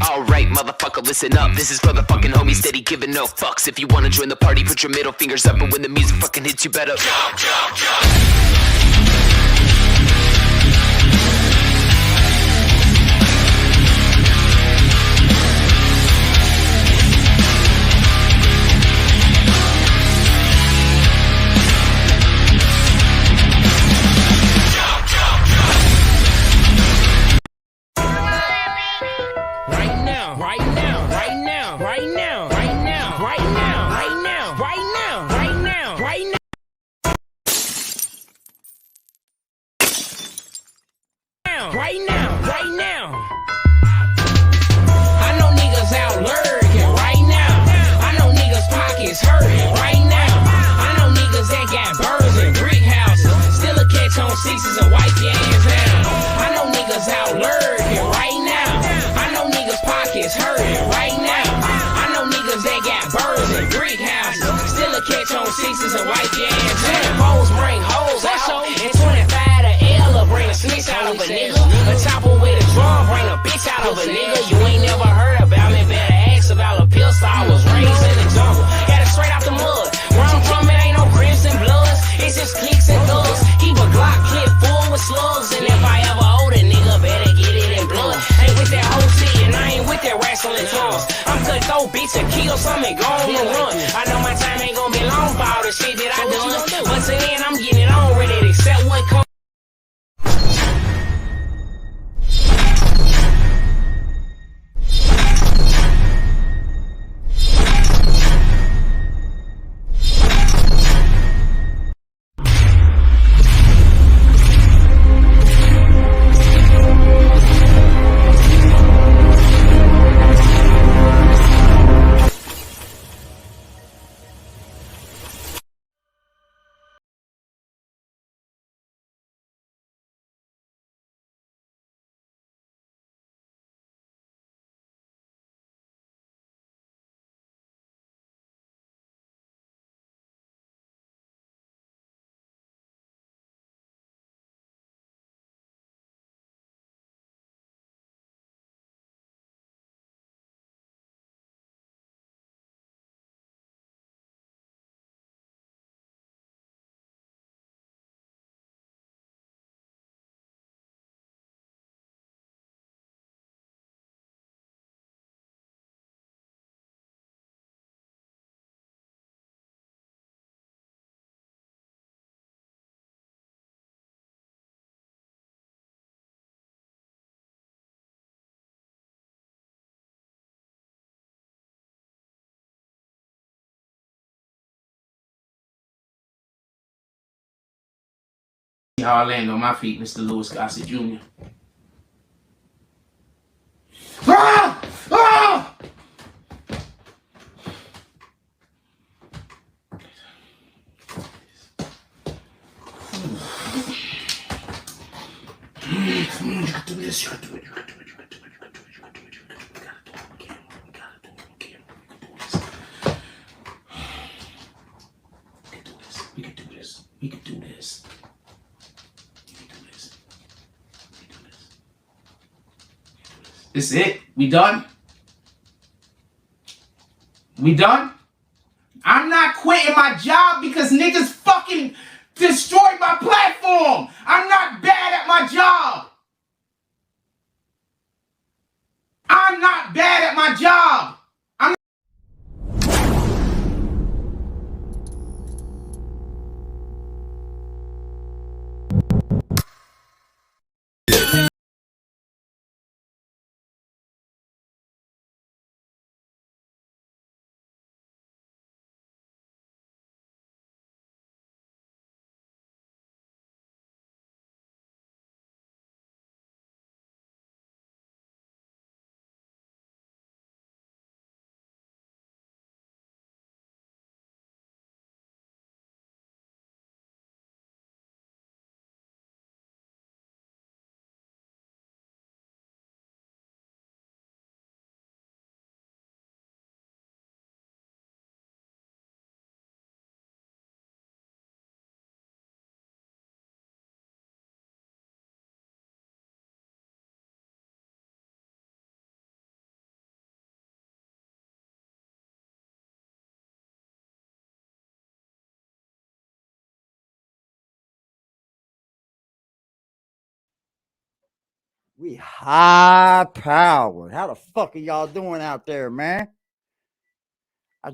Alright, motherfucker, listen up. This is for the fucking homies steady giving no fucks. If you wanna join the party, put your middle fingers up, and when the music fucking hits, you better jump, jump, jump. Right now. I know niggas out lurking right now. I know niggas pockets hurting right now. I know niggas that got birds and brick houses, still a catch on sixes and wipe your ass down. I know niggas out lurking right now. I know niggas pockets hurting right now. I know niggas that got birds and brick houses, still a catch on sixes and wipe your ass down. Hoes bring hoes out, and 25 to L bring a snitch out of a nigga. A chopper with a drum, bring a bitch out of a nigga. You ain't never heard about me, better ask about a pistol. I was raised in the jungle, got it straight out the mud. Where I'm from, it ain't no crips and bloods, it's just clicks and thugs. Keep a Glock clip full with slugs, and if I ever owe the nigga, better get it in blood. Ain't with that whole shit, and I ain't with that wrestling tongues. I'm cut throw, bitch, and kill something, go on the run. I know my time ain't gonna be long for all the shit that I done, but till then, I'm getting it on, ready to accept what comes. How I land on my feet, Mr. Lewis Gossett Jr. Ah! Ah! You can do this, you can do it, you can do it, you can do it, you can do it, you can do it, you can do it. We gotta do it on camera, we gotta do it on camera, we can do this. We can do this, we can do this. This is it? We done? We done? I'm not quitting my job because niggas fucking destroyed my platform. I'm not bad at my job. I'm not bad at my job. We high powered. How the fuck are y'all doing out there, man? I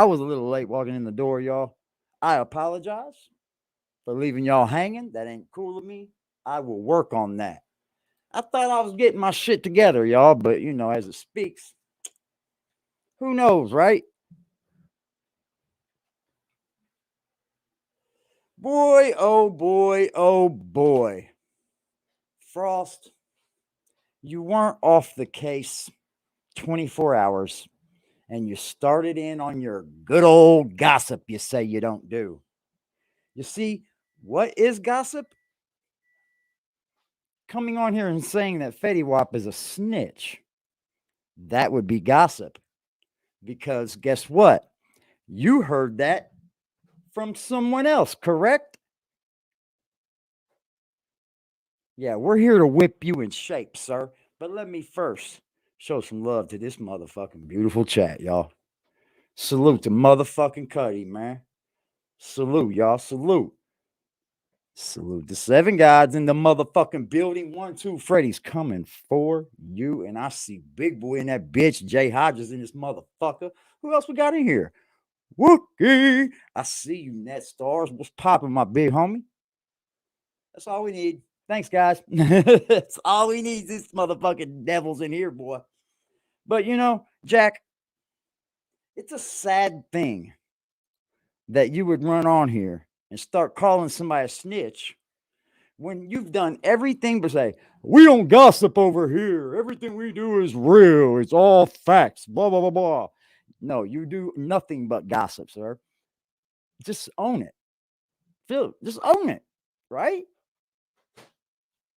was a little late walking in the door, y'all. I apologize for leaving y'all hanging. That ain't cool of me. I will work on that. I thought I was getting my shit together, y'all, but you know, as it speaks, who knows, right? Boy, oh boy, oh boy. Frost, you weren't off the case 24 hours and you started in on your good old gossip you say you don't do. You see, what is gossip? Coming on here and saying that Fetty Wap is a snitch. That would be gossip. Because guess what? You heard that from someone else, correct? Yeah, we're here to whip you in shape, sir. But let me first show some love to this motherfucking beautiful chat, y'all. Salute to motherfucking Cuddy, man. Salute, y'all. Salute. Salute the 7 gods in the motherfucking building. 1, 2, Freddy's coming for you. And I see Big Boy in that bitch. Jay Hodges in this motherfucker. Who else we got in here? Wookie. I see you, Net Stars. What's popping, my big homie? That's all we need. Thanks, guys. That's all we need. This motherfucking devils in here, boy. But you know, Jack, it's a sad thing that you would run on here and start calling somebody a snitch when you've done everything but say, we don't gossip over here. Everything we do is real. It's all facts. Blah, blah, blah, blah. No, you do nothing but gossip, sir. Just own it. Phil, just own it, right?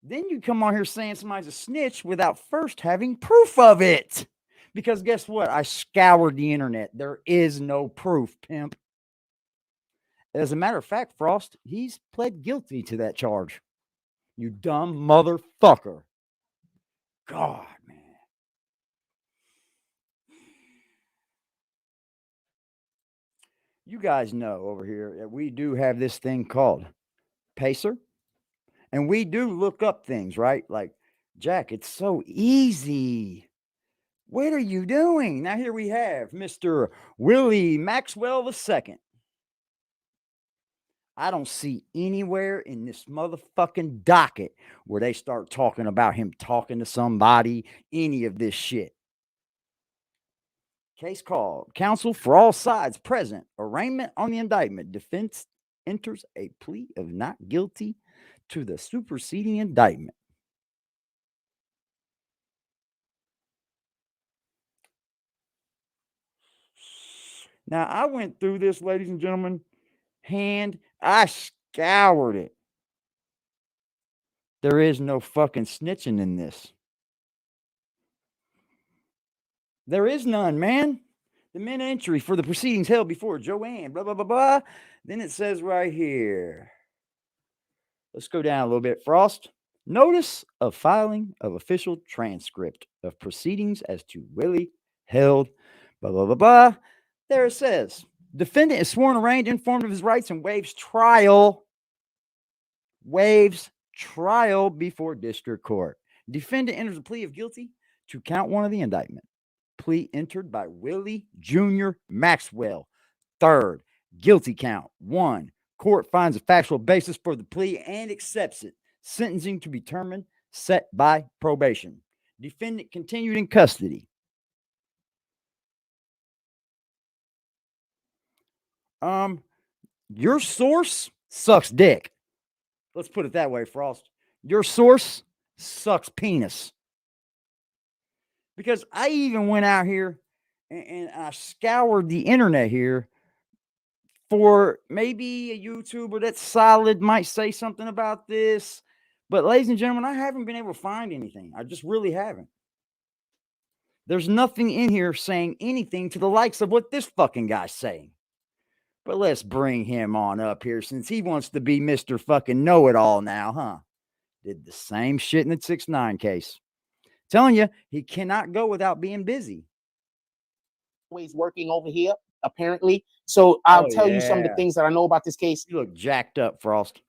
Then you come on here saying somebody's a snitch without first having proof of it. Because guess what? I scoured the internet. There is no proof, pimp. As a matter of fact, Frost, he's pled guilty to that charge. You dumb motherfucker. God, man. You guys know over here that we do have this thing called Pacer. And we do look up things, right? Like, Jack, it's so easy. What are you doing? Now, here we have Mr. Willie Maxwell II. I don't see anywhere in this motherfucking docket where they start talking about him talking to somebody, any of this shit. Case called. Counsel for all sides present. Arraignment on the indictment. Defense enters a plea of not guilty to the superseding indictment. Now, I went through this, ladies and gentlemen, I scoured it. There is no fucking snitching in this. There is none, man. The minute entry for the proceedings held before Joanne, blah, blah, blah, blah. Then it says right here. Let's go down a little bit, Frost. Notice of filing of official transcript of proceedings as to Willie held, blah, blah, blah, blah. There it says, defendant is sworn, arraigned, informed of his rights, and waives trial. Waives trial before district court. Defendant enters a plea of guilty to count 1 of the indictment. Plea entered by Willie Jr. Maxwell. Third, guilty count 1. Court finds a factual basis for the plea and accepts it. Sentencing to be determined, set by probation. Defendant continued in custody. Your source sucks dick. Let's put it that way, Frost. Your source sucks penis. Because I even went out here and I scoured the internet here for maybe a YouTuber that's solid might say something about this. But ladies and gentlemen, I haven't been able to find anything. I just really haven't. There's nothing in here saying anything to the likes of what this fucking guy's saying. But let's bring him on up here since he wants to be Mr. fucking know-it-all now, huh? Did the same shit in the 6ix9ine case. Telling you, he cannot go without being busy. Always working over here, apparently. So I'll tell you some of the things that I know about this case. You look jacked up, Frost.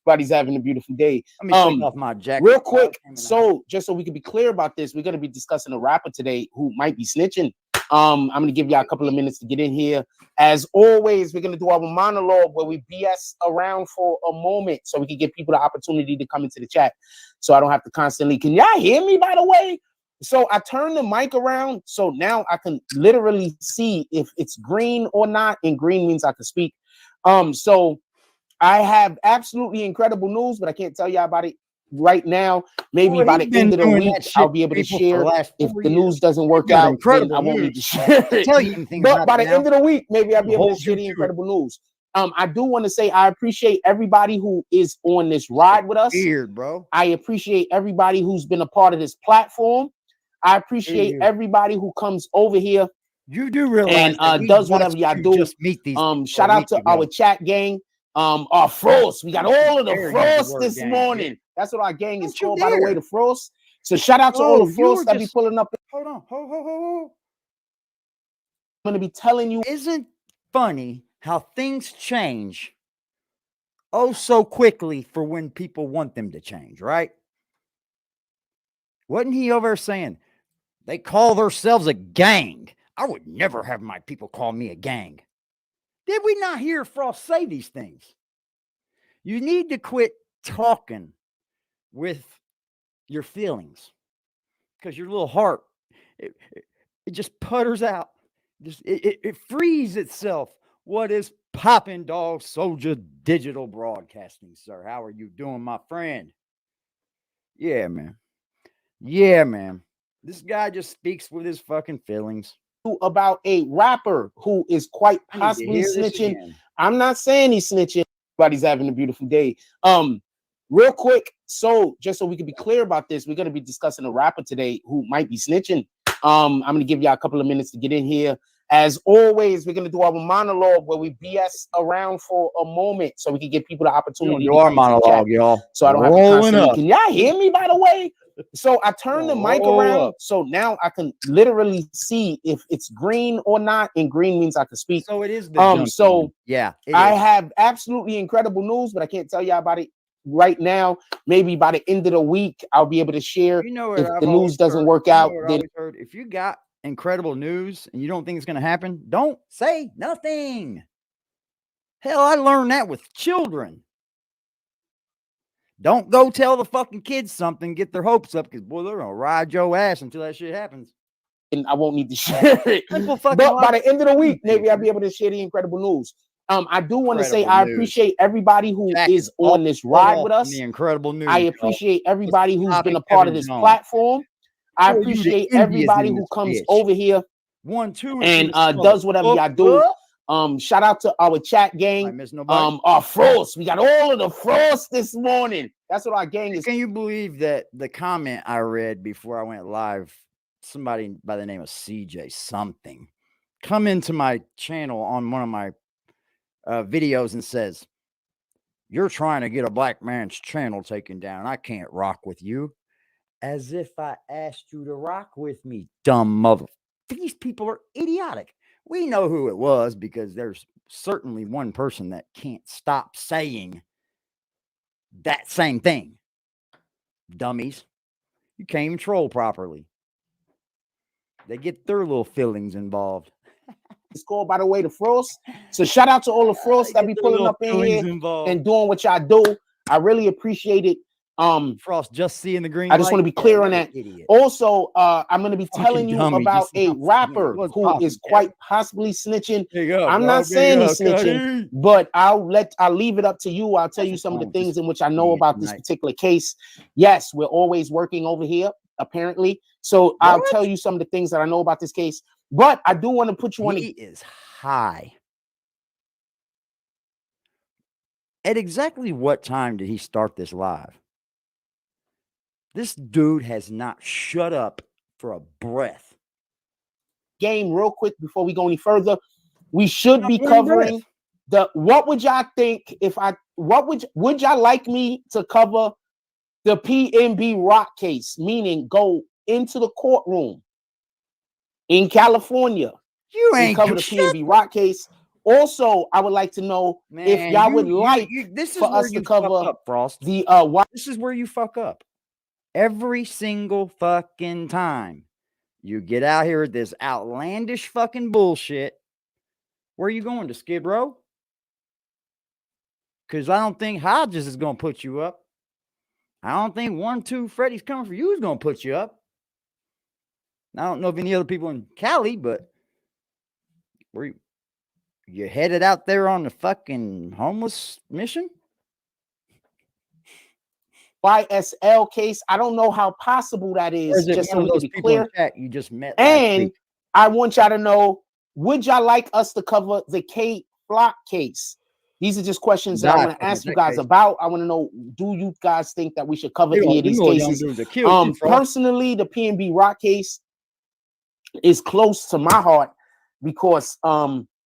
Everybody's having a beautiful day. Let me take off my jacket. Real quick, so just so we can be clear about this, we're going to be discussing a rapper today who might be snitching. I'm going to give y'all a couple of minutes to get in here. As always, we're going to do our monologue where we BS around for a moment so we can give people the opportunity to come into the chat. So I don't have to constantly. Can y'all hear me, by the way? So I turned the mic around, so now I can literally see if it's green or not, and green means I can speak. So I have absolutely incredible news, but I can't tell y'all about it right now. Maybe by the end of the week, I'll be able to share. If the news doesn't work out, then I won't need to share it. Tell you anything but by the end of the week, maybe I'll be able to share the incredible news. I do want to say I appreciate everybody who is on this ride with us. Weird, bro. I appreciate everybody who's been a part of this platform. I appreciate everybody who comes over here. You do realize and does whatever y'all do. Just meet these shout out to our chat gang. Our frost. We got all of the frost this morning. That's what our gang is called, by the way, the frost. So shout out to all the frost that be pulling up. Hold on. I'm gonna be telling you. Isn't funny how things change oh so quickly for when people want them to change, right? Wasn't he over there saying they call themselves a gang? I would never have my people call me a gang. Did we not hear Frost say these things? You need to quit talking with your feelings because your little heart, it just putters out. It frees itself. What is poppin', dog? Soldier Digital Broadcasting, sir. How are you doing, my friend? Yeah, man. Yeah, man. This guy just speaks with his fucking feelings. About a rapper who is quite possibly snitching. I'm not saying he's snitching. Everybody's having a beautiful day. Real quick, so just so we can be clear about this, we're going to be discussing a rapper today who might be snitching. I'm going to give y'all a couple of minutes to get in here. As always, we're going to do our monologue where we BS around for a moment so we can give people the opportunity. You are monologue, y'all. So I don't have to constantly. Can y'all hear me, by the way? So I turned the mic around, so now I can literally see if it's green or not, and green means I can speak. So it is the so yeah, I have absolutely incredible news, but I can't tell y'all about it right now. Maybe by the end of the week, I'll be able to share. You know, if the news doesn't work out, then if you got incredible news and you don't think it's going to happen, don't say nothing. Hell, I learned that with children. Don't go tell the fucking kids something, get their hopes up, because boy, they're gonna ride your ass until that shit happens. And I won't need to share it. But by the end of the week, maybe I'll be able to share the incredible news. I do want to say I appreciate everybody who is on this ride with us. The incredible news. I appreciate everybody who's been a part of this platform. I appreciate everybody who comes over here. 1, 2, and does whatever y'all do. Shout out to our chat gang. Our frost. We got all of the frost this morning. That's what our gang is. Can you believe that the comment I read before I went live, somebody by the name of CJ something come into my channel on one of my videos and says, "You're trying to get a black man's channel taken down. I can't rock with you." As if I asked you to rock with me, dumb mother. These people are idiotic. We know who it was because there's certainly one person that can't stop saying that same thing. Dummies. You can't even troll properly. They get their little feelings involved. It's called, by the way, the frost. So shout out to all the frost that be pulling up in here and doing what y'all do. I really appreciate it. Frost just seeing the green. I just want to be clear on that. Also, I'm going to be telling you about a rapper who is quite possibly snitching. I'm not saying he's snitching, but I'll leave it up to you. I'll tell you some of the things in which I know about this particular case. Yes, we're always working over here, apparently. So I'll tell you some of the things that I know about this case. But I do want to put you on. He is high. At exactly what time did he start this live? This dude has not shut up for a breath. Game real quick before we go any further. We should be covering what would y'all think if would y'all like me to cover the PNB Rock case, meaning go into the courtroom in California. You ain't cover the PNB Rock case, Also, I would like to know if y'all would like this is for where us you to cover fuck up, Frost. the This is where you fuck up. Every single fucking time you get out here with this outlandish fucking bullshit. Where are you going, to Skid Row? Because I don't think Hodges is going to put you up. I don't think 1, 2 Freddy's coming for you is going to put you up. I don't know if any other people in Cali, but where you headed out there on the fucking homeless mission? YSL case. I don't know how possible that is. Just so one we of those can be people clear. in chat you just met. And I want y'all to know: would y'all like us to cover the K Flock case? These are just questions that I want to ask you guys about. I want to know: do you guys think that we should cover any of these cases? Personally, the PNB Rock case is close to my heart because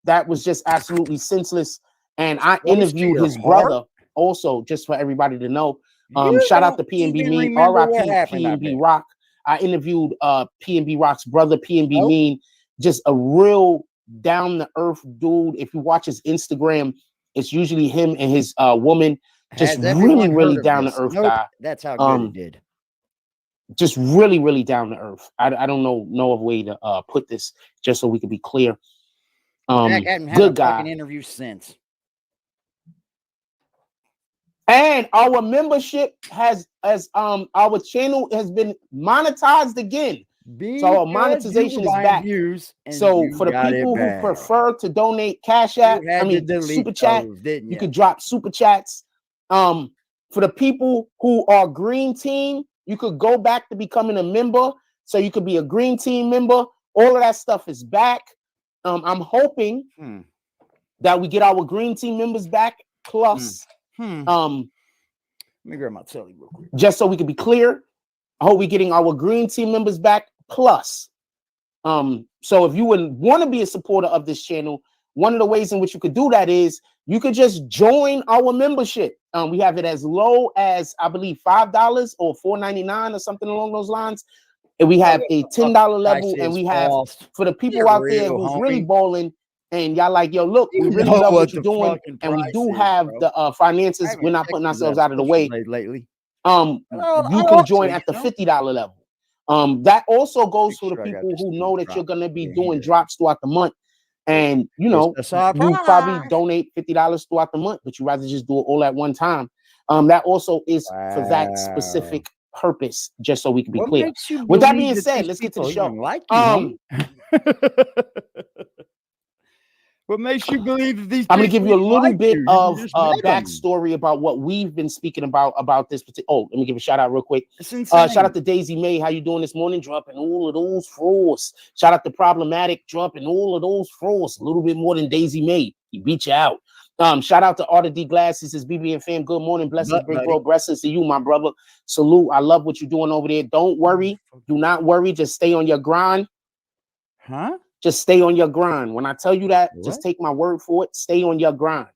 that was just absolutely senseless. And I interviewed his brother also, just for everybody to know. Shout out to PNB Mean, RIP PNB Rock. I interviewed PNB Rock's brother, PNB Mean, just a real down to earth dude. If you watch his Instagram, it's usually him and his woman. Just really down to earth guy. That's how good it did. Just really down to earth. I don't know of a way to put this, just so we can be clear. Good guy. Interview since. And our membership has our channel has been monetized again. So our monetization is back. So for the people who prefer to donate Cash App, Super Chat, you could drop Super Chats. For the people who are Green Team, you could go back to becoming a member. So you could be a Green Team member. All of that stuff is back. I'm hoping that we get our Green Team members back. Plus, let me grab my telly real quick. Just so we can be clear, I hope we're getting our Green Team members back. Plus, so if you would want to be a supporter of this channel, one of the ways in which you could do that is you could just join our membership. We have it as low as, I believe, $5 or $4.99 or something along those lines. And we have a $10 level, and we have for the people out there who's really balling, and y'all like, yo, look, we really love what you're doing, and we do have the finances. We're not putting ourselves out of the way. Lately, you can join at the $50 level. That also goes for the people who know that you're gonna be doing drops throughout the month, and you know you probably donate $50 throughout the month, but you rather just do it all at one time. That also is for that specific purpose, just so we can be clear. With that being said, let's get to the show. What makes you believe that these? I'm going to give you a little bit of backstory about what we've been speaking about this particular. Oh, let me give a shout out real quick. Shout out to Daisy May. How you doing this morning? Dropping all of those frosts. Shout out to Problematic. Dropping all of those frosts. A little bit more than Daisy May. He beat you out. Shout out to Arta D Glasses. His BB and fam. Good morning. Blessings, big bro. Blessings to you, my brother. Salute. I love what you're doing over there. Don't worry. Do not worry. Just stay on your grind. Huh? Just stay on your grind. When I tell you that, just take my word for it. Stay on your grind.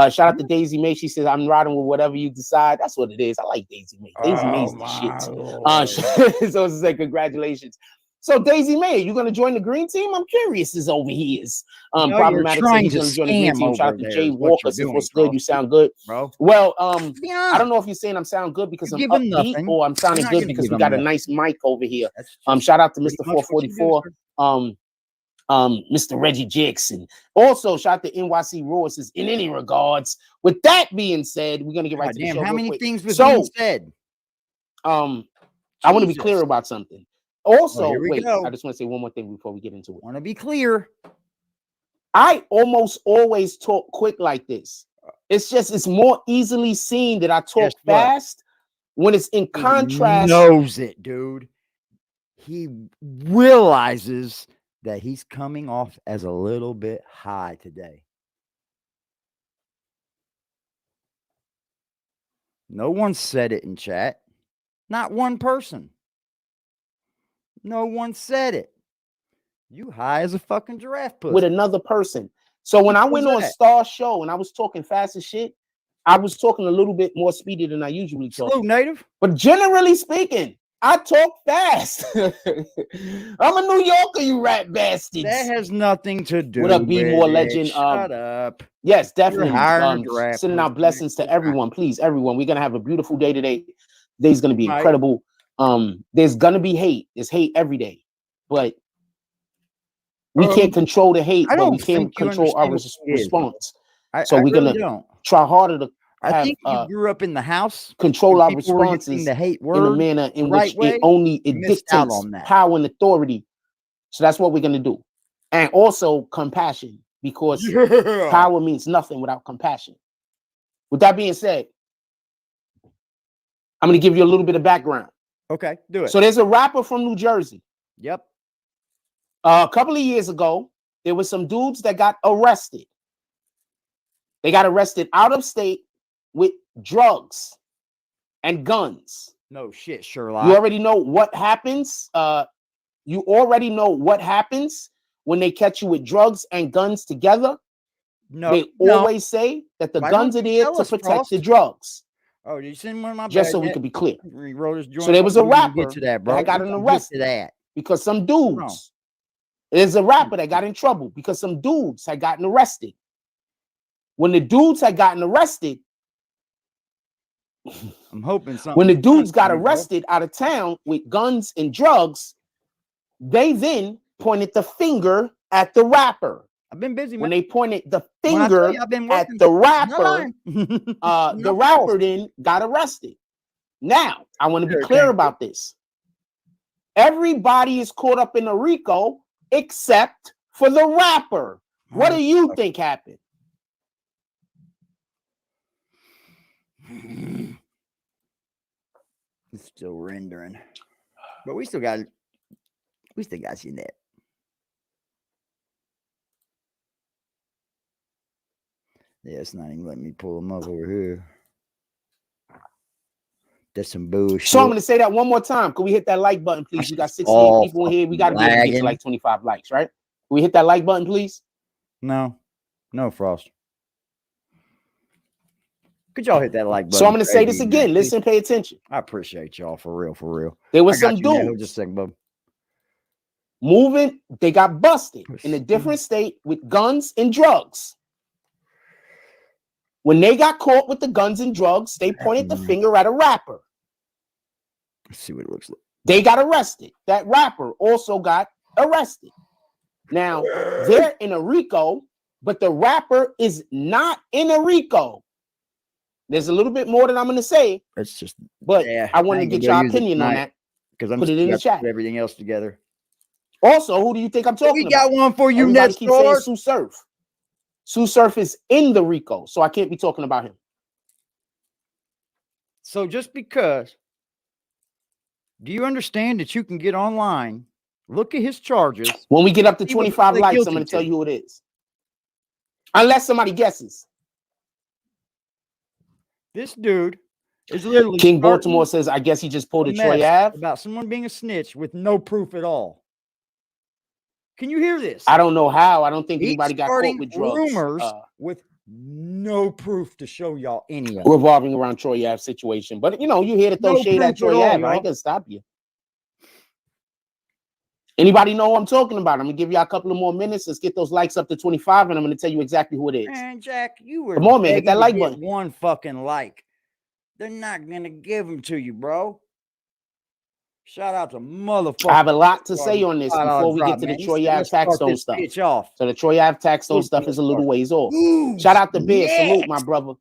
Shout out to Daisy May. She says, I'm riding with whatever you decide. That's what it is. I like Daisy May. Daisy May's the shit. So it's like, congratulations. So Daisy May, you going to join the Green Team? I'm curious. Is over here is Problematic. Said he's going to join the Green Team. Shout out to Jay Walker. Says, what's good? You sound good, bro. Well, I don't know if you're saying I'm sound good because I'm upbeat or I'm sounding good because we got a nice mic over here. Shout out to Mr. 444. Mr. Reggie Jackson. Also, shout out to NYC Royce in any regards. With that being said, we're gonna get right to the show. How many things was being said? I want to be clear about something. Also, wait, I just want to say one more thing before we get into it. Want to be clear. I almost always talk quick like this. It's more easily seen that I talk fast when it's in contrast. He knows it, dude. He realizes that he's coming off as a little bit high today. No one said it in chat. Not one person. No one said it. You high as a fucking giraffe pussy. With another person. So when I went on Star Show and I was talking fast as shit, I was talking a little bit more speedy than I usually talk. Slow native. But generally speaking, I talk fast. I'm a New Yorker, you rat bastards. That has nothing to do What up, B with More it. Legend? Shut up. Yes, You're definitely. hiring a draft Sending out person blessings to next everyone. Please, everyone. We're gonna have a beautiful day today. Today's gonna be Right. incredible. There's gonna be hate. There's hate every day, but we can't control the hate, I but we don't can think you control our understand what it is, response. I So we're really gonna don't. try harder to I have think you grew up in the house. control and our people were using responses the hate in a word manner in the right which way. it missed out dictates on that. power and authority. So that's what we're gonna do, and also compassion, because power means nothing without compassion. With that being said, I'm gonna give you a little bit of background. Okay, do it. So there's a rapper from New Jersey. Yep. A couple of years ago, there were some dudes that got arrested. They got arrested out of state with drugs and guns. No shit, Sherlock. You already know what happens. You already know what happens when they catch you with drugs and guns together. No, They always say that the Why guns don't are you there tell to us, protect Frost? the drugs. Oh, did you send one of my Just so we bad could be clear. He wrote his So there was a joint up. We can rapper get to that, bro. that got We an can arrest get to that. because some dudes. There's a rapper that got in trouble because some dudes had gotten arrested. When the dudes had gotten arrested, I'm hoping something. when the dudes got bro. arrested out of town with guns and drugs, they then pointed the finger at the rapper. I've been busy, When man. they pointed the When I tell finger you I've been at working, the I'm not rapper, lying. the rapper then got arrested. Now, I want to be Sure, clear thank you. about this. Everybody is caught up in a RICO except for the rapper. What do you think happened? It's still rendering, but we still got you in that. Yeah, it's not even letting me pull them up over here. That's some bullshit. So I'm going to say that one more time. Can we hit that like button, please? We got 68 people in here. We got to be able to get to like 25 likes, right? Can we hit that like button, please? No, Frost. Could y'all hit that like button? So I'm going to say this again. Listen, pay attention. I appreciate y'all for real. There was some dudes just a second, bub. moving. They got busted in a different state with guns and drugs. When they got caught with the guns and drugs, they pointed the finger at a rapper. Let's see what it looks like. They got arrested. That rapper also got arrested. Now, they're in a RICO, but the rapper is not in a RICO. There's a little bit more that I'm going to say. It's just, but I want to get your opinion on that. Because I'm put it in the chat. Put everything else together. Also, who do you think I'm talking about? We got one for you, Everybody next keeps saying Sue Surf. Sue Surf is in the RICO, so I can't be talking about him. So just because, do you understand that you can get online, look at his charges? When we get up to 25 likes, I'm going to tell you who it is. Unless somebody guesses. This dude is literally King Baltimore says, I guess he just pulled a Troy Ave. About someone being a snitch with no proof at all. Can you hear this? I don't know how. I don't think anybody got caught with drugs. Rumors with no proof to show y'all any of it. Revolving around Troy Ave situation. But, you know, you here to throw shade at Troy Ave. I ain't going to stop you. Anybody know what I'm talking about? I'm going to give you a couple of more minutes. Let's get those likes up to 25, and I'm going to tell you exactly who it is. Man, Jack, you were come on, man. Hit that like button. One fucking like. They're not going to give them to you, bro. Shout out to motherfucker. I have a lot to say on this before we get to the Troy Ave TAXSTONE stuff. So the Troy Ave TAXSTONE stuff is a little ways off. Shout out to Bear. Salute, my brother.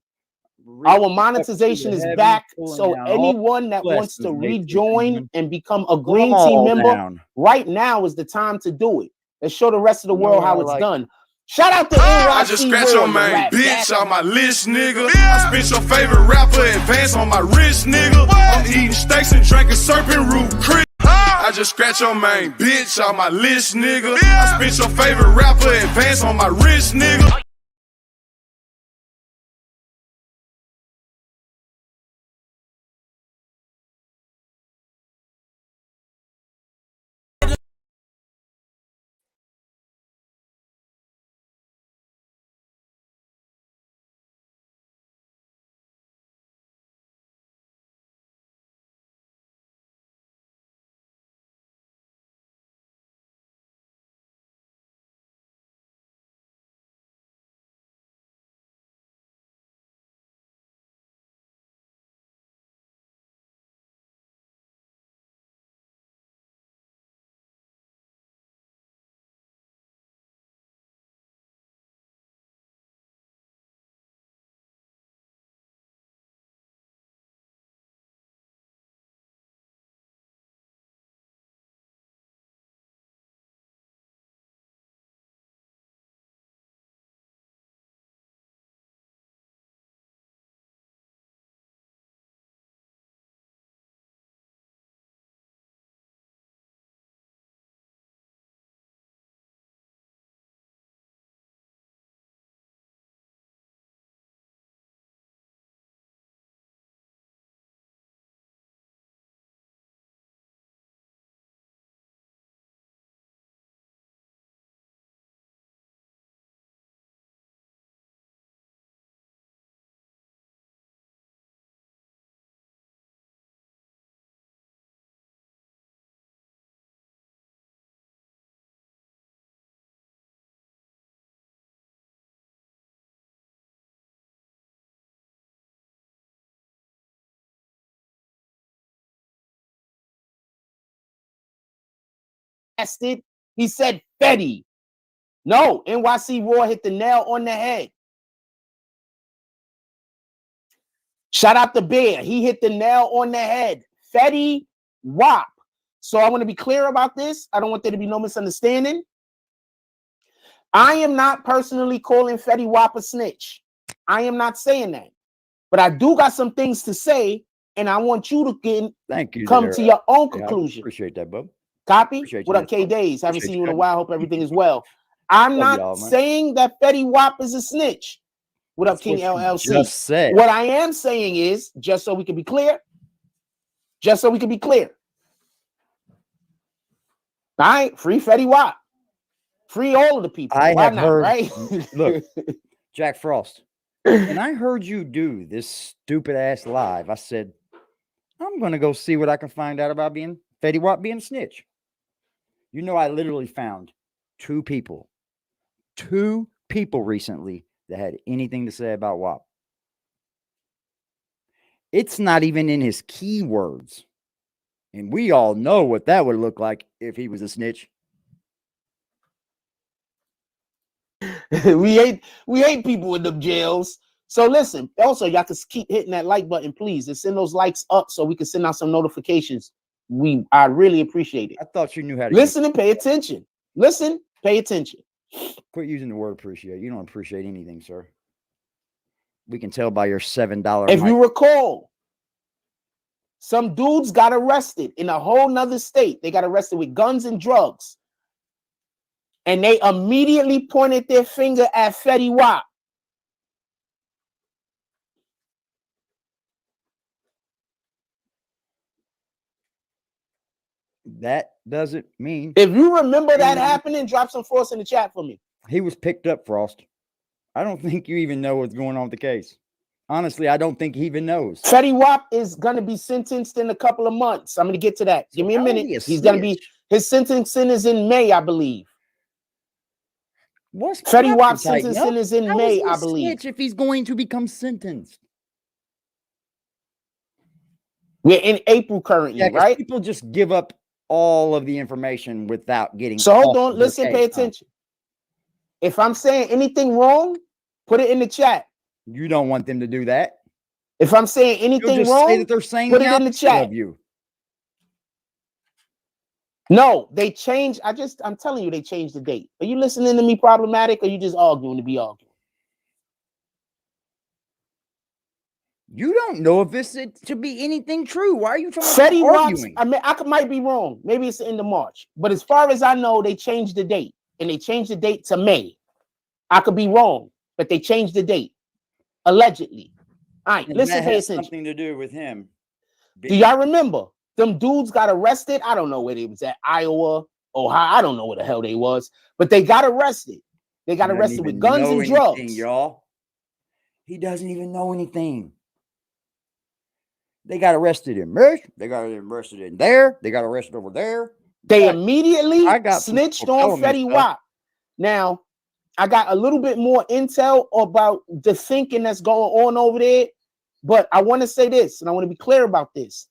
Our monetization is back. So anyone that wants to rejoin and become a Green Team member, right now is the time to do it. Let's show the rest of the world how it's done. Shout out to I just scratch your main bitch on my list, nigga. I spent your favorite rapper advance on my wrist, nigga. I'm eating steaks and drinking serpent root creek. I just scratch your main bitch on my list, nigga. I spent your favorite rapper advance on my wrist, nigga. bastard. He said Fetty. No, NYC Raw hit the nail on the head. Shout out to Bear. He hit the nail on the head. Fetty Wap. So I want to be clear about this. I don't want there to be no misunderstanding. I am not personally calling Fetty Wap a snitch. I am not saying that. But I do got some things to say, and I want you to come to your own conclusion. Appreciate that, bub. Copy? Appreciate What you, up, K Days? Haven't Appreciate seen you, you in a Fetty. while. Hope everything is well. I'm Love not y'all, man. saying that Fetty Wap is a snitch. What up, That's King what you LLC? just said. What I am saying is, just so we can be clear, all right, free Fetty Wap. Free all of the people. I Why have not, heard, right? look, Jack Frost, and I heard you do this stupid ass live. I said, I'm going to go see what I can find out about being Fetty Wap being a snitch. You know, I literally found two people recently that had anything to say about Wap. It's not even in his keywords. And we all know what that would look like if he was a snitch. we hate people in them jails. So listen, also y'all can keep hitting that like button, please, and send those likes up so we can send out some notifications. I really appreciate it. I thought you knew how to listen and pay attention. Listen, pay attention. Quit using the word appreciate. You don't appreciate anything, sir. We can tell by your $7. If you recall, some dudes got arrested in a whole nother state. They got arrested with guns and drugs. And they immediately pointed their finger at Fetty Wap. That doesn't mean. If you remember that happening, drop some force in the chat for me. He was picked up, Frost. I don't think you even know what's going on with the case. Honestly, I don't think he even knows. Fetty Wap is going to be sentenced in a couple of months. I'm going to get to that. Give me a minute. He's going to be, his sentencing is in May, I believe. What's Fetty Wap's sentencing is in May, I believe. If he's going to become sentenced. We're in April currently, right? People just give up all of the information without getting. So hold on, listen, pay attention. If I'm saying anything wrong, put it in the chat. You don't want them to do that. If I'm saying anything wrong, say that they're saying put it in the chat. No, they changed. I'm telling you, they changed the date. Are you listening to me problematic, or are you just arguing to be arguing? You don't know if this should be anything true. Why are you trying Fetty to arguing? I mean, might be wrong. Maybe it's the end of March. But as far as I know, they changed the date. And they changed the date to May. I could be wrong, but they changed the date. Allegedly. All right, listen, pay attention. Something to do with him. Do y'all remember? Them dudes got arrested. I don't know where they was at. Iowa, Ohio. I don't know where the hell they was. But they got arrested. They got arrested with guns and drugs. Y'all. He doesn't even know anything. They got arrested in Merch. They got arrested in there. They got arrested over there. They immediately snitched on Fetty Wap. Now, I got a little bit more intel about the thinking that's going on over there. But I want to say this, and I want to be clear about this.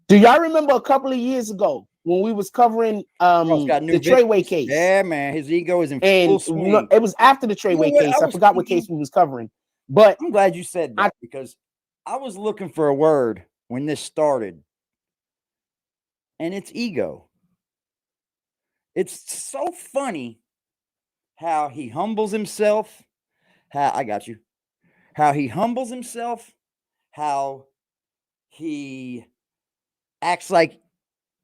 Do y'all remember a couple of years ago when we was covering the Treyway case? Yeah, man. His ego is in full swing. It was after the Treyway case. I forgot what case we was covering. But I'm glad you said that because I was looking for a word when this started. And it's ego. It's so funny how he humbles himself. How he humbles himself. How he acts like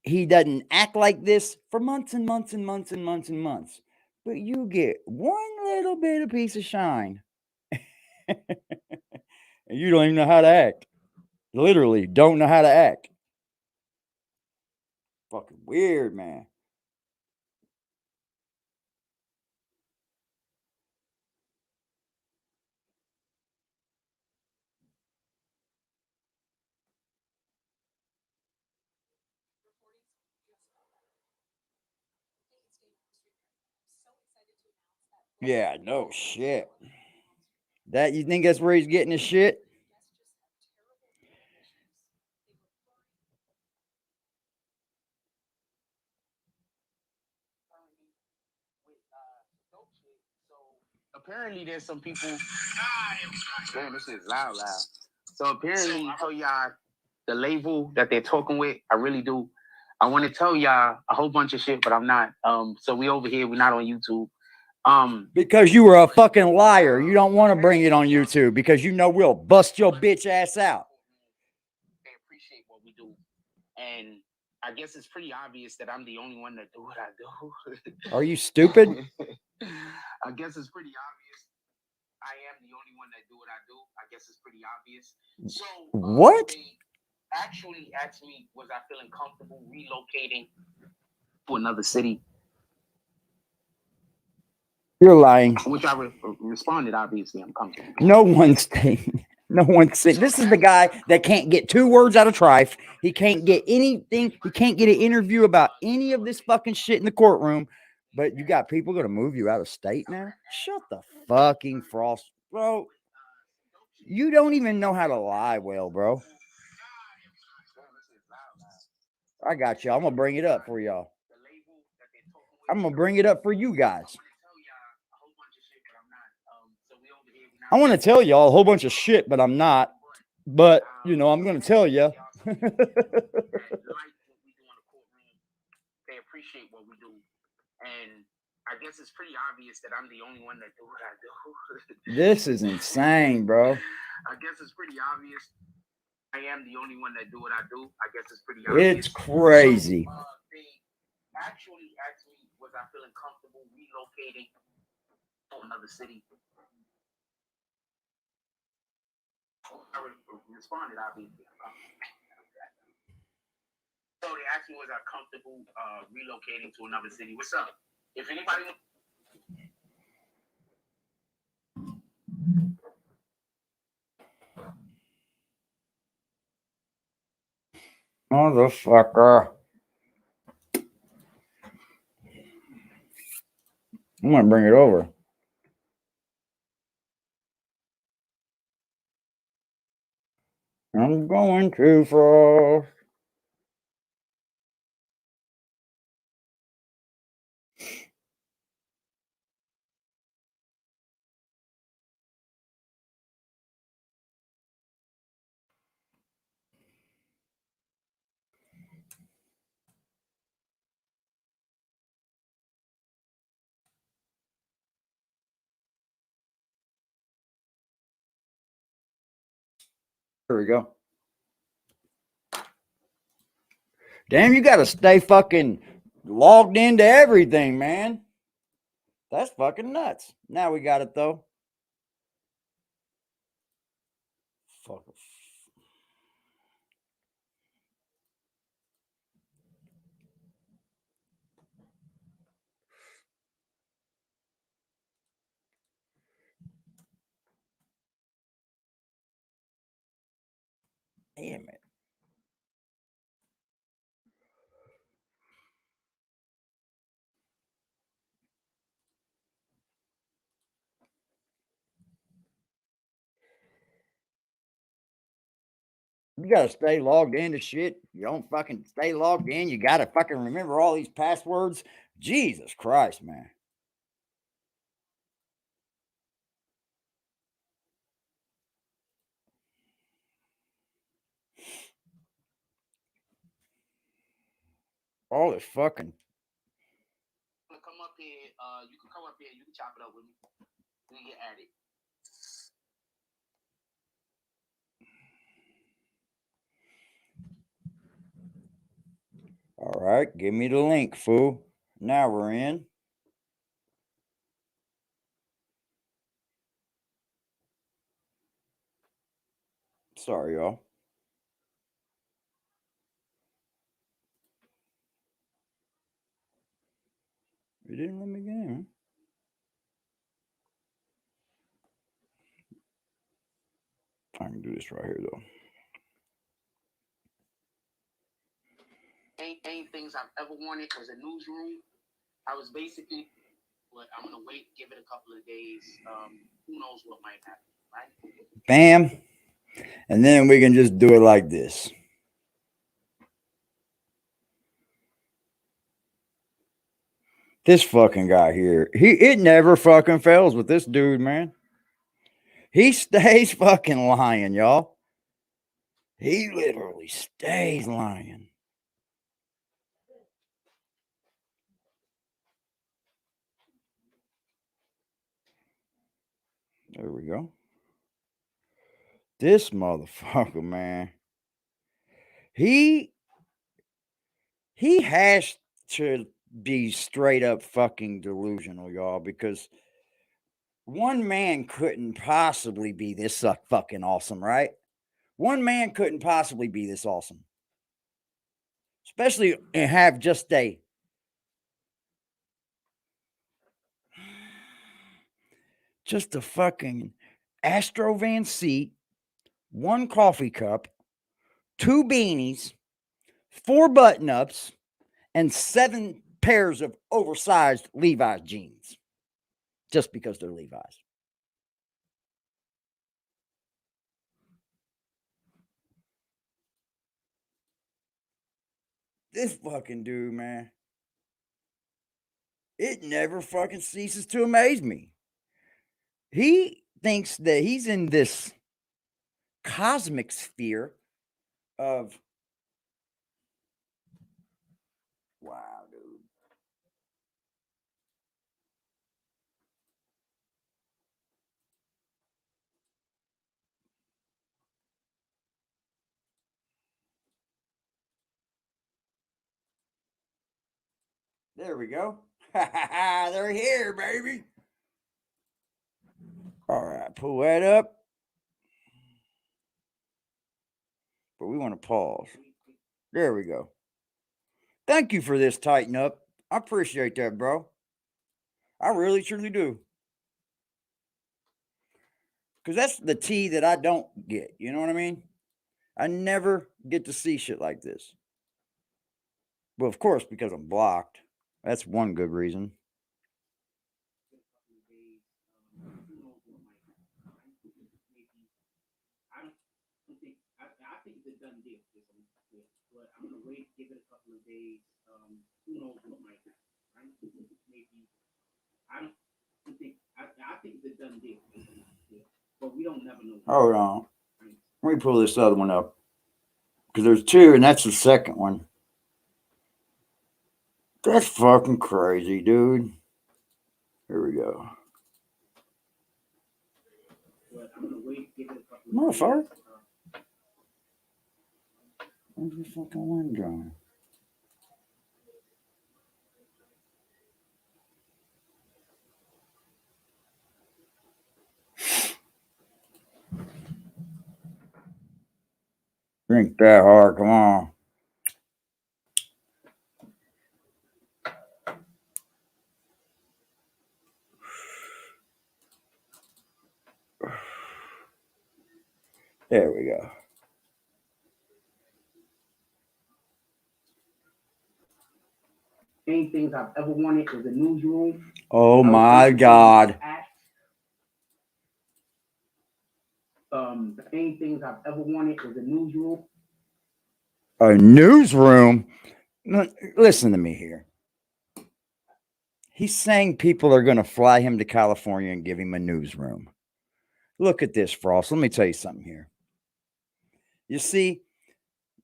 he doesn't act like this for months and months and months and months and months. But you get one little bit of piece of shine. And you don't even know how to act. Literally don't know how to act. Fucking weird, man. Yeah, no shit. That you think that's where he's getting his shit? apparently there's some people. Damn, this is loud. So apparently, tell y'all the label that they're talking with. I really do. I want to tell y'all a whole bunch of shit, but I'm not. So we over here. We're not on YouTube. Because you were a fucking liar. You don't want to bring it on YouTube because you know we'll bust your bitch ass out. They appreciate what we do, and I guess it's pretty obvious that I'm the only one that do what I do. Are you stupid? I guess it's pretty obvious. I am the only one that do what I do. I guess it's pretty obvious. So what? They actually asked me, was I feeling comfortable relocating to another city? You're lying. Which I responded, obviously, I'm comfortable. No one's saying. No one's saying. This is the guy that can't get 2 words out of trife. He can't get anything. He can't get an interview about any of this fucking shit in the courtroom. But you got people going to move you out of state now? Shut the fucking frost. Bro, you don't even know how to lie well, bro. I got you. I'm going to bring it up for y'all. I'm going to bring it up for you guys. I want to tell y'all a whole bunch of shit, but I'm not. But, you know, I'm going to tell you. They appreciate what we do. And I guess it's pretty obvious that I'm the only one that do what I do. This is insane, bro. I guess it's pretty obvious. I am the only one that do what I do. I guess it's pretty obvious. It's crazy. So, they actually asked me, was I feeling comfortable relocating to another city? I responded, obviously. So they asked me, was I comfortable relocating to another city? What's up? If anybody... Motherfucker. I'm going to bring it over. I'm going too far. Here we go. Damn, you got to stay fucking logged into everything, man. That's fucking nuts. Now we got it, though. Fuck. Damn it. You gotta stay logged into shit. You don't fucking stay logged in. You gotta fucking remember all these passwords. Jesus Christ, man. All this fucking. Come up here. You can come up here. You can chop it up with me. We can get at it. All right, give me the link, fool. Now we're in. Sorry, y'all. You didn't let me get in. I can do this right here, though. Ain't things I've ever wanted was a newsroom. I was basically, but I'm gonna wait, give it a couple of days. Who knows what might happen, right? Bam. And then we can just do it like this. This fucking guy here, it never fucking fails with this dude, man. He stays fucking lying, y'all. He literally stays lying. There we go. This motherfucker, man. He has to be straight up fucking delusional, y'all, because one man couldn't possibly be this fucking awesome, right? One man couldn't possibly be this awesome. Especially and have just a fucking Astrovan seat, 1 coffee cup, 2 beanies, 4 button-ups, and 7 pairs of oversized Levi's jeans. Just because they're Levi's. This fucking dude, man. It never fucking ceases to amaze me. He thinks that he's in this cosmic sphere of, wow, dude. There we go. They're here, baby. All right, pull that up. But we want to pause. There we go. Thank you for this tighten up. I appreciate that, bro. I really, truly do. Because that's the tea that I don't get. You know what I mean? I never get to see shit like this. Well, of course, because I'm blocked. That's one good reason. I think it's a done deal. But I'm gonna wait, give it a couple of days. Who knows what might happen, right? Maybe I think it's a done deal. But we don't never know. Hold on. Let me pull this other one up. Because there's 2, and that's the second one. That's fucking crazy, dude. Here we go. Motherfucker. Where's the fucking wind going? Drink that hard, come on. There we go. Main things I've ever wanted is a newsroom. Oh my God. The main things I've ever wanted is a newsroom. A newsroom? Listen to me here. He's saying people are going to fly him to California and give him a newsroom. Look at this, Frost. Let me tell you something here. You see,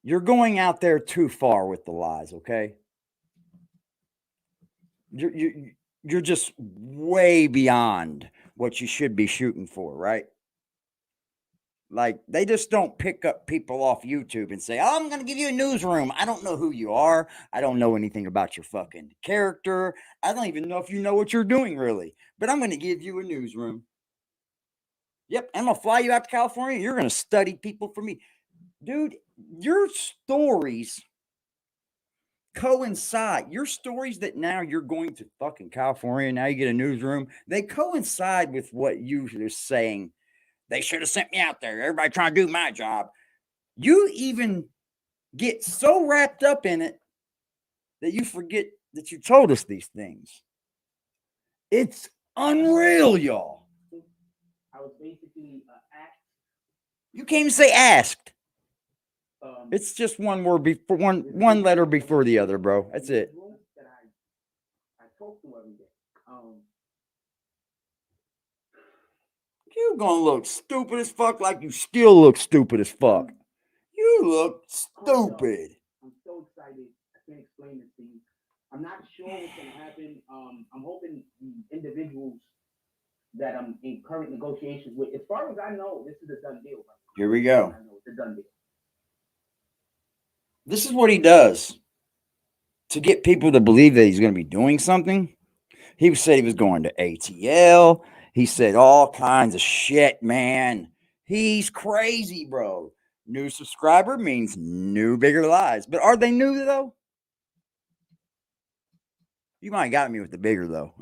you're going out there too far with the lies, okay? You're just way beyond what you should be shooting for, right? Like, they just don't pick up people off YouTube and say, oh, I'm going to give you a newsroom. I don't know who you are. I don't know anything about your fucking character. I don't even know if you know what you're doing, really. But I'm going to give you a newsroom. Yep, I'm going to fly you out to California. You're going to study people for me. Dude, your stories coincide. Your stories that now you're going to fucking California, now you get a newsroom, they coincide with what you are saying. They should have sent me out there. Everybody trying to do my job. You even get so wrapped up in it that you forget that you told us these things. It's unreal, y'all. I was basically asked. You can't even say asked. It's just one word before one letter before the other, bro. That's it. I talked to her You gonna look stupid as fuck like you still look stupid as fuck. You look stupid. I'm so excited. I can't explain this to you. I'm not sure what's gonna happen. I'm hoping the individuals that I'm in current negotiations with, as far as I know, this is a done deal. Here we go. I know it's a done deal. This is what he does to get people to believe that he's going to be doing something. He said he was going to ATL. He said all kinds of shit, man. He's crazy, bro. New subscriber means new bigger lies. But are they new, though? You might have got me with the bigger, though.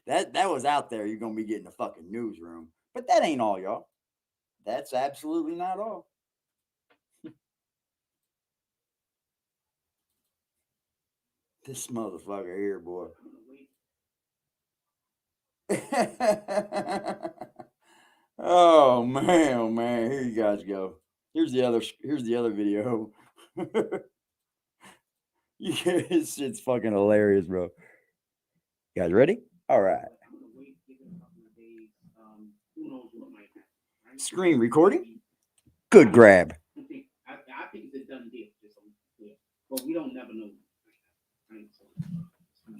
that was out there. You're going to be getting a fucking newsroom. But that ain't all, y'all. That's absolutely not all. This motherfucker here, boy. Oh man, here you guys go. Here's the other video. Yeah, this shit's fucking hilarious, bro. You guys ready? All right. Screen recording. Good grab. I think it's a done deal. But we don't never know.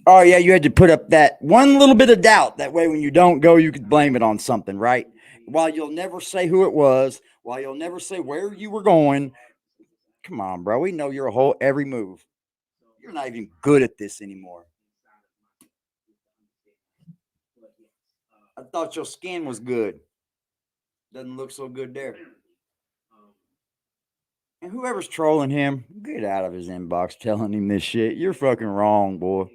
Oh yeah, you had to put up that one little bit of doubt. That way, when you don't go, you could blame it on something, right? While you'll never say who it was, while you'll never say where you were going. Come on, bro. We know your whole every move. You're not even good at this anymore. I thought your skin was good. Doesn't look so good there. And whoever's trolling him, get out of his inbox telling him this shit. You're fucking wrong, boy.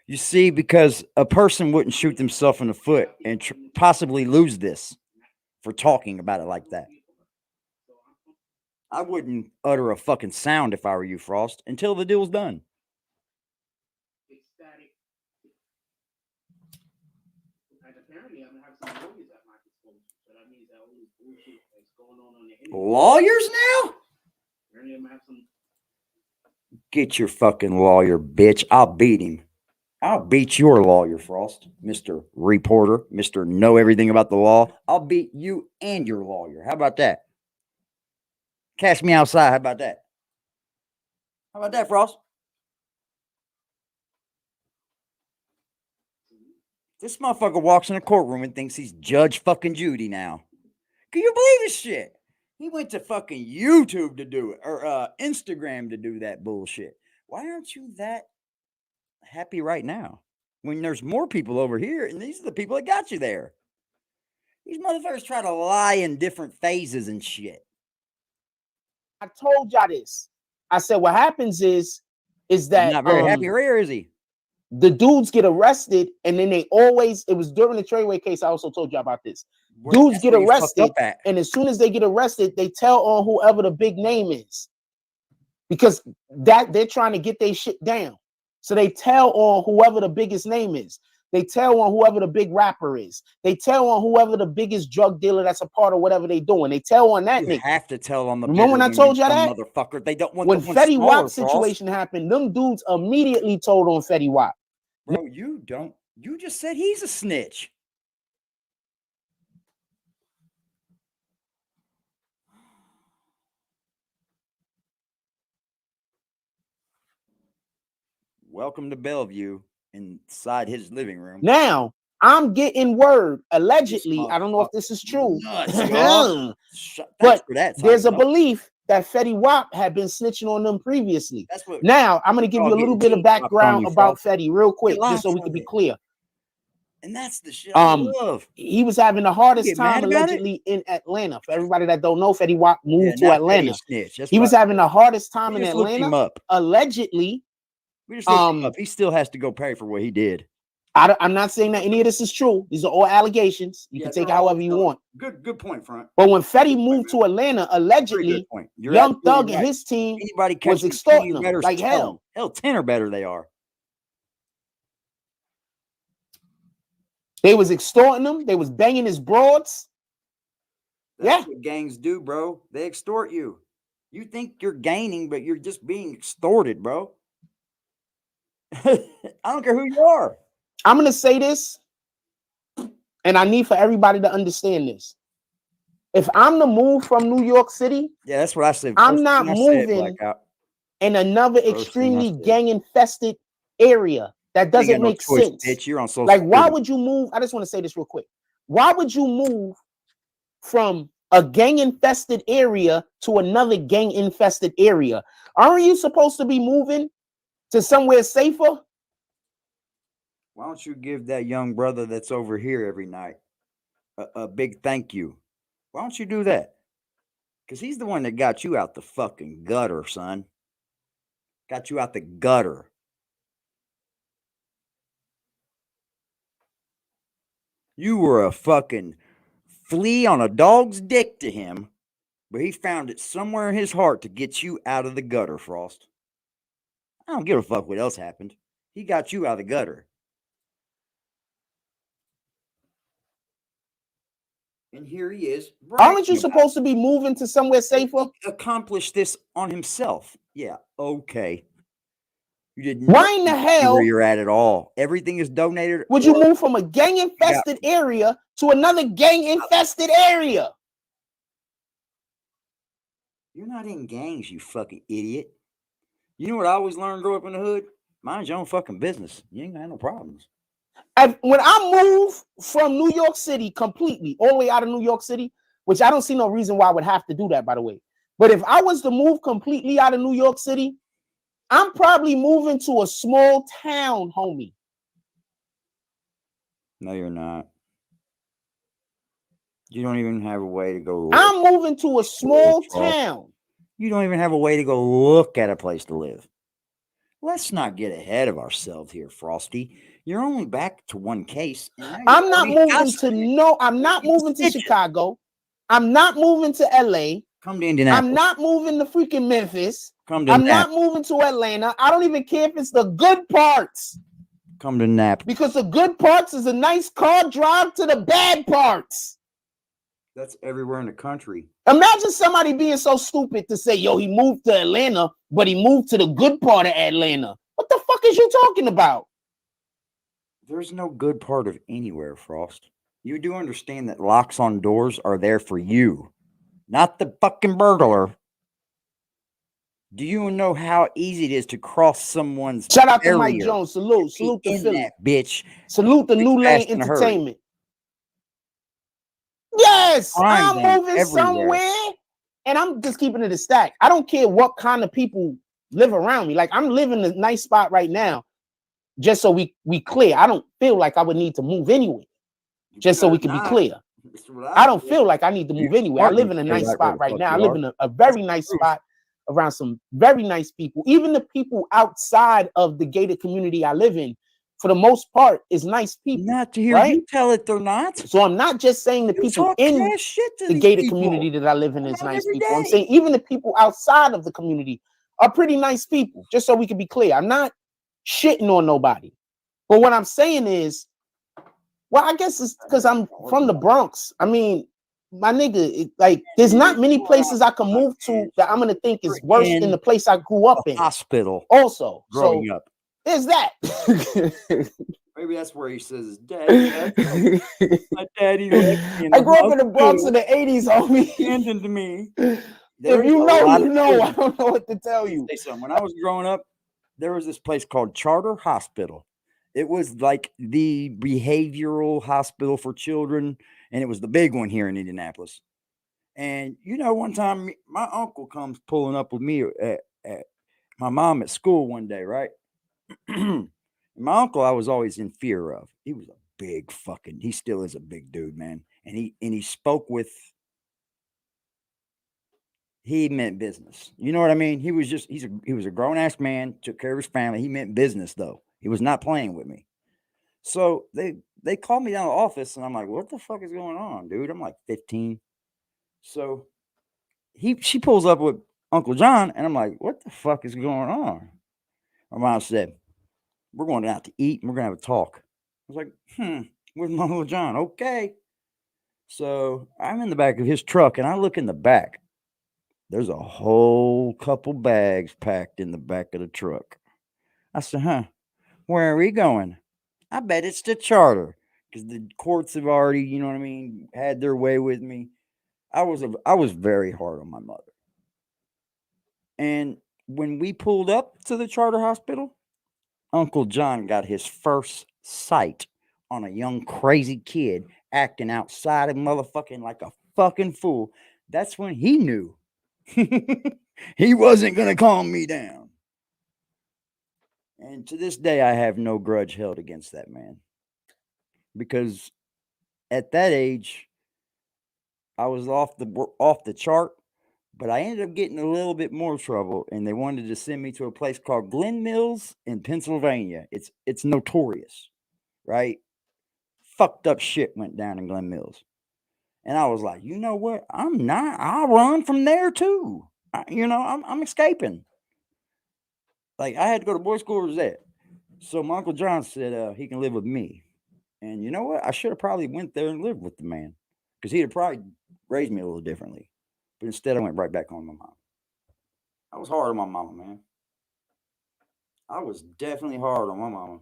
You see, because a person wouldn't shoot themselves in the foot and possibly lose this for talking about it like that. I wouldn't utter a fucking sound if I were you, Frost, until the deal's done. Lawyers now? Get your fucking lawyer, bitch. I'll beat him. I'll beat your lawyer, Frost, Mr. Reporter, Mr. Know Everything About the Law. I'll beat you and your lawyer. How about that? Catch me outside. How about that? How about that, Frost? This motherfucker walks in a courtroom and thinks he's Judge fucking Judy now. Can you believe this shit? He went to fucking YouTube to do it, or Instagram to do that bullshit. Why aren't you that happy right now when there's more people over here and these are the people that got you there? These motherfuckers try to lie in different phases and shit. I told y'all this. I said what happens is that He's not very happy. Where is he? The dudes get arrested, and then they always, it was during the Treyway case, I also told you about this. Dudes get arrested, and as soon as they get arrested, they tell on whoever the big name is. Because that they're trying to get their shit down. So they tell on whoever the biggest name is. They tell on whoever the big rapper is. They tell on whoever the biggest drug dealer that's a part of whatever they doing. They tell on that nigga. You have to tell on the remember when I told you that? Motherfucker, they don't want when Fetty Wap situation happened, them dudes immediately told on Fetty Wap. Bro, you don't. You just said he's a snitch. Welcome to Bellevue inside his living room. Now, I'm getting word, allegedly, I don't know if this is true, but there's a belief that Fetty Wap had been snitching on them previously. Now, I'm going to give you a little bit of background about Fetty real quick, just so we can be clear. And that's the shit I love. He was having the hardest time allegedly in Atlanta. For everybody that don't know, Fetty Wap moved to Atlanta. He was having the hardest time in Atlanta. Allegedly, he still has to go pay for what he did. I'm not saying that any of this is true. These are all allegations. You can take it however you want. Good point, Front. But when Fetty moved to Atlanta, allegedly, Young Thug and his team was extorting him like hell. Hell, 10 or better they are. They was extorting him. They was banging his broads. That's what gangs do, bro. They extort you. You think you're gaining, but you're just being extorted, bro. I don't care who you are. I'm gonna say this, and I need for everybody to understand this. If I'm to move from New York City, Yeah, that's what I said. I'm First not thing I said, moving Blackout. in another First thing I extremely said. gang infested area. That You ain't got doesn't no make choice, sense. bitch. You're on social Like, why security. would you move? I just want to say this real quick. Why would you move from a gang infested area to another gang infested area? Aren't you supposed to be moving to somewhere safer? Why don't you give that young brother that's over here every night a big thank you? Why don't you do that? Because he's the one that got you out the fucking gutter, son. Got you out the gutter. You were a fucking flea on a dog's dick to him, but he found it somewhere in his heart to get you out of the gutter, Frost. I don't give a fuck what else happened. He got you out of the gutter. And here he is. Aren't you supposed to be moving to somewhere safer? Accomplish this on himself. Yeah, okay. You did Why in the hell where you're at all. Everything is donated. Would you move from a gang infested area to another gang infested area? You're not in gangs, you fucking idiot. You know what I always learned growing up in the hood? Mind your own fucking business. You ain't gonna have no problems. When I move from New York City completely, all the way out of New York City, which I don't see no reason why I would have to do that, by the way. But if I was to move completely out of New York City, I'm probably moving to a small town, homie. No, you're not. You don't even have a way to go. I'm moving to a small town. You don't even have a way to go look at a place to live. Let's not get ahead of ourselves here, Frosty. You're only back to one case. I'm not moving to I'm not moving to Chicago. I'm not moving to LA. Come to Indianapolis. I'm not moving to freaking Memphis. Come to I'm not moving to Atlanta. I don't even care if it's the good parts. Come to Nap. Because the good parts is a nice car drive to the bad parts. That's everywhere in the country. Imagine somebody being so stupid to say, yo, he moved to Atlanta, but he moved to the good part of Atlanta. What the fuck is you talking about? There's no good part of anywhere, Frost. You do understand that locks on doors are there for you, not the fucking burglar. Do you know how easy it is to cross someone's Shout out to Mike Jones. Salute to Philly. That bitch. Salute the New Lane Entertainment. Yes, I'm moving somewhere, and I'm just keeping it a stack. I don't care what kind of people live around me. Like, I'm living in a nice spot right now, just so we clear. I don't feel like I would need to move anywhere, just so we can be clear. I don't feel like I need to move anywhere. I live in a nice spot right now. I live in a very nice spot around some very nice people. Even the people outside of the gated community I live in, for the most part, is nice people. Not to hear you tell it they're not. So I'm not just saying the people in the gated community that I live in is nice people. I'm saying even the people outside of the community are pretty nice people, just so we can be clear. I'm not shitting on nobody. But what I'm saying is, well, I guess it's because I'm from the Bronx. I mean, my nigga, like, there's not many places I can move to that I'm gonna think is worse than the place I grew up in. Hospital. Also, growing up. There's that. Maybe that's where he says, "Daddy, my daddy left me." I grew up in the Bronx in the 80s, homie. Abandoned me. If you know, you know. I don't know what to tell you. When I was growing up, there was this place called Charter Hospital. It was like the behavioral hospital for children, and it was the big one here in Indianapolis. And you know, one time my uncle comes pulling up with me at my mom at school one day, right? My uncle, I was always in fear of. He was a big fucking. He still is a big dude, man. And he spoke with. He meant business. You know what I mean? He was a grown ass man. Took care of his family. He meant business though. He was not playing with me. So they called me down to the office, and I'm like, "What the fuck is going on, dude?" I'm like 15. So she pulls up with Uncle John, and I'm like, "What the fuck is going on?" My mom said, "We're going out to eat, and we're gonna have a talk." I was like, "Where's my Uncle John?" Okay. So I'm in the back of his truck, and I look in the back, There's a whole couple bags packed in the back of the truck. I said, huh, where are we going? I bet it's the charter. Because the courts have already, you know what I mean, had their way with me. I was very hard on my mother. And when we pulled up to the charter hospital, Uncle John got his first sight on a young crazy kid acting outside of motherfucking like a fucking fool. That's when he knew he wasn't gonna calm me down. And to this day, I have no grudge held against that man. Because at that age, I was off the chart, but I ended up getting a little bit more trouble, and they wanted to send me to a place called Glen Mills in Pennsylvania. It's notorious, right? Fucked up shit went down in Glen Mills. And I was like, you know what? I'll run from there too. I'm escaping. Like, I had to go to boys' school Rosette. So my Uncle John said he can live with me. And you know what? I should have probably went there and lived with the man. Because he'd have probably raised me a little differently. But instead I went right back home to my mom. I was hard on my mama, man. I was definitely hard on my mama.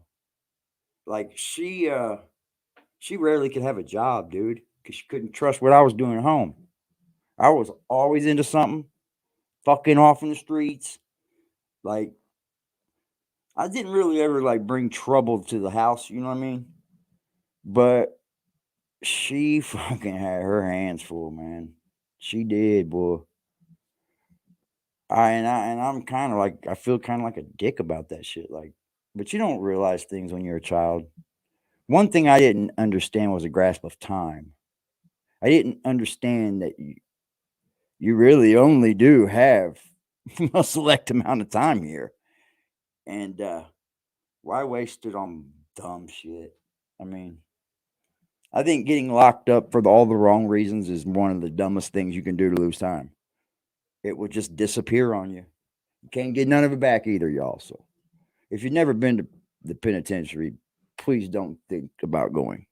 Like, she rarely could have a job, dude. Because she couldn't trust what I was doing at home. I was always into something. Fucking off in the streets. Like, I didn't really ever, like, bring trouble to the house, you know what I mean? But she fucking had her hands full, man. She did, boy. I'm kind of like, I feel kind of like a dick about that shit. Like, but you don't realize things when you're a child. One thing I didn't understand was a grasp of time. I didn't understand that you really only do have a select amount of time here. And why waste it on dumb shit? I mean, I think getting locked up for all the wrong reasons is one of the dumbest things you can do to lose time. It will just disappear on you. You can't get none of it back either, y'all. So if you've never been to the penitentiary, please don't think about going.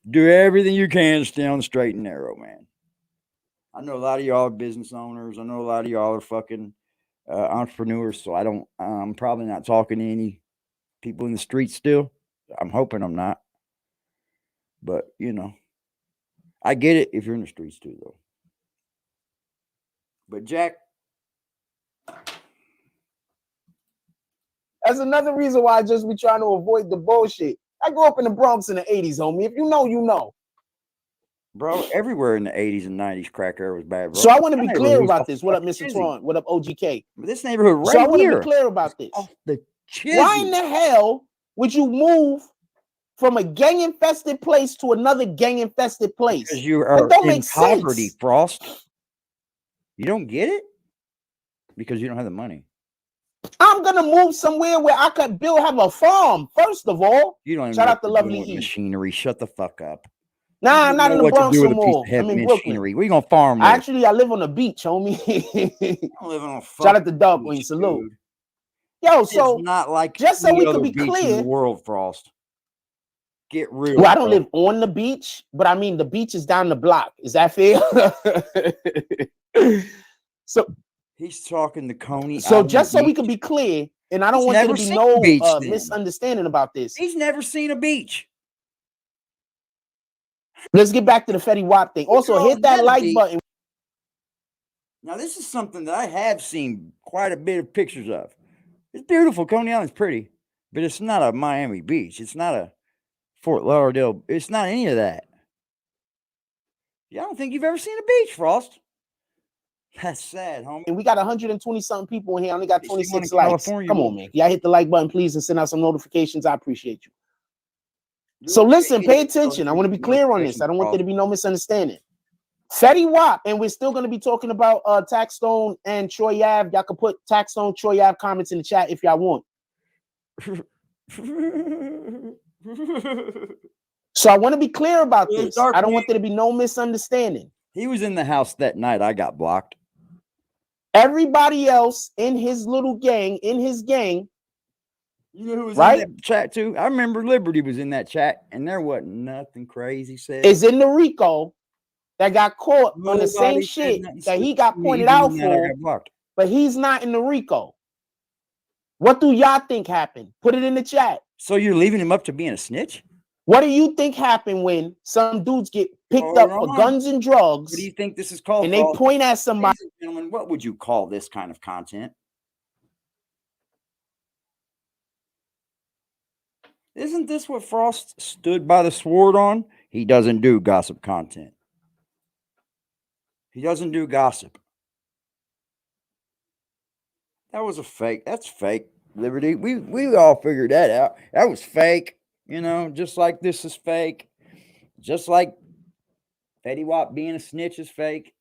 Do everything you can to stay on the straight and narrow, man. I know a lot of y'all are business owners. I know a lot of y'all are fucking entrepreneurs. So I'm probably not talking to any people in the streets still. I'm hoping I'm not. But, I get it if you're in the streets too, though. But Jack, That's another reason why I just be trying to avoid the bullshit. I grew up in the Bronx in the 80s, homie. If you know, you know. Bro, everywhere in the 80s and 90s, crack era was bad, bro. So I want to be clear about this. What up, Mr. Tron? What up, OGK? But this neighborhood right So I want here, to be clear about this. off the chisel. Why in the hell would you move from a gang-infested place to another gang-infested place? Because you are in poverty, Frost. You don't get it? Because you don't have the money. I'm gonna move somewhere where I could have a farm. First of all, You don't even shout know out to what you're Lovely doing with E. machinery. Shut the fuck up. Nah, I'm not in the What to Bronx do no with a piece more. of heavy I'm in machinery. Brooklyn. Where you gonna farm with? Actually, I live on the beach, homie. I'm living on a Shout out to fucking Dub beach, Wing. Salute. dude. Yo, It's so not like just so any we could other be beach in clear, the world, Frost. Get real. well, I don't bro. live on the beach, but I mean the beach is down the block. Is that fair? So He's talking to Coney. So Island just so we Beach. can be clear, and I don't He's want there to never be seen no a beach then. misunderstanding about this. He's never seen a beach. Let's get back to the Fetty Wap thing. Also, hit that like button. Now, this is something that I have seen quite a bit of pictures of. It's beautiful. Coney Island's pretty, but it's not a Miami Beach. It's not a Fort Lauderdale. It's not any of that. Yeah, I don't think you've ever seen a beach, Frost. That's sad, homie. And we got 120-something people in here. I only got It's the one 26 in likes. California, Come bro. on, man. Y'all hit the like button, please, and send out some notifications. I appreciate you. You're So listen, taking pay it, so attention. I here's want to be the clear on this. notification, I don't want there Frost. to be no misunderstanding. Fetty Wap, and we're still going to be talking about TAXSTONE and Troy Ave. Y'all can put TAXSTONE, Troy Ave comments in the chat if y'all want. So I want to be clear about Yeah, this. dark I don't man. want there to be no misunderstanding. He was in the house that night. I got blocked. Everybody else in his little gang, in his gang, You know who was right, in that chat too? I remember Liberty was in that chat, and there wasn't nothing crazy said. is in the Rico. that got caught on the same Nobody said shit nothing that he stupid got to me, pointed even out that I for, got blocked. but he's not in the RICO. What do y'all think happened? Put it in the chat. So you're leaving him up to being a snitch? What do you think happened when some dudes get picked Hold up for on. guns and drugs What do you think this is called? and they Frost? point at somebody? Ladies and gentlemen, what would you call this kind of content? Isn't this what Frost stood by the sword on? He doesn't do gossip content. He doesn't do gossip. That was a fake. That's fake, Liberty. We all figured that out. That was fake. You know, just like this is fake. Just like Fetty Wap being a snitch is fake.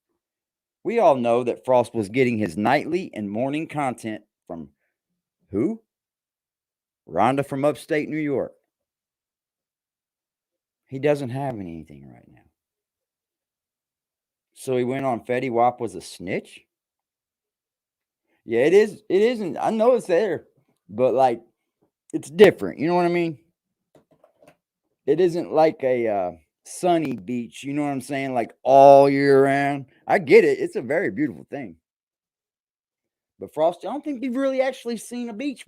We all know that Frost was getting his nightly and morning content from who? Rhonda from upstate New York. He doesn't have anything right now. So he went on Fetty Wap was a snitch? Yeah, it is. It isn't. I know it's there, but like it's different. You know what I mean? It isn't like a sunny beach. You know what I'm saying? Like all year round. I get it. It's a very beautiful thing. But Frost, I don't think you've really actually seen a beach.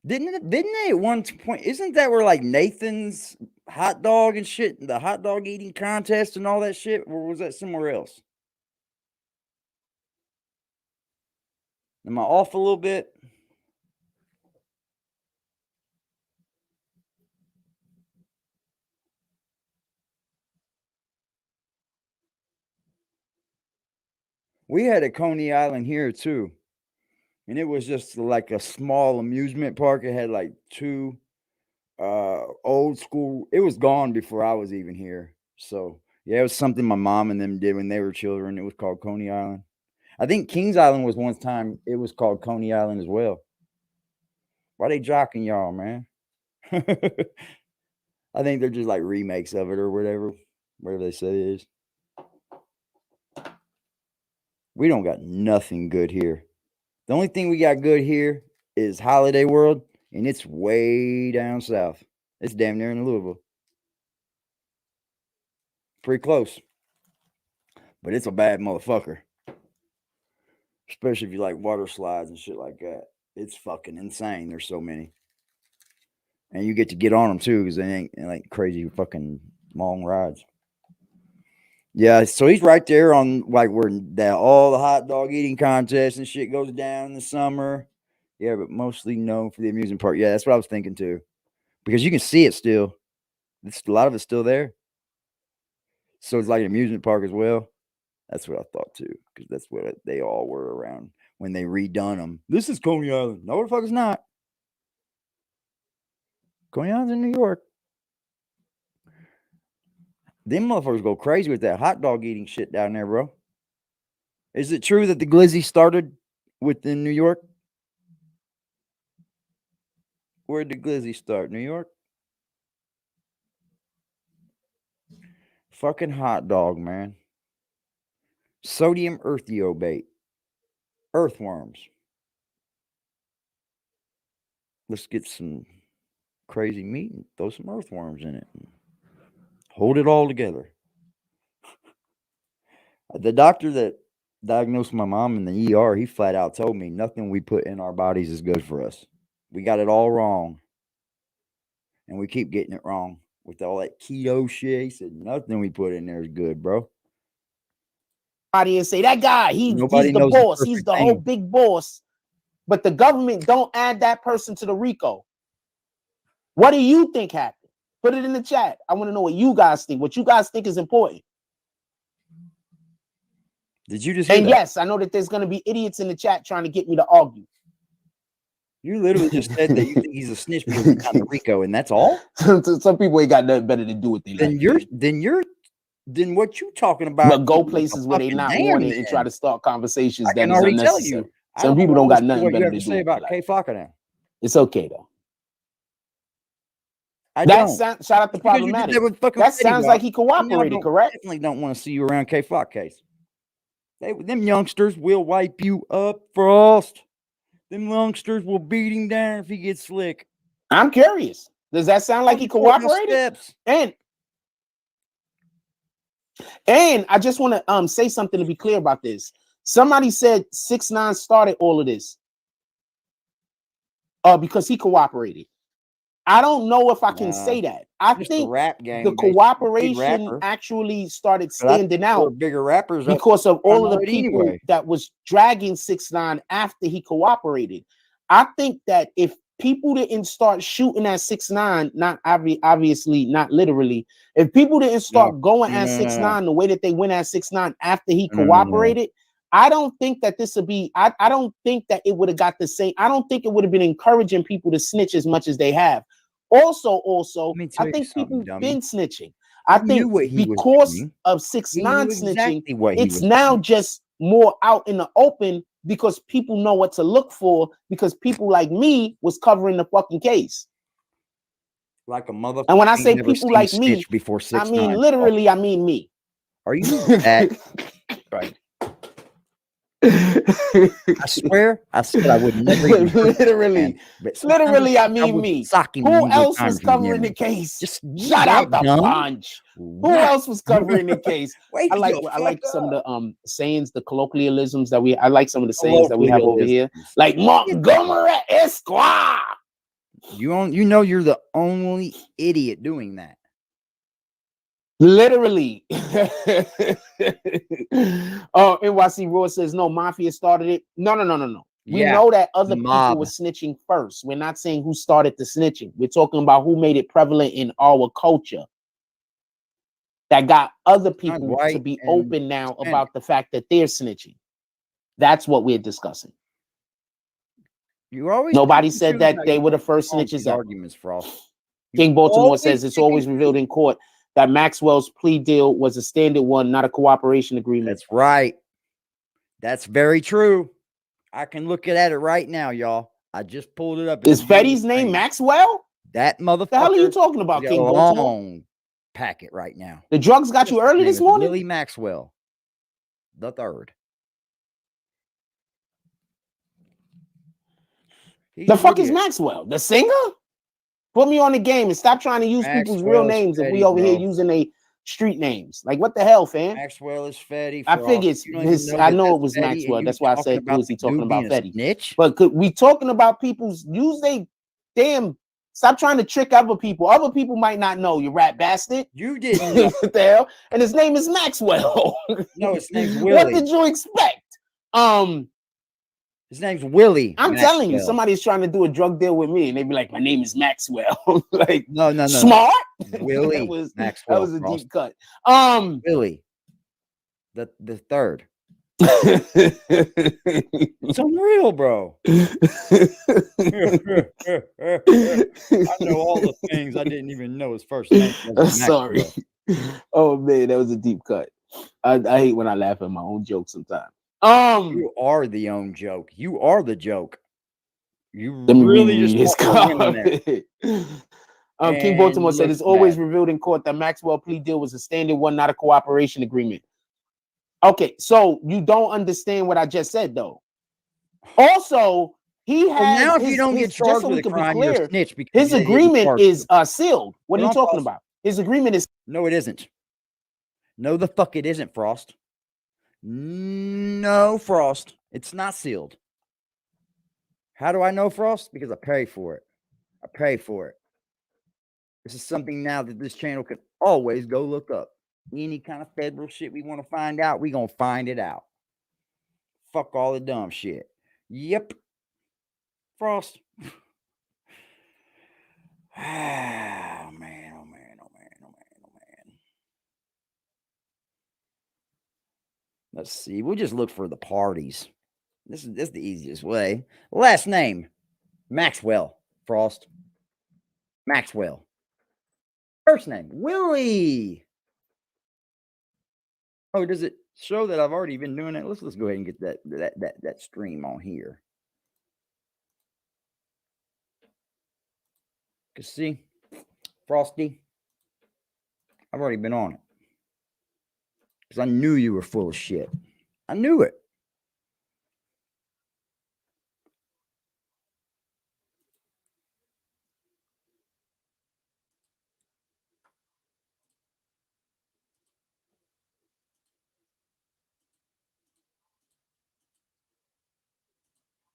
Didn't they at one point? Isn't that where like Nathan's hot dog and shit, the hot dog eating contest and all that shit, or was that somewhere else? Am I off a little bit? We had a Coney Island here too, and it was just like a small amusement park. It had like two old school. It was gone before I was even here. So yeah, it was something my mom and them did when they were children. It was called Coney Island. I think Kings Island was one time. It was called Coney Island as well. Why they jocking y'all, man? I think they're just like remakes of it or whatever they say it is. We don't got nothing good here. The only thing we got good here is Holiday World, and it's way down south. It's damn near in Louisville. Pretty close. But it's a bad motherfucker. Especially if you like water slides and shit like that. It's fucking insane. There's so many. And you get to get on them too, because they ain't like crazy fucking long rides. Yeah, so he's right there on like where all the hot dog eating contests and shit goes down in the summer. Yeah, but mostly known for the amusement park. Yeah, that's what I was thinking too. Because you can see it still. A lot of it's still there. So it's like an amusement park as well. That's what I thought too, because that's what they all were around when they redone them. This is Coney Island. No, the fuck it's not. Coney Island's in New York. Them motherfuckers go crazy with that hot dog eating shit down there, bro. Is it true that the glizzy started within New York? Where'd the glizzy start? New York? Fucking hot dog, man. Sodium earthiobate. Earthworms. Let's get some crazy meat and throw some earthworms in it. Hold it all together. The doctor that diagnosed my mom in the ER, he flat out told me nothing we put in our bodies is good for us. We got it all wrong. And we keep getting it wrong with all that keto shit. He said nothing we put in there is good, bro. And say that guy, he's the boss, he's the whole big boss. But the government don't add that person to the RICO. What do you think happened? Put it in the chat. I want to know what you guys think. What you guys think is important. Did you just hear and that? Yes, I know that there's going to be idiots in the chat trying to get me to argue. You literally just said that you think he's a snitch because he's not in RICO, and that's all? Some people ain't got nothing better to do with their life. Then what you talking about? But go places where they not wanted and try to start conversations that is unnecessary. Tell you. Some people don't got nothing better to do. Say about K Flocka now. It's okay though. Shout out to Problematic. That sounds like he cooperated, correct? Definitely don't want to see you around K Flock case. Them youngsters will wipe you up, Frost. Them youngsters will beat him down if he gets slick. I'm curious. Does that sound like he Support your cooperated? steps. And I just want to say something to be clear about this. Somebody said 6ix9ine started all of this because he cooperated. I don't know if I can say that. I Just think the rap game, the basically. Big cooperation rapper. actually started But I think standing there were out bigger rappers up because of all of the front people anyway. that was dragging 6ix9ine after he cooperated. I think that if people didn't start shooting at 6ix9ine, not obviously, not literally, if people didn't start going at 6ix9ine the way that they went at 6ix9ine after he cooperated, I don't think that this would be, I don't think that it would have got the same, I don't think it would have been encouraging people to snitch as much as they have. Also, I think people been snitching. I think because of 6ix9ine snitching, it's now just more out in the open because people know what to look for because people like me was covering the fucking case. Like a motherfucker. And when I say people like me, before I mean literally, I mean me. Are you that? Right. I swear, I said I would never even literally, literally, I mean me. Who else was covering the case? Just shut out the punch. Who else was covering the case? I like some of the sayings, the colloquialisms that I like some of the sayings that we have over here, like Montgomery Esquire. You know you're the only idiot doing that. Literally. Oh, NYC Raw says no, Mafia started it. No. We know that other people were snitching first. We're not saying who started the snitching. We're talking about who made it prevalent in our culture. That got other people to be open now about the fact that they're snitching. That's what we're discussing. Nobody said that they were the first snitches ever. Arguments, Frost. King Baltimore says it's always revealed in court that Maxwell's plea deal was a standard one, not a cooperation agreement. That's right. That's very true. I can look at it right now, y'all. I just pulled it up. Is Fetty's name Maxwell? That motherfucker. The hell are you talking about, King Baltimore? Long packet right now. The drugs got you early this morning? Willie Maxwell, the third. The fuck is Maxwell? The singer? Put me on the game and stop trying to use people's real names if we over here using a street names. Like, what the hell, fam? Maxwell is Fetty. I figured I know it was Maxwell. That's why I said, who is he talking about Fetty? Snitch? But we talking about people's use they damn. Stop trying to trick other people. Other people might not know, you rat bastard. You didn't. What the hell? And his name is Maxwell. No, his name's Willie. What did you expect? His name's Willie. I'm telling you, somebody's trying to do a drug deal with me, and they be like, "My name is Maxwell." Like, no, smart. Willie. That was a deep cut. Willie, the third. It's unreal, bro. I know all the things I didn't even know his first name. Sorry. Oh man, that was a deep cut. I hate when I laugh at my own jokes sometimes. You are the own joke. You are the joke. You really just King Baltimore said it's always revealed in court that Maxwell plea deal was a standard one, not a cooperation agreement. Okay, so you don't understand what I just said, though. Also, he has now if you don't get charged with a crime, you're a snitch. His agreement is sealed. What are you talking about? His agreement is no, it isn't. No, the fuck it isn't, Frost. No, Frost. It's not sealed. How do I know, Frost? Because I pay for it. I pay for it. This is something now that this channel can always go look up. Any kind of federal shit we want to find out, we gonna find it out. Fuck all the dumb shit. Yep. Frost. Oh, man, oh, man, oh, man, oh, man, oh, man. Let's see. We'll just look for the parties. This is the easiest way. Last name, Maxwell. Frost. Maxwell. First name, Willie. Oh, does it show that I've already been doing it? Let's go ahead and get that stream on here. Cause see, Frosty, I've already been on it. Because I knew you were full of shit. I knew it.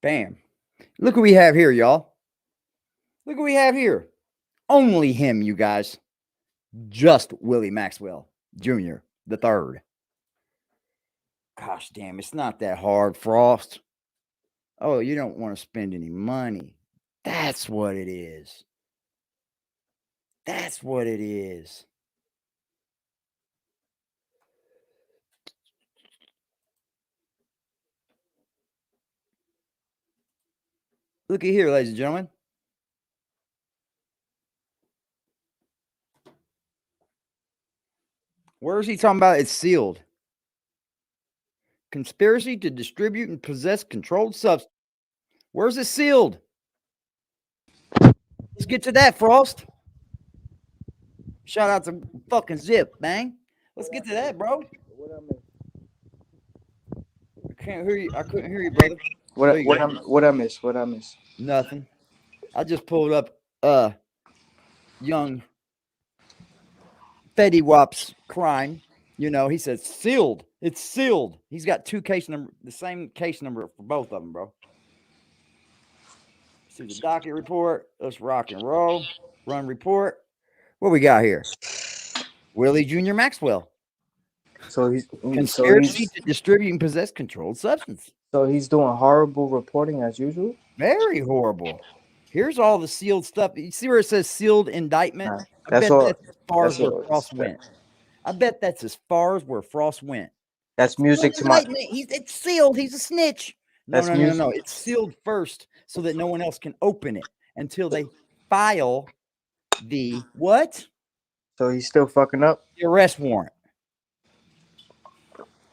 Bam. Look what we have here, y'all. Look what we have here. Only him, you guys. Just Willie Maxwell Jr. the third. Gosh damn, it's not that hard, Frost. Oh, you don't want to spend any money. That's what it is. That's what it is. Look at here, ladies and gentlemen. Where is he talking about? It's sealed. Conspiracy to distribute and possess controlled substance. Where's it sealed? Let's get to that, Frost. Shout out to fucking Zip, bang. Let's get to that, bro. I can't hear you. I couldn't hear you, brother. What I miss? Nothing. I just pulled up young Fetty Wap's crime. You know, he said sealed. It's sealed. He's got two case number, the same case number for both of them, bro. See the docket report. Let's rock and roll. Run report. What we got here? Willie Jr. Maxwell. So he's Conspiracy to distribute and possess controlled substance. So he's doing horrible reporting as usual. Very horrible. Here's all the sealed stuff. You see where it says sealed indictment? Nah, I bet all- that's as far as that's all where it's Frost went. I bet that's as far as where Frost went. That's music to my. It's sealed. He's a snitch. No, That's no. It's sealed first so that no one else can open it until they file the what? So he's still fucking up. The arrest warrant.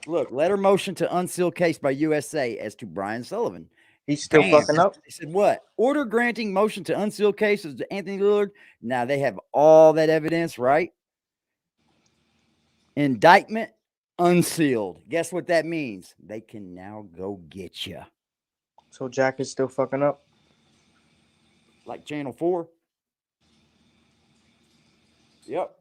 Look, letter motion to unseal case by USA as to Brian Sullivan. He's still fucking up. They said what? Order granting motion to unseal cases to Anthony Lillard. Now they have all that evidence, right? Indictment unsealed. Guess what that means? They can now go get you. So Jack is still fucking up. Like Channel 4. Yep.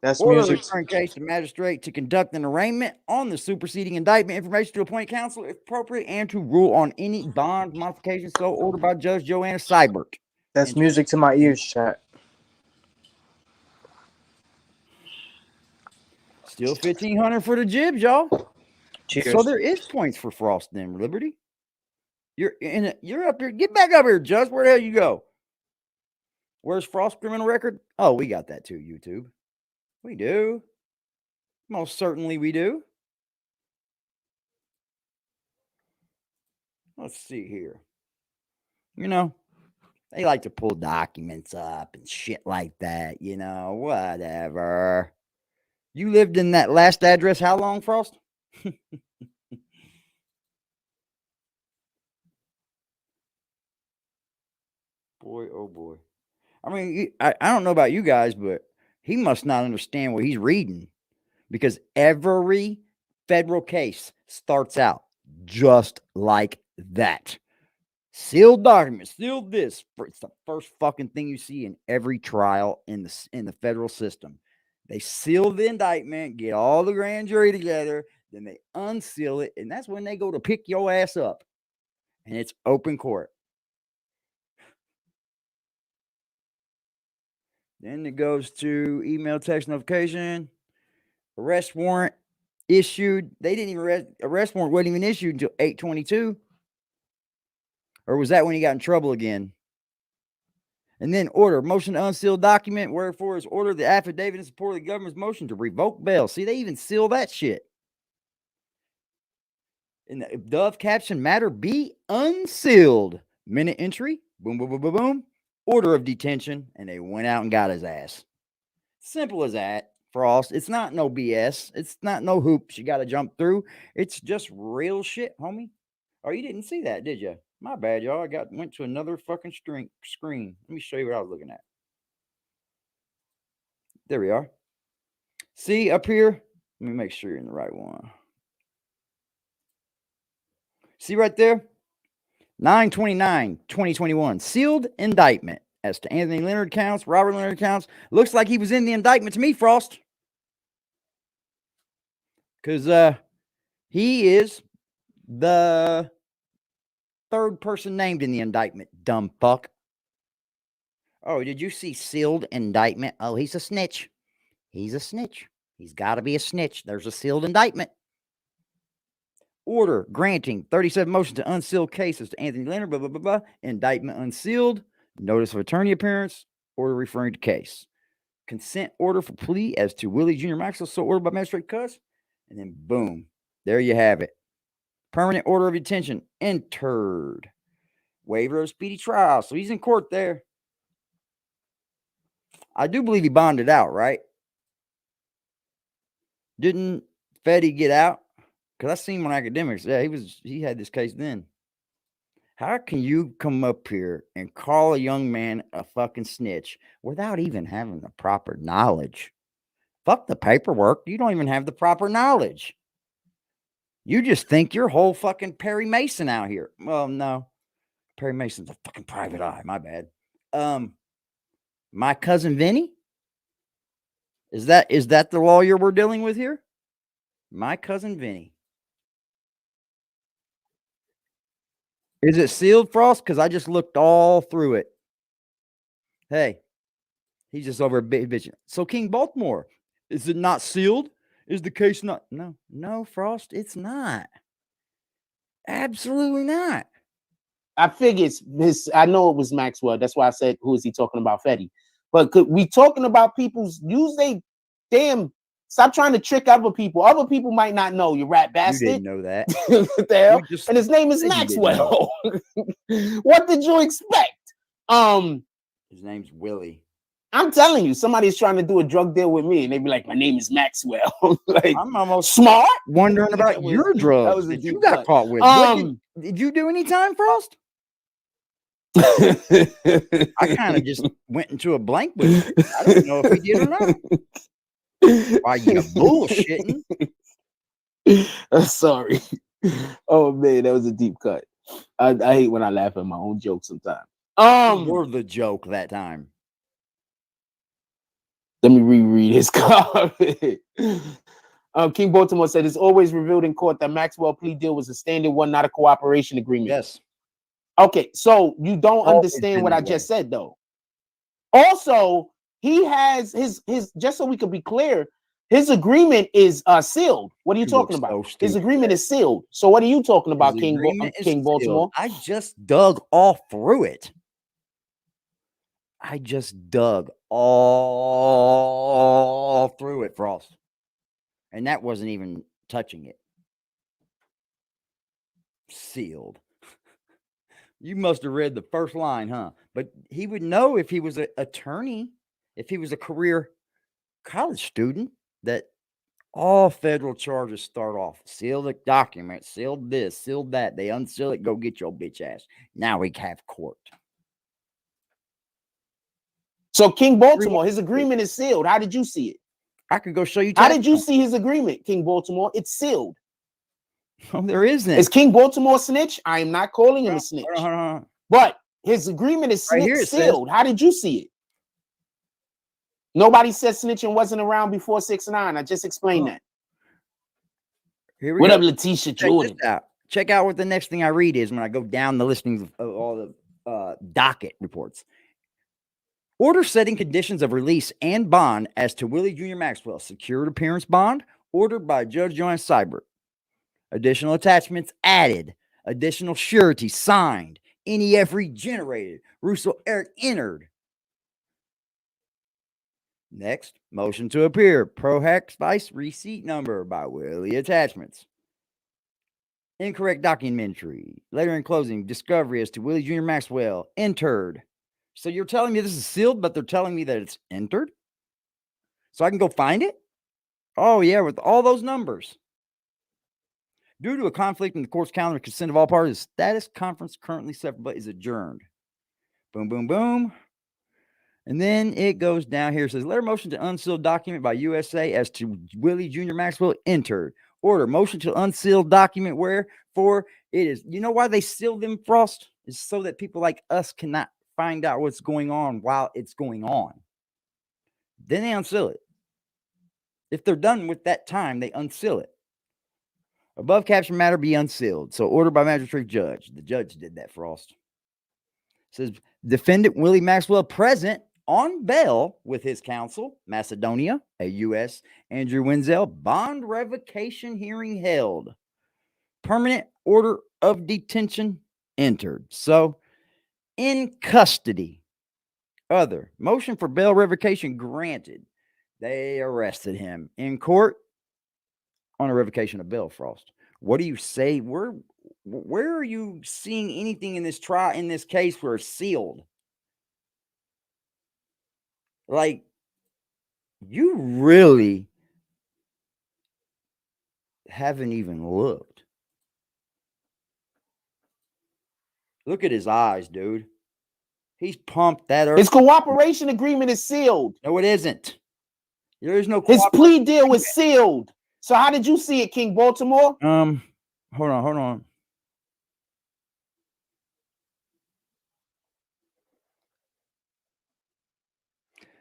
That's Order music. return case to magistrate to conduct an arraignment on the superseding indictment information to appoint counsel if appropriate and to rule on any bond modification so ordered by Judge Joanna Seibert. That's music to my ears, chat. Still 1,500 for the jibs, y'all. Cheers. So there is points for Frost and Liberty. You're up here. Get back up here, Judge. Where the hell you go? Where's Frost's criminal record? Oh, we got that too, YouTube. We do. Most certainly we do. Let's see here. You know, they like to pull documents up and shit like that. You know, whatever. You lived in that last address how long, Frost? Boy, oh boy. I mean, I don't know about you guys, but he must not understand what he's reading because every federal case starts out just like that. Sealed documents, sealed this. It's the first fucking thing you see in every trial in the federal system. They seal the indictment, get all the grand jury together, then they unseal it, and that's when they go to pick your ass up. And it's open court. Then it goes to email, text notification, arrest warrant issued. They didn't even arrest warrant wasn't even issued until 8/22. Or was that when he got in trouble again? And then order, motion to unseal document, wherefore is ordered the affidavit in support of the government's motion to revoke bail. See, they even seal that shit. In the above caption, matter be unsealed. Minute entry, boom, boom, boom, boom, boom. Order of detention, and they went out and got his ass. Simple as that, Frost. It's not no BS. It's not no hoops you got to jump through. It's just real shit, homie. Oh, you didn't see that, did you? My bad, y'all. I went to another fucking screen. Let me show you what I was looking at. There we are. See up here? Let me make sure you're in the right one. See right there? 9/29/2021. Sealed indictment as to Anthony Leonard counts, Robert Leonard counts. Looks like he was in the indictment to me, Frost. Because he is the third person named in the indictment, dumb fuck. Oh, did you see sealed indictment? Oh, he's a snitch. He's a snitch. He's got to be a snitch. There's a sealed indictment. Order granting 37 motions to unseal cases to Anthony Leonard, blah, blah, blah, blah. Indictment unsealed. Notice of attorney appearance. Order referring to case. Consent order for plea as to Willie Jr. Maxwell, so ordered by Magistrate Cuss. And then boom, there you have it. Permanent order of detention entered. Waiver of speedy trial. So he's in court there. I do believe he bonded out, right? Didn't Fetty get out? Because I seen him on Academics. Yeah, he had this case then. How can you come up here and call a young man a fucking snitch without even having the proper knowledge? Fuck the paperwork. You don't even have the proper knowledge. You just think you're whole fucking Perry Mason out here. Well, no. Perry Mason's a fucking private eye. My bad. My cousin Vinny? Is that the lawyer we're dealing with here? My cousin Vinny. Is it sealed, Frost? Because I just looked all through it. Hey, he's just over a bitch. So King Baltimore, is it not sealed? Is the case not? No, Frost, it's not. Absolutely not. I figured I know it was Maxwell. That's why I said, who is he talking about, Fetty? But we talking about people's use they damn. Stop trying to trick other people. Other people might not know, you rat bastard. You didn't know that. What the hell? And his name is Maxwell. What did you expect? His name's Willie. I'm telling you, somebody's trying to do a drug deal with me, and they be like, "My name is Maxwell." Like, I'm almost smart. Wondering about your drugs that you got caught with. Did you do any time, Frost? I kind of just went into a blank with it. I don't know if he did or not. Why you bullshitting? Sorry. Oh man, that was a deep cut. I hate when I laugh at my own jokes sometimes. You're the joke that time. Let me reread his comment. King Baltimore said it's always revealed in court that Maxwell plea deal was a standard one, not a cooperation agreement. Yes. Okay, so you don't understand what I just said, though. Also, he has his just so we can be clear, his agreement is sealed. What are you talking about? His agreement is sealed. So what are you talking about, King Baltimore? I just dug all through it. I just dug all through it, Frost. And that wasn't even touching it. Sealed. You must have read the first line, huh? But he would know if he was an attorney, if he was a career college student, that all federal charges start off. Seal the document, sealed this, sealed that. They unseal it, go get your bitch ass. Now we have court. So King Baltimore, his agreement is sealed. How did you see it? I could go show you. How did you see his agreement, King Baltimore? It's sealed. Oh, there isn't. Is King Baltimore a snitch? I am not calling him a snitch. But his agreement is sealed. How did you see it? Nobody said snitching wasn't around before 6ix9ine. I just explained that. Here we what go. Up, Letitia Jordan? Check out what the next thing I read is when I go down the listings of all the docket reports. Order setting conditions of release and bond as to Willie Jr. Maxwell. Secured appearance bond ordered by Judge Joanne Seibert. Additional attachments added. Additional surety signed. NEF regenerated. Russo Eric entered. Next, motion to appear. Pro-Hack Spice receipt number by Willie Attachments. Incorrect documentary. Later in closing, discovery as to Willie Jr. Maxwell entered. So you're telling me this is sealed, but they're telling me that it's entered? So I can go find it? Oh, yeah, with all those numbers. Due to a conflict in the court's calendar, consent of all parties, status conference currently set but is adjourned. Boom, boom, boom. And then it goes down here. It says, letter motion to unseal document by USA as to Willie Jr. Maxwell entered. Order motion to unseal document wherefore it is. You know why they seal them, Frost? It's so that people like us cannot find out what's going on while it's going on. Then they unseal it. If they're done with that time, they unseal it. Above caption matter be unsealed. So ordered by magistrate judge. The judge did that, Frost. Says defendant Willie Maxwell present on bail with his counsel, Macedonia, a U.S. Andrew Wenzel, bond revocation hearing held. Permanent order of detention entered. So in custody. Other motion for bail revocation granted. They arrested him in court on a revocation of bail, Frost. What do you say? Where are you seeing anything in this trial, in this case, where it's sealed? Like, you really haven't even looked. Look at his eyes, dude. He's pumped that earth. His cooperation agreement is sealed. No, it isn't. There is no His plea deal was sealed. So how did you see it, King Baltimore? Hold on.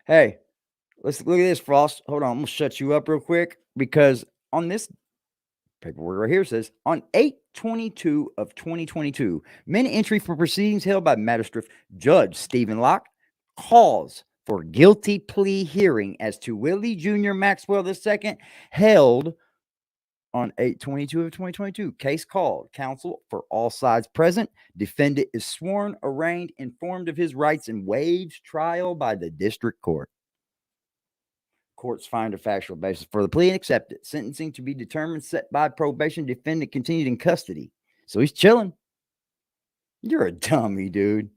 Hey, let's look at this, Frost. Hold on, I'm gonna shut you up real quick because on this paperwork right here says on 8/22 of 2022, minute entry for proceedings held by Magistrate Judge Stephen Locke, calls for guilty plea hearing as to Willie Jr. Maxwell II, held on 8/22 of 2022. Case called. Counsel for all sides present. Defendant is sworn, arraigned, informed of his rights, and waives trial by the district court. Courts find a factual basis for the plea and accept it. Sentencing to be determined, set by probation. Defendant continued in custody. So he's chilling. You're a dummy, dude.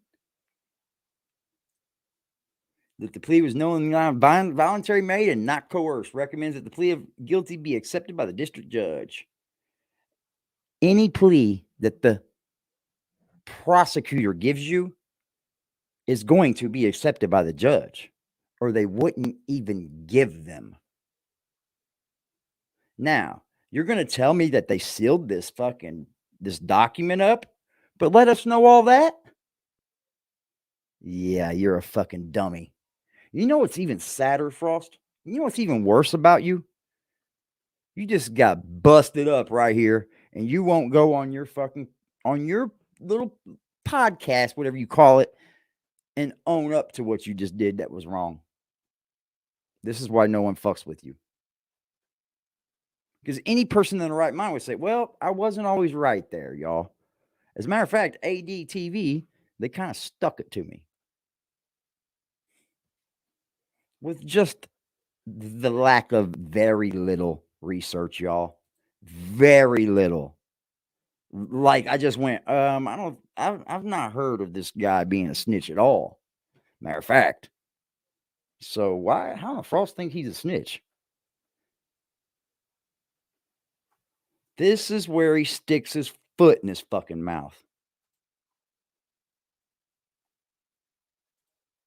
That the plea was knowingly voluntary made and not coerced. Recommends that the plea of guilty be accepted by the district judge. Any plea that the prosecutor gives you is going to be accepted by the judge, or they wouldn't even give them. Now, you're going to tell me that they sealed this document up, but let us know all that? Yeah, you're a fucking dummy. You know what's even sadder, Frost? You know what's even worse about you? You just got busted up right here, and you won't go on your little podcast, whatever you call it, and own up to what you just did that was wrong. This is why no one fucks with you. Because any person in the right mind would say, well, I wasn't always right there, y'all. As a matter of fact, ADTV, they kind of stuck it to me. With just the lack of very little research, y'all. Very little. Like, I just went, I've not heard of this guy being a snitch at all. Matter of fact. So how does Frost think he's a snitch? This is where he sticks his foot in his fucking mouth.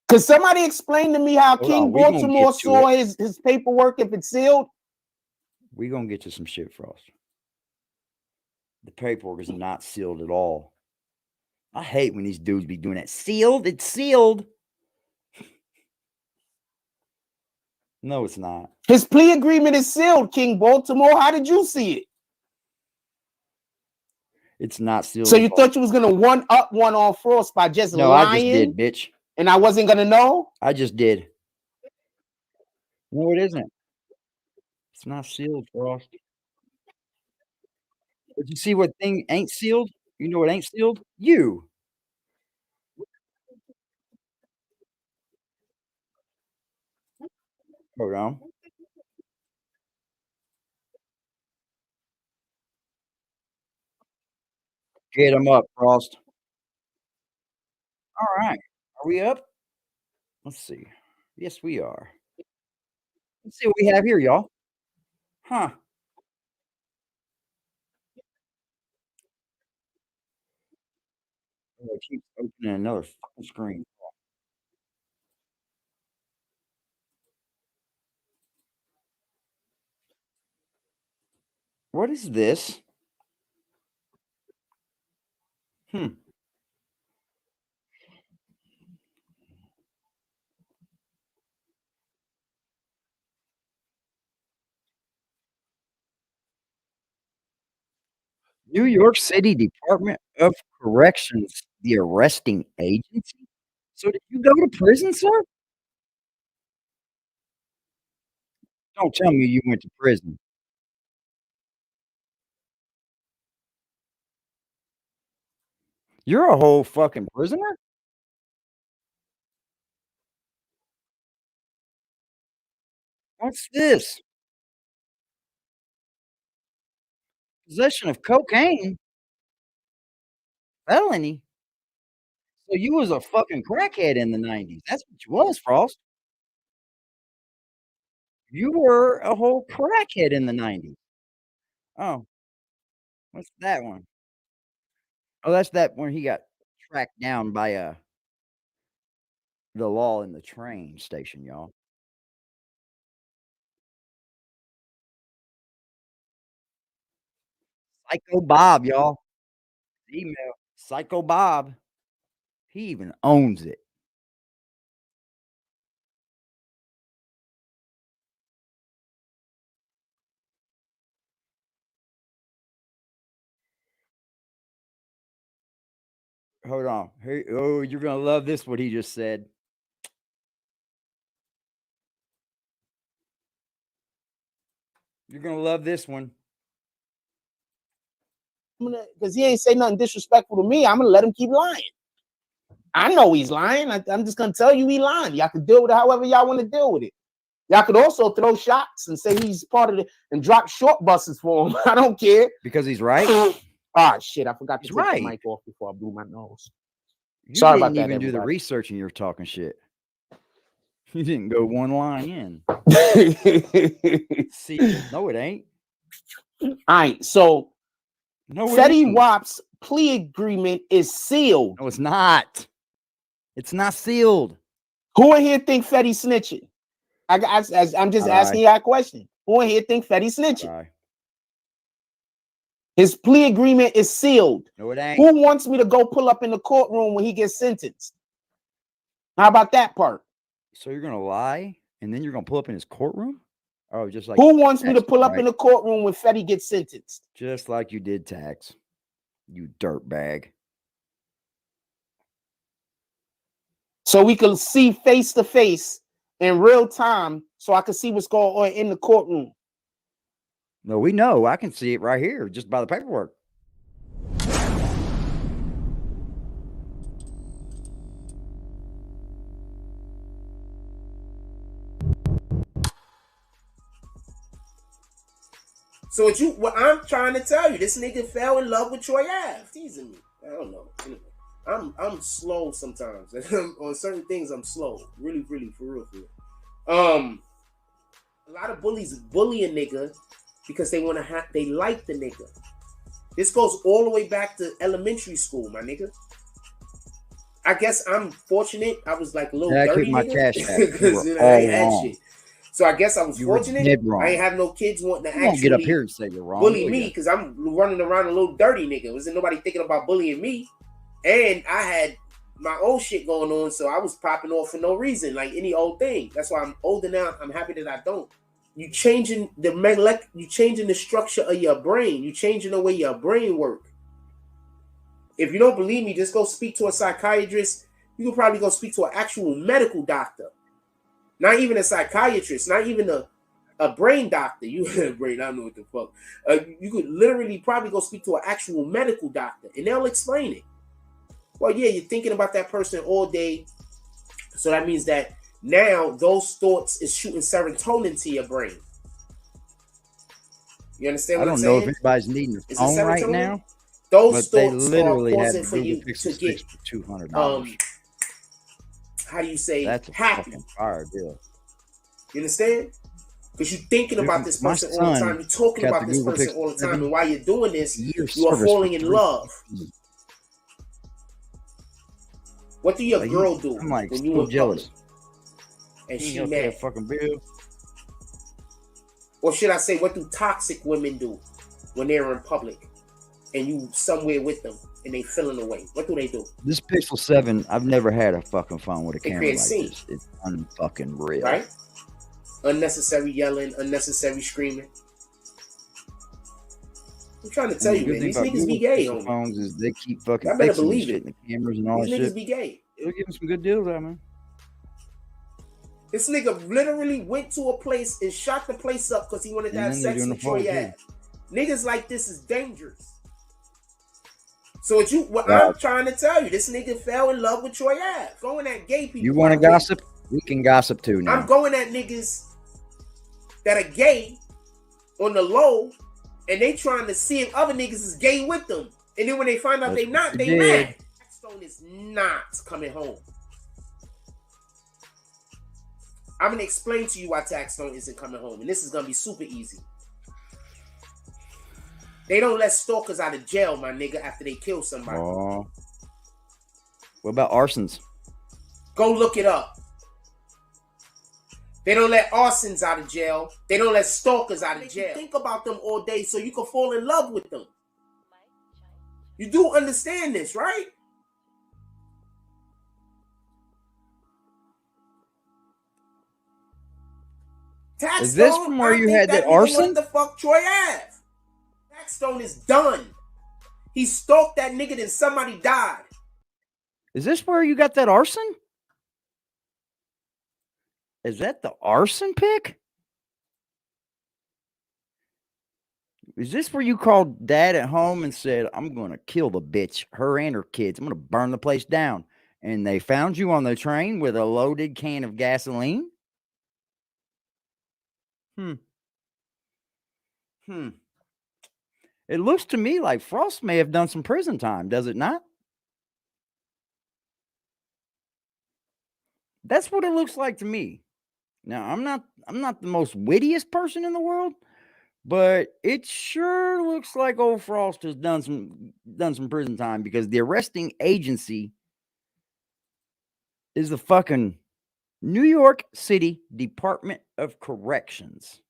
Could somebody explain to me how King Baltimore saw his paperwork if it's sealed? We're going to get to some shit, Frost. The paperwork is not sealed at all. I hate when these dudes be doing that. Sealed? It's sealed. No, it's not. His plea agreement is sealed, King Baltimore. How did you see it? It's not sealed. So you thought you was going to one-up one on Frost by just lying? No, I just did, bitch. And I wasn't going to know? I just did. No, it isn't. It's not sealed, Frost. Did you see what thing ain't sealed? You know what ain't sealed? You. Hold on. Get him up, Frost. All right. Are we up? Let's see. Yes, we are. Let's see what we have here, y'all. Huh. Oh, it keeps opening another fucking screen. What is this? New York City Department of Corrections, the arresting agency? So did you go to prison, sir? Don't tell me you went to prison. You're a whole fucking prisoner? What's this? Possession of cocaine? Felony? So you was a fucking crackhead in the 90s. That's what you was, Frost. You were a whole crackhead in the 90s. Oh, what's that one? Oh, that's that when he got tracked down by the law in the train station, y'all. Psycho Bob, y'all. Email Psycho Bob. He even owns it. Hold on. Hey, oh, you're gonna love this. What he just said. You're gonna love this one. Because he ain't say nothing disrespectful to me, I'm gonna let him keep lying. I know he's lying. I'm just gonna tell you he lying. Y'all can deal with it however y'all want to deal with it. Y'all could also throw shots and say he's part of it and drop short buses for him. I don't care. Because he's right. Ah, shit! I forgot to He's take right. the mic off before I blew my nose. You Sorry didn't about that, even do the everybody. research and you're talking shit. You didn't go one line in. See, no, it ain't. All right, so No, it Fetty ain't. Wap's plea agreement is sealed. No, it's not. It's not sealed. Who in here think Fetty snitching? I'm just asking you that question. Who in here think Fetty snitching? Sorry. His plea agreement is sealed. No, it ain't. Who wants me to go pull up in the courtroom when he gets sentenced? How about that part? So you're gonna lie and then you're gonna pull up in his courtroom? Oh, just like Who wants me to Tax, pull up right? in the courtroom when Fetty gets sentenced? Just like you did Tax. You dirtbag. So we can see face to face in real time so I can see what's going on in the courtroom. No, we know. I can see it right here just by the paperwork. So what I'm trying to tell you, this nigga fell in love with Troy Ave. Teasing me. I don't know. Anyway, I'm slow sometimes. On certain things, I'm slow. Really, for real. A lot of bullies bully a nigga because they like the nigga. This goes all the way back to elementary school, my nigga. I guess I'm fortunate. I was like a little dirty my nigga. cash app. Because You were I ain't all had wrong. shit. So I guess I was You were fortunate. dead wrong. I ain't have no kids wanting to You won't get up actually here and say you're wrong. bully will me ya? because I'm running around a little dirty nigga. Wasn't nobody thinking about bullying me. And I had my own shit going on, so I was popping off for no reason, like any old thing. That's why I'm older now. I'm happy that I don't. You changing the structure of your brain. You changing the way your brain work. If you don't believe me, just go speak to a psychiatrist. You can probably go speak to an actual medical doctor. Not even a psychiatrist, not even a brain doctor. You brain, I don't know what the fuck. You could literally probably go speak to an actual medical doctor and they'll explain it. Well, yeah, you're thinking about that person all day. So that means that now those thoughts is shooting serotonin to your brain. You understand what I'm saying? I don't know if anybody's needing a phone right now. Those but they thoughts literally are had causing for you Pixel to 6 get for $200. how do you say That's a happy? fucking fire deal. You understand? Because you're thinking about this My person all the son time. You're talking got about the this Google person Pixel all the time. 7 And while you're doing this, year you are service falling for in love. $350. What do your Like, girl do I'm like when you so in jealous. public? And He she ain't gonna pay a mad. fucking bill. Or should I say, what do toxic women do when they're in public and you somewhere with them and they feeling away? What do they do? This Pixel 7, I've never had a fucking phone with a They camera create like scene. this. It's unfucking real. Right? Unnecessary yelling, unnecessary screaming. I'm trying to tell And you, the man. good These thing about niggas be Google gay, Pixel homie. phones is they keep fucking Y'all better fixing this believe shit it. in the cameras and all These that niggas shit. be gay. They're giving some good deals out, man. This nigga literally went to a place and shot the place up because he wanted to And have then they're sex doing with the phone, Troy too. Ave. Niggas like this is dangerous. So what Wow. I'm trying to tell you, this nigga fell in love with Troy Ave. Going at gay people. You want to gossip? We can gossip too now. I'm going at niggas that are gay on the low, and they trying to see if other niggas is gay with them. And then when they find out That's they not, what they you did. mad. TAXSTONE is not coming home. I'm gonna explain to you why TAXSTONE isn't coming home, and this is gonna be super easy. They don't let stalkers out of jail, my nigga, after they kill somebody. Oh. What about arsons? Go look it up. They don't let arsons out of jail. They don't let stalkers out of jail. Think about them all day so you can fall in love with them. You do understand this, right? TAXSTONE, Is this from where I you think had that nigga arson? wanted to fuck Troy Ave. TAXSTONE is done. He stalked that nigga, then somebody died. Is this where you got that arson? Is that the arson pic? Is this where you called dad at home and said, I'm going to kill the bitch, her and her kids. I'm going to burn the place down. And they found you on the train with a loaded can of gasoline? It looks to me like Frost may have done some prison time, does it not? That's what it looks like to me. Now, I'm not the most wittiest person in the world, but it sure looks like old Frost has done some prison time, because the arresting agency is the fucking New York City Department of Corrections.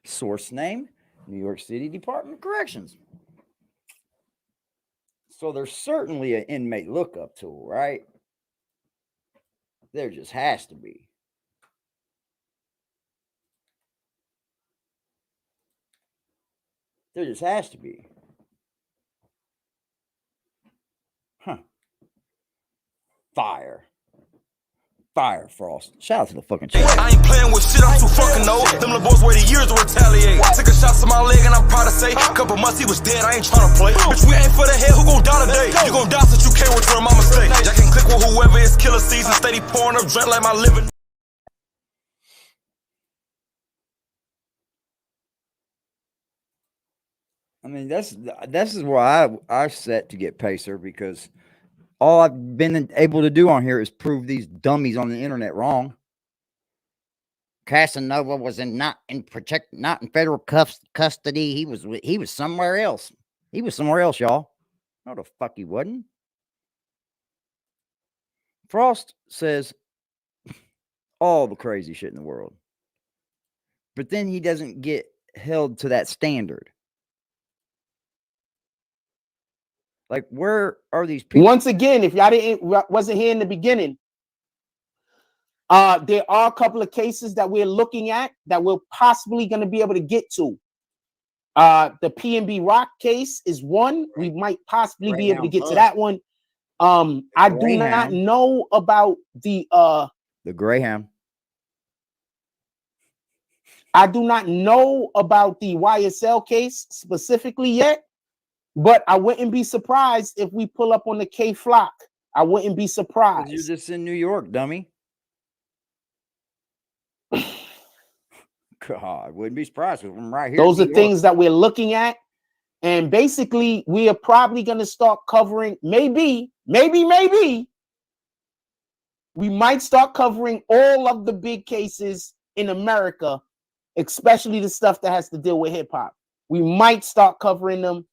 Source name, New York City Department of Corrections. So there's certainly an inmate lookup tool, right? There just has to be. There just has to be. Huh. Fire. Fire, Frost. Shout out to the fucking chat. I ain't playing with shit, I'm too fucking old. Them little boys waited years to retaliate. Took a shot to my leg and I'm proud to say, couple months he was dead, I ain't tryna play. Bitch, we ain't for the head, who gon' die today? You gon' die since you can't return my mistake. Y'all can click with whoever is killer season, steady pouring up drink like my living. I mean, this is why I set to get Pacer, because all I've been able to do on here is prove these dummies on the internet wrong. Casanova was not in federal custody. He was somewhere else. He was somewhere else, y'all. No, the fuck he wasn't. Frost says all the crazy shit in the world, but then he doesn't get held to that standard. Like, where are these people? Once again, if y'all wasn't here in the beginning, there are a couple of cases that we're looking at that we're possibly going to be able to get to. The P&B Rock case is one. We might possibly be able to get to that one. I do not know about the Greyhound. I do not know about the YSL case specifically yet, but I wouldn't be surprised if we pull up on the K Flock. I wouldn't be surprised. You're just in New York, dummy. God, wouldn't be surprised because I'm right here. Those are things that we're looking at. And basically, we are probably going to start covering, maybe, we might start covering all of the big cases in America, especially the stuff that has to deal with hip hop. We might start covering them.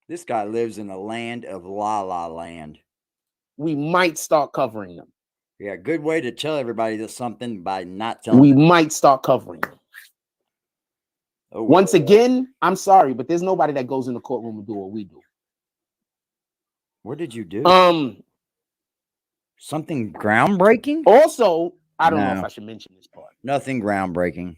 This guy lives in a land of La La Land. We might start covering them. Yeah, good way to tell everybody that something by not telling. We might start covering them. Oh, once again, I'm sorry, but there's nobody that goes in the courtroom and do what we do. What did you do? Something groundbreaking? Also, I don't know if I should mention this part. Nothing groundbreaking.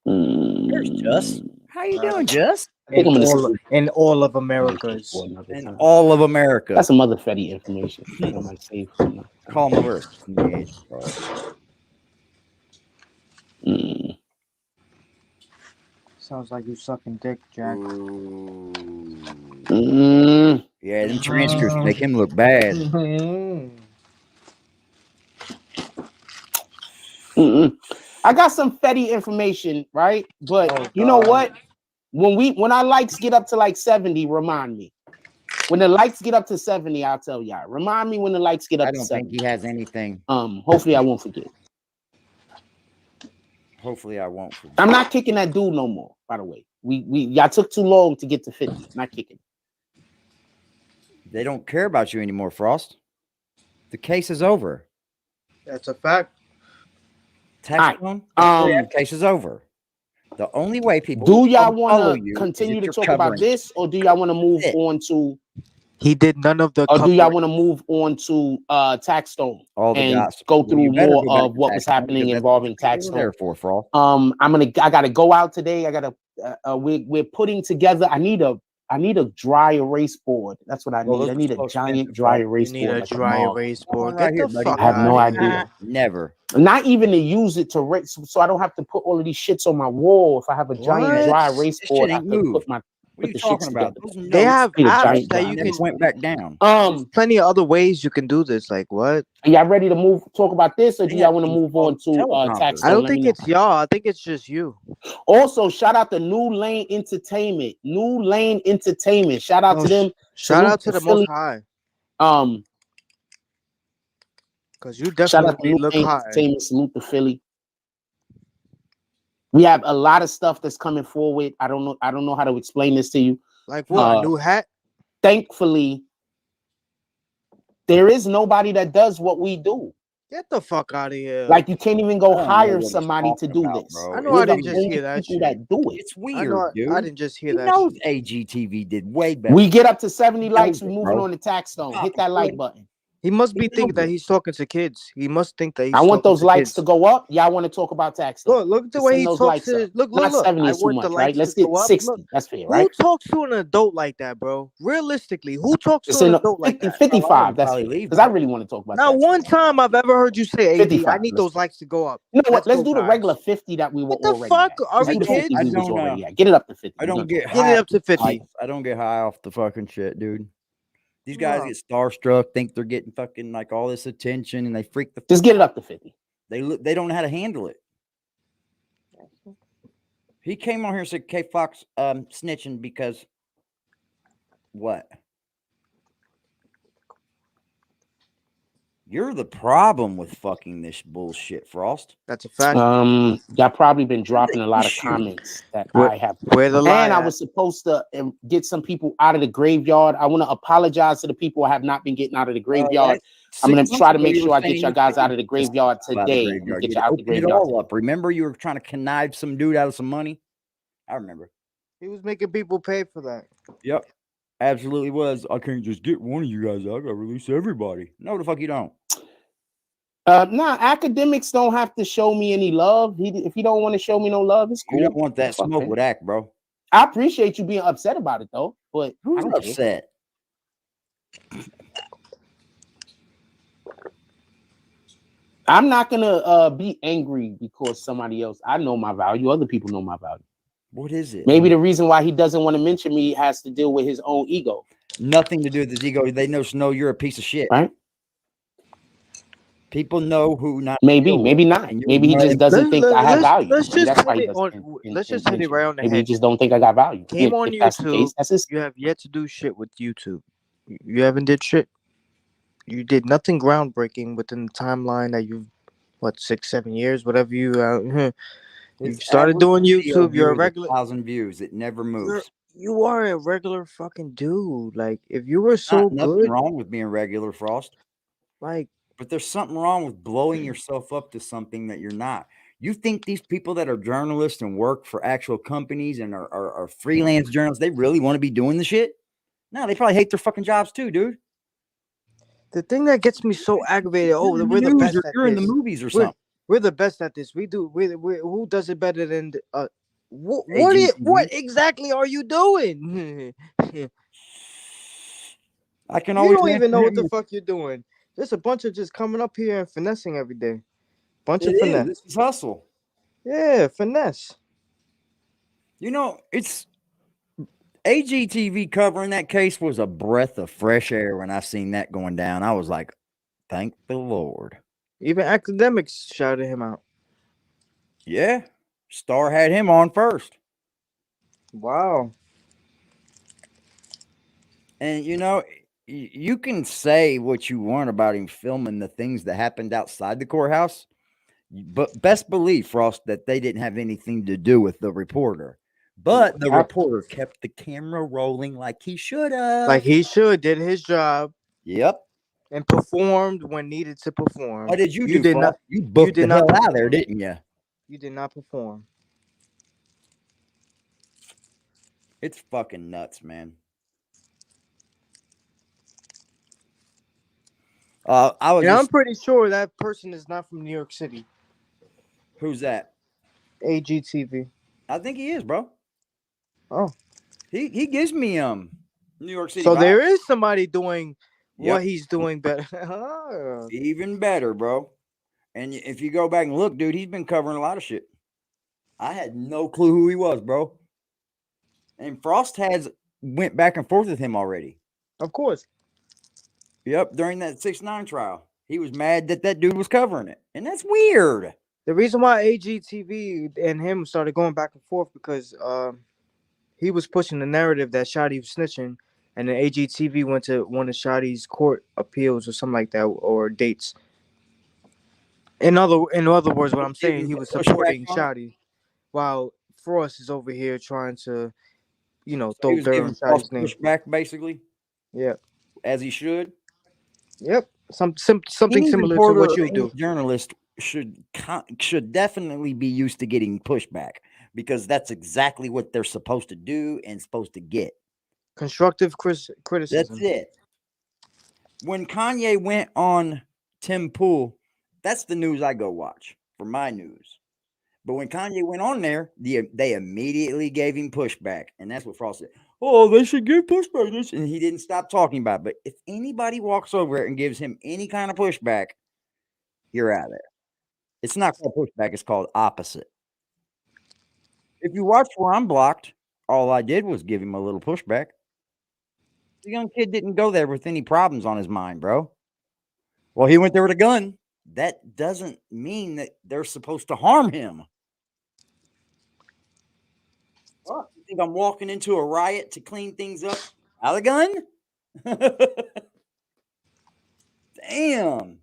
There's Just. How you doing, Just? I think I'm gonna In all of Americas. In all of America. That's some other Fetty information. I might save some. Call me where a snitch, bro. Sounds like you sucking dick, Jack. Yeah, them transcripts make him look bad. I got some Fetty information, right? But you know what? When our likes get up to like 70, remind me. When the likes get up to 70, I'll tell y'all. Remind me when the likes get up to 70. I don't think he has anything. Hopefully I won't forget. Hopefully I won't forget. I'm not kicking that dude no more, by the way. Y'all took too long to get to 50. Not kicking. They don't care about you anymore, Frost. The case is over. That's a fact. TAXSTONE, case is over. The only way people do y'all want to continue to talk about this, or do y'all want to move on to? He did none of the. Or do y'all want to move on to TAXSTONe and go through more of what was happening involving TAXSTONE? Therefore, Frost. I gotta go out today. We're putting together. I need a dry erase board. That's what I need. I need a giant dry erase board. You need a dry erase board. Get the fuck I have no idea. Never. Not even to use it to erase, so I don't have to put all of these shits on my wall. If I have a giant dry erase board, I can put the shits together. They have apps that you can went back down. There's plenty of other ways you can do this. Like what? Are y'all ready to talk about this, or do y'all want to move on to TAXSTONE? I don't think it's y'all. I think it's just you. Also, shout out to New Lane Entertainment. New Lane Entertainment. Shout out to them. Shout out to the Most High. Because you definitely look high. Salute to Philly. We have a lot of stuff that's coming forward. I don't know how to explain this to you. Like what? A new hat? Thankfully, there is nobody that does what we do. Get the fuck out of here. Like you can't even go hire somebody to do this. Bro. I know I didn't just hear that shit. That do it. It's weird, dude. I didn't just hear that. Knows AGTV did way better. We get up to 70 likes. We're moving on to TAXSTONE. Hit that like button. He must be thinking that he's talking to kids. He must think that he's I want those likes kids. to go up. Y'all want to talk about TAXSTONE? Look the way he talks to. Look. Not 70 is too much, right? Let's get 60. That's fair, right? Who talks to an adult like that, bro? Realistically, who talks to an adult like that? 55. That's because I really want to talk about. Not one time I've ever heard you say, "AD, I need those likes to go up." You know what? Let's do the regular 50 that we were already. What the fuck? Are we kids? Get it up to 50. I don't get high. Get it up to 50. I don't get high off the fucking shit, dude. These guys get starstruck, think they're getting fucking like all this attention, and they freak the. Just get it up to 50. They don't know how to handle it. He came on here and said, "K Fox snitching because what? You're the problem with fucking this bullshit, Frost." That's a fact. Y'all probably been dropping a lot of comments that I have. And I was supposed to get some people out of the graveyard. I want to apologize to the people I have not been getting out of the graveyard. I'm going to try to make sure I get y'all guys out of the graveyard today. Get you out of the graveyard. Remember, you were trying to connive some dude out of some money? I remember. He was making people pay for that. Yep. Absolutely was. I can't just get one of you guys out. I gotta release everybody. No, the fuck you don't. Nah, academics don't have to show me any love. If he don't want to show me no love, it's cool. You don't want that smoke with Ack, bro. I appreciate you being upset about it though, but who's upset? I'm not gonna be angry because somebody else. I know my value. Other people know my value. What is it? Maybe the reason why he doesn't want to mention me has to deal with his own ego. Nothing to do with his ego. They know you're a piece of shit. Right? People know who not. Maybe not. Maybe he just doesn't think I have value. Let's just hit it right on the head. Maybe he just don't think I got value. Came on YouTube. You have yet to do shit with YouTube. You haven't did shit. You did nothing groundbreaking within the timeline that you've 6-7 years, whatever you. You started doing YouTube. You're a regular 1,000 views. It never moves. You are a regular fucking dude. Like if you were so good, nothing wrong with being regular, Frost. Like, but there's something wrong with blowing yourself up to something that you're not. You think these people that are journalists and work for actual companies and are freelance journalists, they really want to be doing the shit? No, they probably hate their fucking jobs too, dude. The thing that gets me so aggravated, we're the best at you're this. in the movies or something. We're the best at this. We do. Who does it better than What exactly are you doing? I can You always don't even know what the mention fuck you're doing. There's a bunch of just coming up here and finessing every day. Bunch it of is. finesse. This is hustle. Yeah, finesse. You know, it's AGTV covering that case was a breath of fresh air when I seen that going down. I was like, thank the Lord. Even academics shouted him out. Yeah. Star had him on first. Wow. And you know, you can say what you want about him filming the things that happened outside the courthouse, but best believe, Frost, that they didn't have anything to do with the reporter. But the reporter kept the camera rolling like he should have. Like he should, did his job. Yep. And performed when needed to perform. What did you do? You did Frost? not. You booked the hell out of there, didn't you? You did not perform. It's fucking nuts, man. I'm pretty sure that person is not from New York City. Who's that? AGTV. I think he is, bro. Oh. He gives me New York City. So vibe. there is somebody doing what he's doing better. Even better, bro. And if you go back and look, dude, he's been covering a lot of shit. I had no clue who he was, bro. And Frost has went back and forth with him already. Of course. Yep, during that 6ix9ine trial. He was mad that dude was covering it. And that's weird. The reason why AGTV and him started going back and forth because he was pushing the narrative that Shotty was snitching, and then AGTV went to one of Shotty's court appeals or something like that, or dates. In other words, what I'm saying, he was supporting Shotty, while Frost is over here trying to, throw dirt on Shotty's name. Pushback, basically. Yeah, as he should. Yep, something similar to what you do. Journalist should definitely be used to getting pushback because that's exactly what they're supposed to do and supposed to get. Constructive criticism. That's it. When Kanye went on Tim Pool, that's the news I go watch for my news. But when Kanye went on there, they immediately gave him pushback. And that's what Frost said. Oh, they should give pushback. And he didn't stop talking about it. But if anybody walks over it and gives him any kind of pushback, you're out of there. It's not called pushback. It's called opposite. If you watch where I'm blocked, all I did was give him a little pushback. The young kid didn't go there with any problems on his mind, bro. Well, he went there with a gun. That doesn't mean that they're supposed to harm him. What? You think I'm walking into a riot to clean things up? Out of gun? Damn.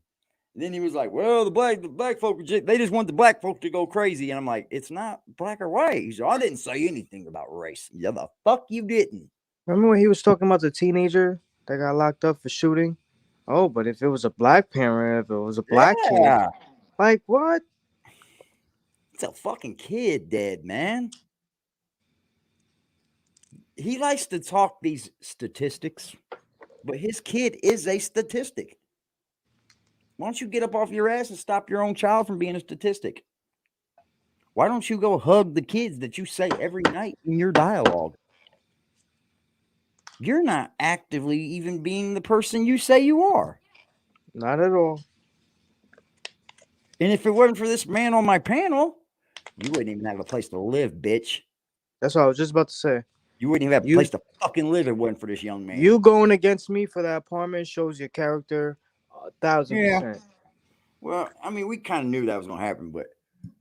And then he was like, well, the black folk, they just want the black folk to go crazy. And I'm like, it's not black or white. He said, I didn't say anything about race. Yeah, the fuck you didn't. Remember when he was talking about the teenager that got locked up for shooting? Oh, but if it was a black parent, if it was a black kid, like what? It's a fucking kid dead, man. He likes to talk these statistics, but his kid is a statistic. Why don't you get up off your ass and stop your own child from being a statistic? Why don't you go hug the kids that you say every night in your dialogue? You're not actively even being the person you say you are. Not at all. And if it wasn't for this man on my panel, you wouldn't even have a place to live, bitch. That's what I was just about to say. You wouldn't even have a place to fucking live if it wasn't for this young man. You going against me for that apartment shows your character 1,000%. Well, I mean, we kind of knew that was going to happen, but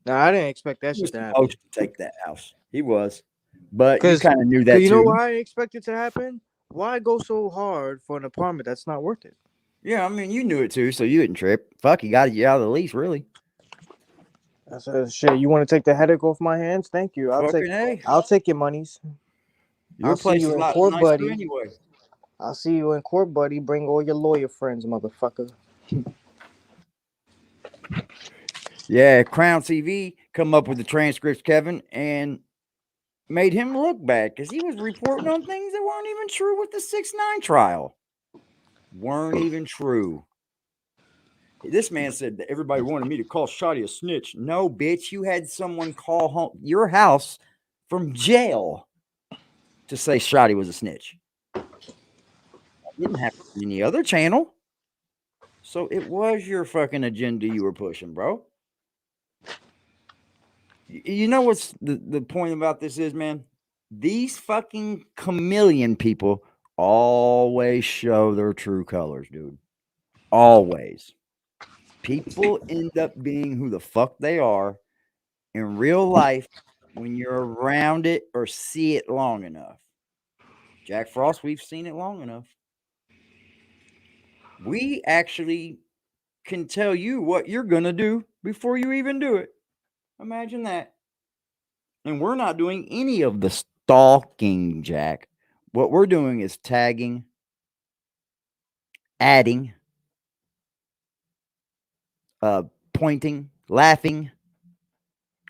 I didn't expect that shit to happen. He was supposed to take that house. He was. But you kind of knew that, you too. know why I expect it to happen? Why go so hard for an apartment that's not worth it? Yeah, I mean, you knew it, too, so you didn't trip. Fuck, you got you out of the lease, really. I said, shit, you want to take the headache off my hands? Thank you. I'll take your monies. Your place is a lot nicer anyway. I'll see you in court, buddy. Bring all your lawyer friends, motherfucker. Yeah, Crown TV come up with the transcripts, Kevin, and made him look bad because he was reporting on things that weren't even true with the 6ix9ine trial. Weren't even true. This man said that everybody wanted me to call Shotty a snitch. No, bitch, you had someone call home your house from jail to say Shotty was a snitch. That didn't happen on any other channel. So it was your fucking agenda you were pushing, bro. You know what's the point about this is, man? These fucking chameleon people always show their true colors, dude. Always. People end up being who the fuck they are in real life when you're around it or see it long enough. Jack Frost, we've seen it long enough. We actually can tell you what you're going to do before you even do it. Imagine that. And we're not doing any of the stalking, Jack. What we're doing is tagging, adding, pointing, laughing.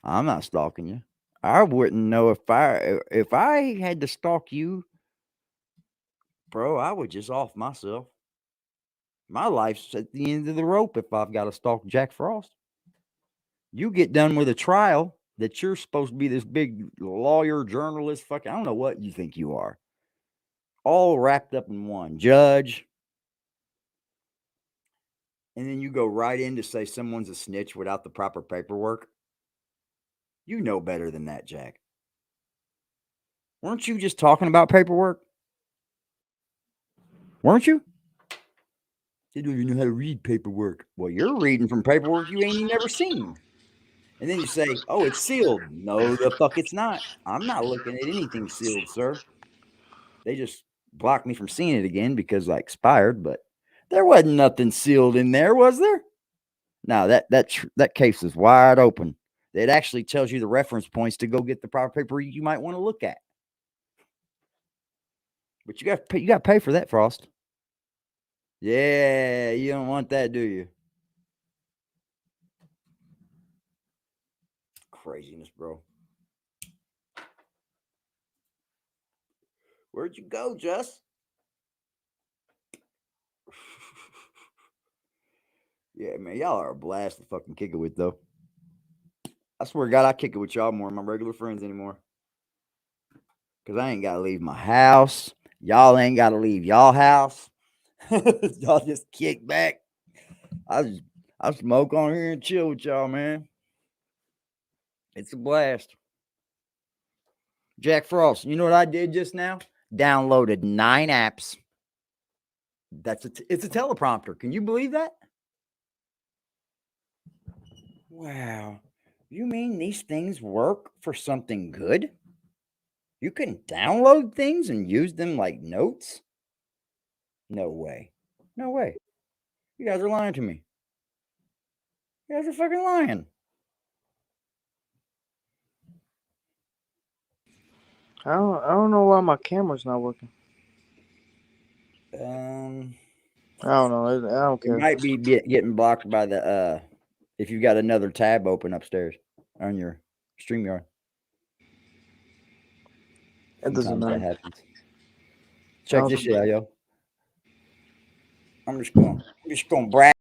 I'm not stalking you. I wouldn't know if I had to stalk you, bro. I would just off myself. My life's at the end of the rope if I've got to stalk Jack Frost. You get done with a trial that you're supposed to be this big lawyer, journalist, fucking, I don't know what you think you are. All wrapped up in one. Judge. And then you go right in to say someone's a snitch without the proper paperwork. You know better than that, Jack. Weren't you just talking about paperwork? Weren't you? They don't even know how to read paperwork. Well, you're reading from paperwork you ain't even never seen. And then you say, oh, it's sealed. No, the fuck it's not. I'm not looking at anything sealed, sir. They just blocked me from seeing it again because I expired, but there wasn't nothing sealed in there, was there? No, that case is wide open. It actually tells you the reference points to go get the proper paper you might want to look at. But you got to pay for that, Frost. Yeah, you don't want that, do you? Craziness, bro. Where'd you go, Just? Yeah, man, y'all are a blast to fucking kick it with, though. I swear to God, I kick it with y'all more than my regular friends anymore. Because I ain't got to leave my house. Y'all ain't got to leave y'all house. Y'all just kick back. I smoke on here and chill with y'all, man. It's a blast. Jack Frost, you know what I did just now? Downloaded 9 apps. It's a teleprompter. Can you believe that? Wow. You mean these things work for something good? You can download things and use them like notes? No way. No way. You guys are lying to me. You guys are fucking lying. I don't know why my camera's not working. I don't know. I don't care. It might be getting blocked by the if you've got another tab open upstairs on your StreamYard. It doesn't matter. That happens. Check this shit out, yo. I'm just gonna brag.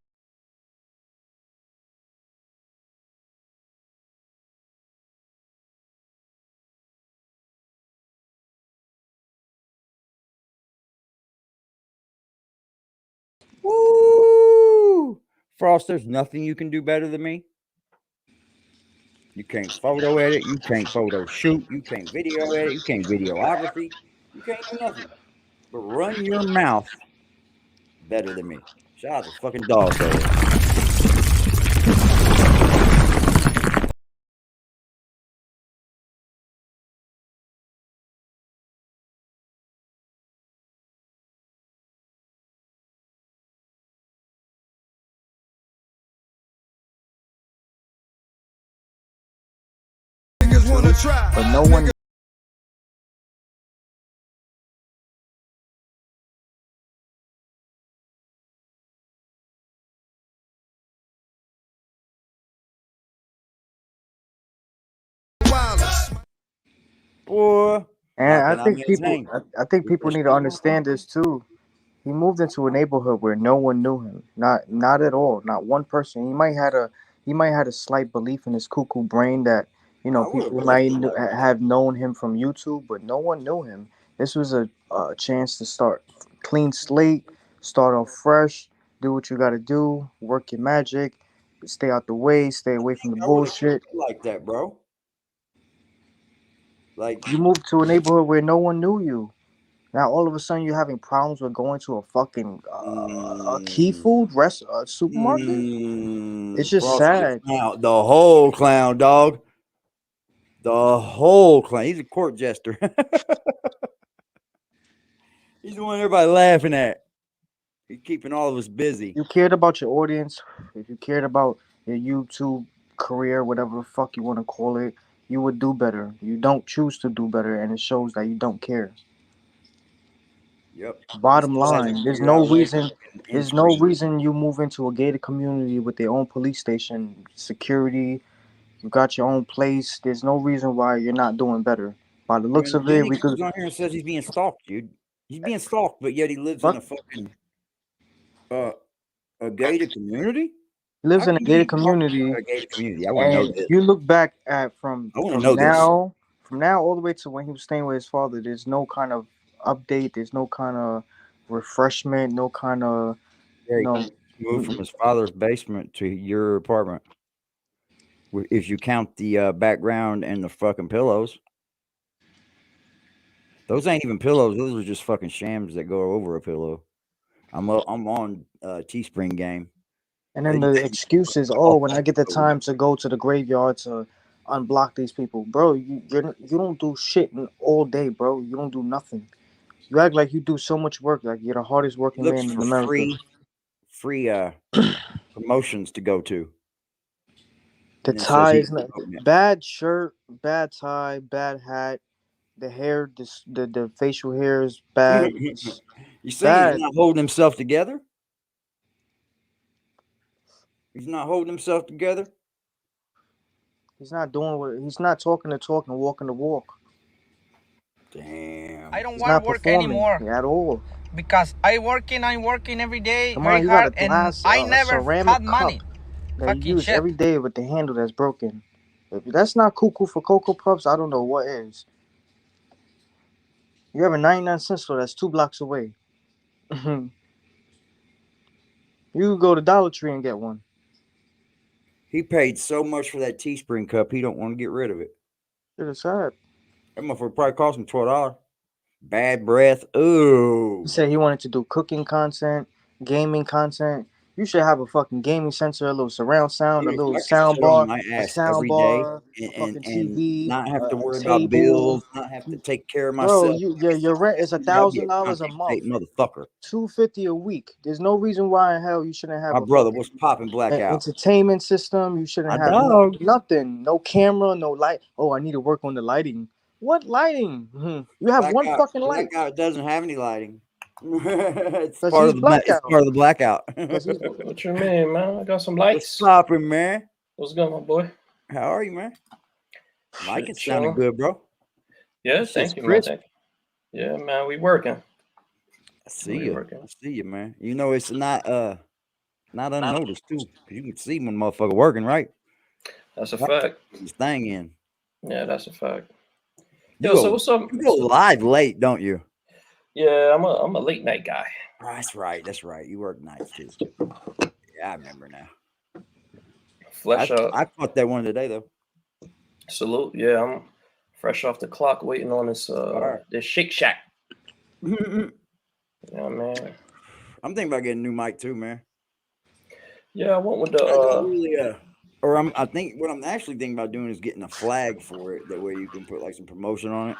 Woo! Frost, there's nothing you can do better than me. You can't photo edit. You can't photo shoot. You can't video edit. You can't videography. You can't do nothing. But run your mouth better than me. Shout out to fucking dog though. But no one. Boy. And I think people need to understand this too. He moved into a neighborhood where no one knew him. Not at all. Not one person. He might had a slight belief in his cuckoo brain that You know, I would people have might definitely liked that. have known him from YouTube, but no one knew him. This was a chance to start clean slate, start off fresh, do what you got to do, work your magic, stay out the way, stay away from the I would have bullshit. like that, bro. Like, You moved to a neighborhood where no one knew you. Now all of a sudden you're having problems with going to a fucking a key mm, food supermarket. It's just Frosty the sad. Clown, the whole clown, dog. The whole clown. He's a court jester. He's the one everybody laughing at. He's keeping all of us busy. You cared about your audience, if you cared about your YouTube career, whatever the fuck you want to call it, you would do better. You don't choose to do better, and it shows that you don't care. Yep. He Bottom still hasn't line, figured out racism in there's no stream. reason you move into a gated community with their own police station, security. You got your own place. There's no reason why you're not doing better. By the looks of Then it, he we could. comes on here and says he's being stalked, dude. He's being stalked, but yet he lives in Fuck. a fucking a gated community. He lives How in a can you gated be talking community, about a gated community? I want to know and this. you look back at I want to know this. from now all the way to when he was staying with his father. There's no kind of update. There's no kind of refreshment. No kind of Yeah, you know. he moved from his father's basement to your apartment. If you count the background and the fucking pillows, those ain't even pillows. Those are just fucking shams that go over a pillow. I'm on Teespring game. And then the excuse is, oh, when I get the time to go to the graveyard to unblock these people, bro, you don't do shit all day, bro. You don't do nothing. You act like you do so much work, like you're the hardest working Looks man in for America. free promotions to go to. The And then says tie he's is not promoting it. bad shirt, bad tie, bad hat. The hair, the facial hair is bad. It's You see, bad. he's not holding himself together. He's not holding himself together. He's not doing what he's not talking the talk and walking the walk. Damn. I don't He's want not to work performing anymore at all. because I'm working every day Come very on, you got a hard, and glass, I never ceramic had money. cup that Fucking you use shit. every day with the handle that's broken. If that's not cuckoo for Cocoa Puffs, I don't know what is. You have a 99-cent store that's 2 blocks away. You could go to Dollar Tree and get one. He paid so much for that Teespring cup, he don't want to get rid of it. Shit is sad. That motherfucker probably cost him $12. Bad breath. Ooh. He said he wanted to do cooking content, gaming content. You should have a fucking gaming center, a little surround sound, a Dude, little I could sound sit on bar, my a ass sound every day bar, a fucking and TV, not have to a worry about table. bills, not have to take care of Bro, myself. your rent is Dude, I'd be a $1,000 a content month, motherfucker. $250 a week. There's no reason why in hell you shouldn't have My a brother fucking was popping blackout. entertainment system. You shouldn't My have dog. nothing, no camera, no light. Oh, I need to work on the lighting. What lighting? You have one fucking light. Blackout doesn't have any lighting. It's Because part he's of the it's blackout. part of the blackout. Because he's What you mean, man? I got some What's lights. popping, man? What's good, my boy? How are you, man? Mike, it chilling. sounded good, bro. Yeah, This thank shit's you, crisp. man. Yeah, man, we working. I see you, man. You know it's not unnoticed too, because you can see when motherfucker working, right? That's a fact. This thing in. Yeah, that's a fact. You So what's up? You go live late, don't you? Yeah, I'm a late night guy. Oh, that's right. That's right. You work nights too. Yeah, I remember now. I caught that one today though. Salute. Yeah, I'm fresh off the clock, waiting on this this Shake Shack. Yeah, man. I'm thinking about getting a new mic too, man. Yeah, I went with the I think what I'm actually thinking about doing is getting a flag for it. That way you can put like some promotion on it.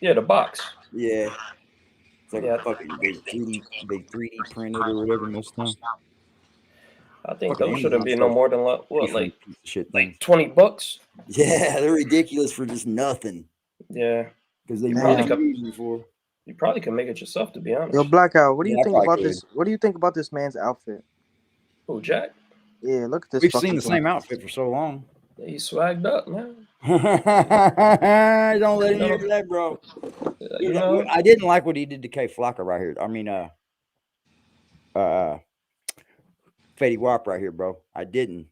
Yeah, the box. Yeah. It's like a fucking they 3D printed or whatever most of the time. I think Fucking those shouldn't be no more than like $20. Yeah, they're ridiculous for just nothing. Yeah, because they you probably can make it yourself, to be honest. Yo, Blackout, what do you think about this? What do you think about this man's outfit? Oh, Jack. Yeah, look at this. We've seen the same outfit for so long. He's swagged up, man. Don't let him hear that, bro. You know, I didn't like what he did to K Flocka right here. I mean, Fetty Wap right here, bro. I didn't.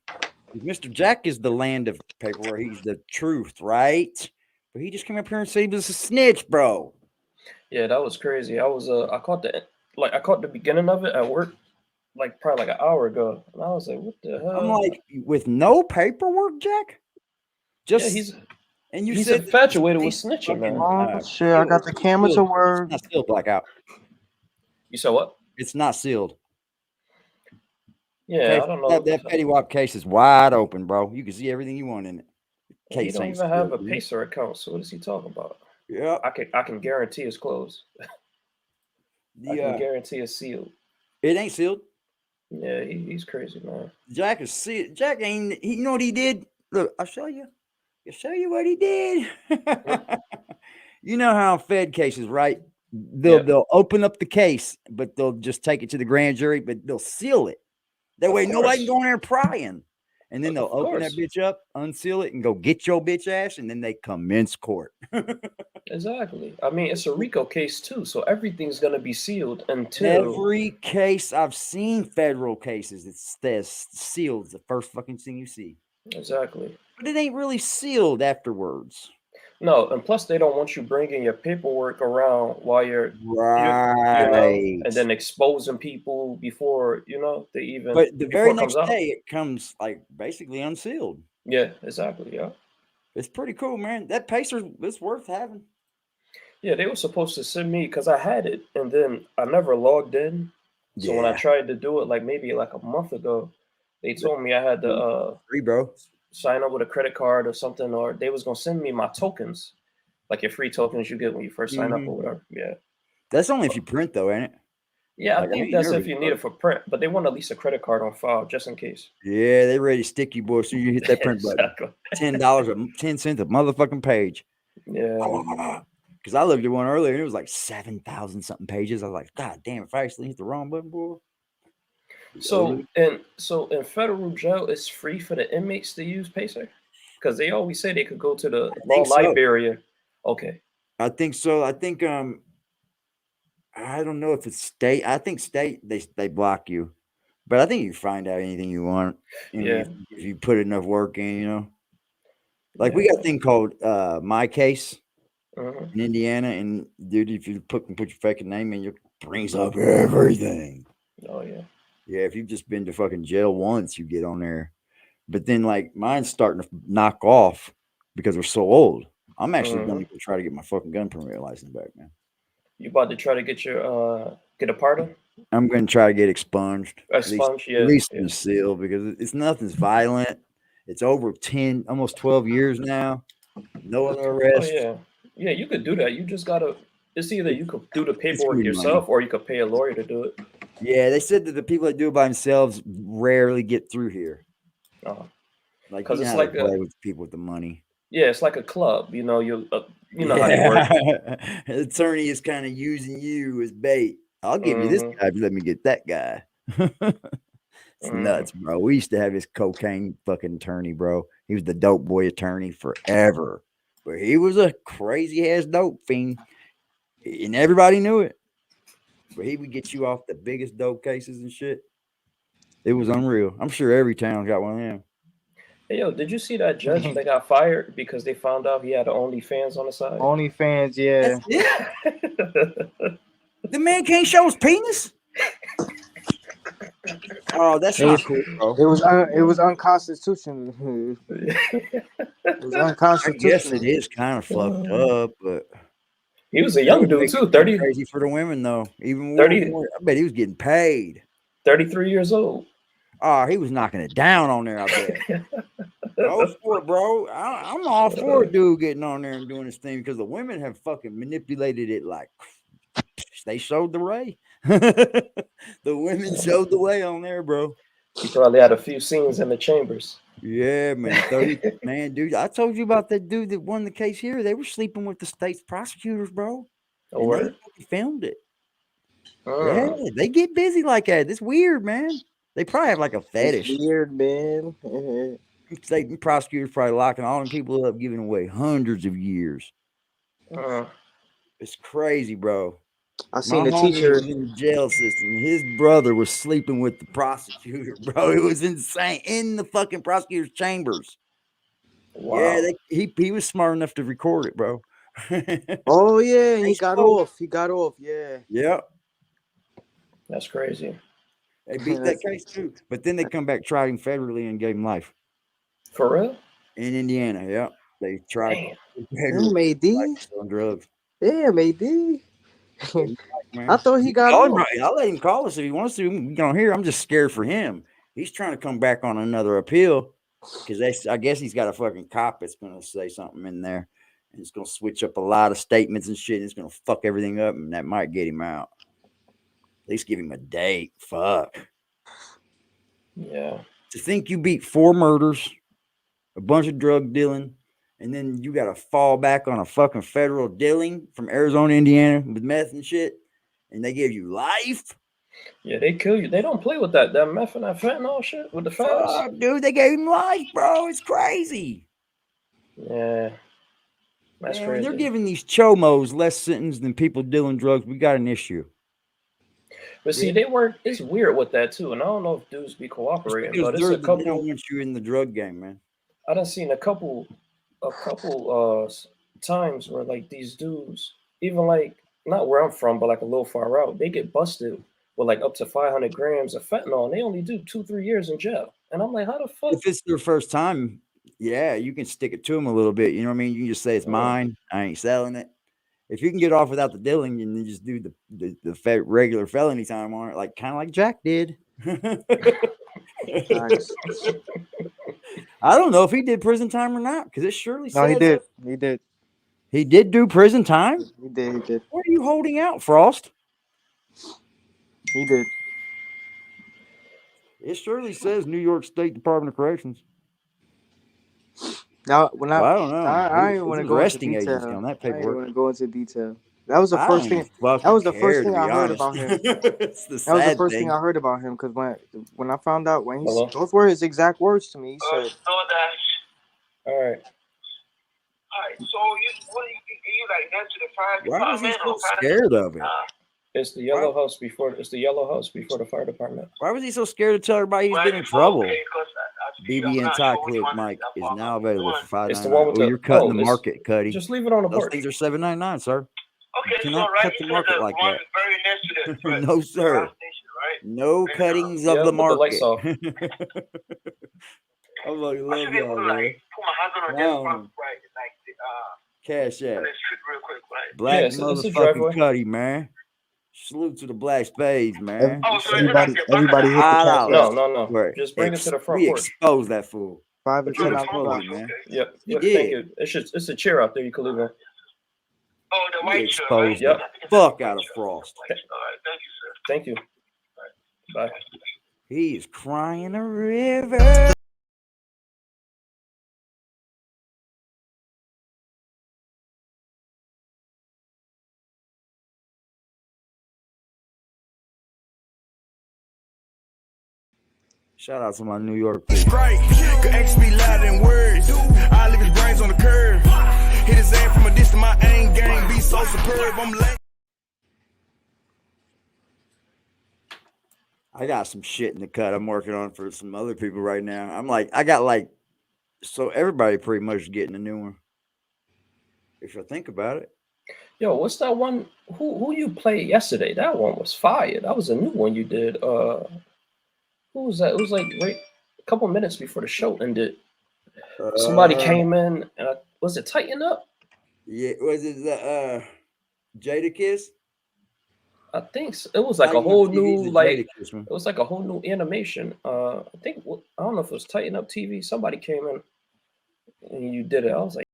Mr. Jack is the land of paperwork. He's the truth, right? But he just came up here and said he was a snitch, bro. Yeah, that was crazy. I caught the beginning of it at work, like probably like an hour ago, and I was like, what the hell? I'm like, with no paperwork, Jack? Just and you he's said infatuated with snitching, man. Oh shit! I got the camera to work. It's not sealed, Blackout. You said what? It's not sealed. Yeah, I don't know. That Fetty Wap case is wide open, bro. You can see everything you want in it. He don't even have a Pacer account, so what is he talking about? Yeah, I can guarantee it's closed. I can guarantee it's sealed. It ain't sealed. Yeah, he's crazy, man. Jack is sealed. Jack ain't. You know what he did? Look, I'll show you. I'll show you what he did. You know how Fed cases, right? They'll open up the case, but they'll just take it to the grand jury, but they'll seal it. That way nobody can go in there prying. And then they'll open that bitch up, unseal it, and go get your bitch ass, and then they commence court. Exactly. I mean, it's a RICO case too, so everything's gonna be sealed until every case I've seen, federal cases, it's sealed. It's the first fucking thing you see. Exactly. But it ain't really sealed afterwards. No, and plus they don't want you bringing your paperwork around while you're right, and then exposing people before they even. But the very next day, it comes like basically unsealed. Yeah, exactly. Yeah, it's pretty cool, man. That Pacer is worth having. Yeah, they were supposed to send me because I had it, and then I never logged in. So when I tried to do it, maybe a month ago, they told me I had to free, bro. Sign up with a credit card or something, or they was gonna send me my tokens, like your free tokens you get when you first sign up or whatever. Yeah, that's only if you print, though, ain't it? Yeah, I think that's if you need it for print, but they want at least a credit card on file just in case. Yeah, they ready to stick you, boy. So you hit that print button. $10 or 10 cents a motherfucking page. Yeah, because I looked at one earlier and it was like 7,000 something pages. I was like, God damn! If I actually hit the wrong button, boy. So in federal jail, it's free for the inmates to use Pacer, because they always say they could go to the law library. Okay, I think so. I think I don't know if it's state. I think state they block you, but I think you find out anything you want. If you put enough work in, Like we got a thing called My Case in Indiana, and dude, if you put your fucking name in, it brings up everything. Oh yeah. Yeah, if you've just been to fucking jail once, you get on there. But then, mine's starting to knock off because we're so old. I'm actually going to try to get my fucking gun permit license back, man. You about to try to get your get a pardon? I'm going to try to get expunged. At least in the seal, because it's nothing's violent. It's over 10, almost 12 years now. No other arrest. Oh, yeah, you could do that. You just gotta. It's either you could do the paperwork yourself, or you could pay a lawyer to do it. Yeah, they said that the people that do it by themselves rarely get through here. Because it's like with people with the money. Yeah, it's like a club. You know how they work. The attorney is kind of using you as bait. I'll give you this guy if you let me get that guy. It's nuts, bro. We used to have this cocaine fucking attorney, bro. He was the dope boy attorney forever, but he was a crazy ass dope fiend, and everybody knew it. But he would get you off the biggest dope cases and shit. It was unreal. I'm sure every town got one of them. Hey, yo, did you see that judge that got fired because they found out he had OnlyFans on the side? OnlyFans, yeah. The man can't show his penis? Oh, that's not cool, bro. It was unconstitutional. It was unconstitutional. I guess it is kind of fucked up, but he was a young dude too. 30. Crazy for the women though. Even 30. More, I bet he was getting paid. 33 years old. Oh, he was knocking it down on there. I bet. Go for it, bro. I'm all for a dude getting on there and doing his thing, because the women have fucking manipulated it like they showed the way. The women showed the way on there, bro. He probably had a few scenes in the chambers. Yeah, man. 30, man, dude. I told you about that dude that won the case here. They were sleeping with the state's prosecutors, bro. Oh, they filmed it. Yeah, they get busy like that. It's weird, man. They probably have like a fetish. It's weird, man. State prosecutors probably locking all them people up, giving away hundreds of years. It's crazy, bro. I My seen the homie teacher. was in the jail system. His brother was sleeping with the prosecutor, bro. It was insane in the fucking prosecutor's chambers. Wow. Yeah, he was smart enough to record it, bro. Oh yeah, and he They got spoke. off. He got off. Yeah. Yep. That's crazy. They beat that That's- case too. But then they come back, tried him federally, and gave him life For real? in Indiana. Yep. They tried Damn. federally Damn, AD. on drugs. Damn, AD. Man. I thought he got Call him, off. right. I'll let him call us if he wants to. We don't hear. I'm just scared for him. He's trying to come back on another appeal because I guess he's got a fucking cop that's going to say something in there, and it's going to switch up a lot of statements and shit. And it's going to fuck everything up, and that might get him out. At least give him a date. Fuck. Yeah. To think you beat 4 murders, a bunch of drug dealing, and then you got to fall back on a fucking federal dealing from Arizona, Indiana with meth and shit, and they give you life. Yeah, they kill you. They don't play with that meth and that fentanyl shit with the feds. Fuck, dude, they gave him life, bro. It's crazy. Yeah. That's Man, when crazy. they're giving these chomos less sentence than people dealing drugs, we got an issue. But see, they weren't. It's weird with that too, and I don't know if dudes be cooperating. Because But it's a they don't couple. want you in the drug game, man. I done seen a couple times where like these dudes, even like not where I'm from, but like a little far out, they get busted with like up to 500 grams of fentanyl, and they only do 2-3 years in jail. And I'm like, how the fuck? If it's their first time, yeah, you can stick it to them a little bit. You know what I mean? You can just say it's mine. I ain't selling it. If you can get off without the dealing and then just do the regular felony time on it, like kind of like Jack did. I don't know if he did prison time or not because it surely says. No, he did. He did. He did do prison time? He did. He did. What are you holding out, Frost? He did. It surely says New York State Department of Corrections. Now, when Well, I don't know. I ain't want to go into arresting agency detail. on that I ain't paperwork. want to go into detail. That was the I first don't thing. That was the first thing I heard about him. It's the That was the sad first thing. thing I heard about him because when I found out when Hello? those were his exact words to me. He said, All right. Alright, so you like next to the fire Why was he department so scared of it? It's the yellow house before. It's the yellow house before the fire department. Why was he so scared to tell everybody he's been in trouble? BB anti-clip mic is now available for It's the one $5.99. with Oh, the. you're cutting the it's- market, Cuddy. Just leave it on the Those porch. things are $7.99, sir. Okay, You so cannot right, cut you the said market the like one that. very next to the No, sir. gas station, right? No cuttings of Yeah, the put the lights market. off. I fucking I should love be able y'all, to man. like put my hands on Wow. this right, like Cash on out. this trip real quick, right? Black Yeah, it's a driveway. motherfucking Cuddy, man. Salute to the black spades, man. Oh, so is it like everybody hit the $5. cash. No. Right. Just bring it to the front We porch. expose that fool. 5 and We 10 expose out him, man. Yep. You Thank did. you. It's a chair out there. You can leave it. Oh, the We white shirt, right? exposed Yep. the fuck out of Frost. All right, thank you, sir. Thank you. Bye. He is crying a river. Shout out to my New York people. Strike, could X be louder than words. I leave his brains on the curve. Hit his ass from a distance, my aim game be so superb. I'm late. I got some shit in the cut I'm working on for some other people right now. I got so everybody pretty much getting a new one. If you think about it. Yo, what's that one? Who you played yesterday? That one was fire. That was a new one you did. Who was that? It was like right a couple minutes before the show ended. Somebody came in and was it Tighten Up? Yeah, was it the Jada Kiss? I think so. It was like a whole new Jada Kiss, man. it was like a whole new animation. I think I don't know if it was Tighten Up TV. Somebody came in and you did it. I was like.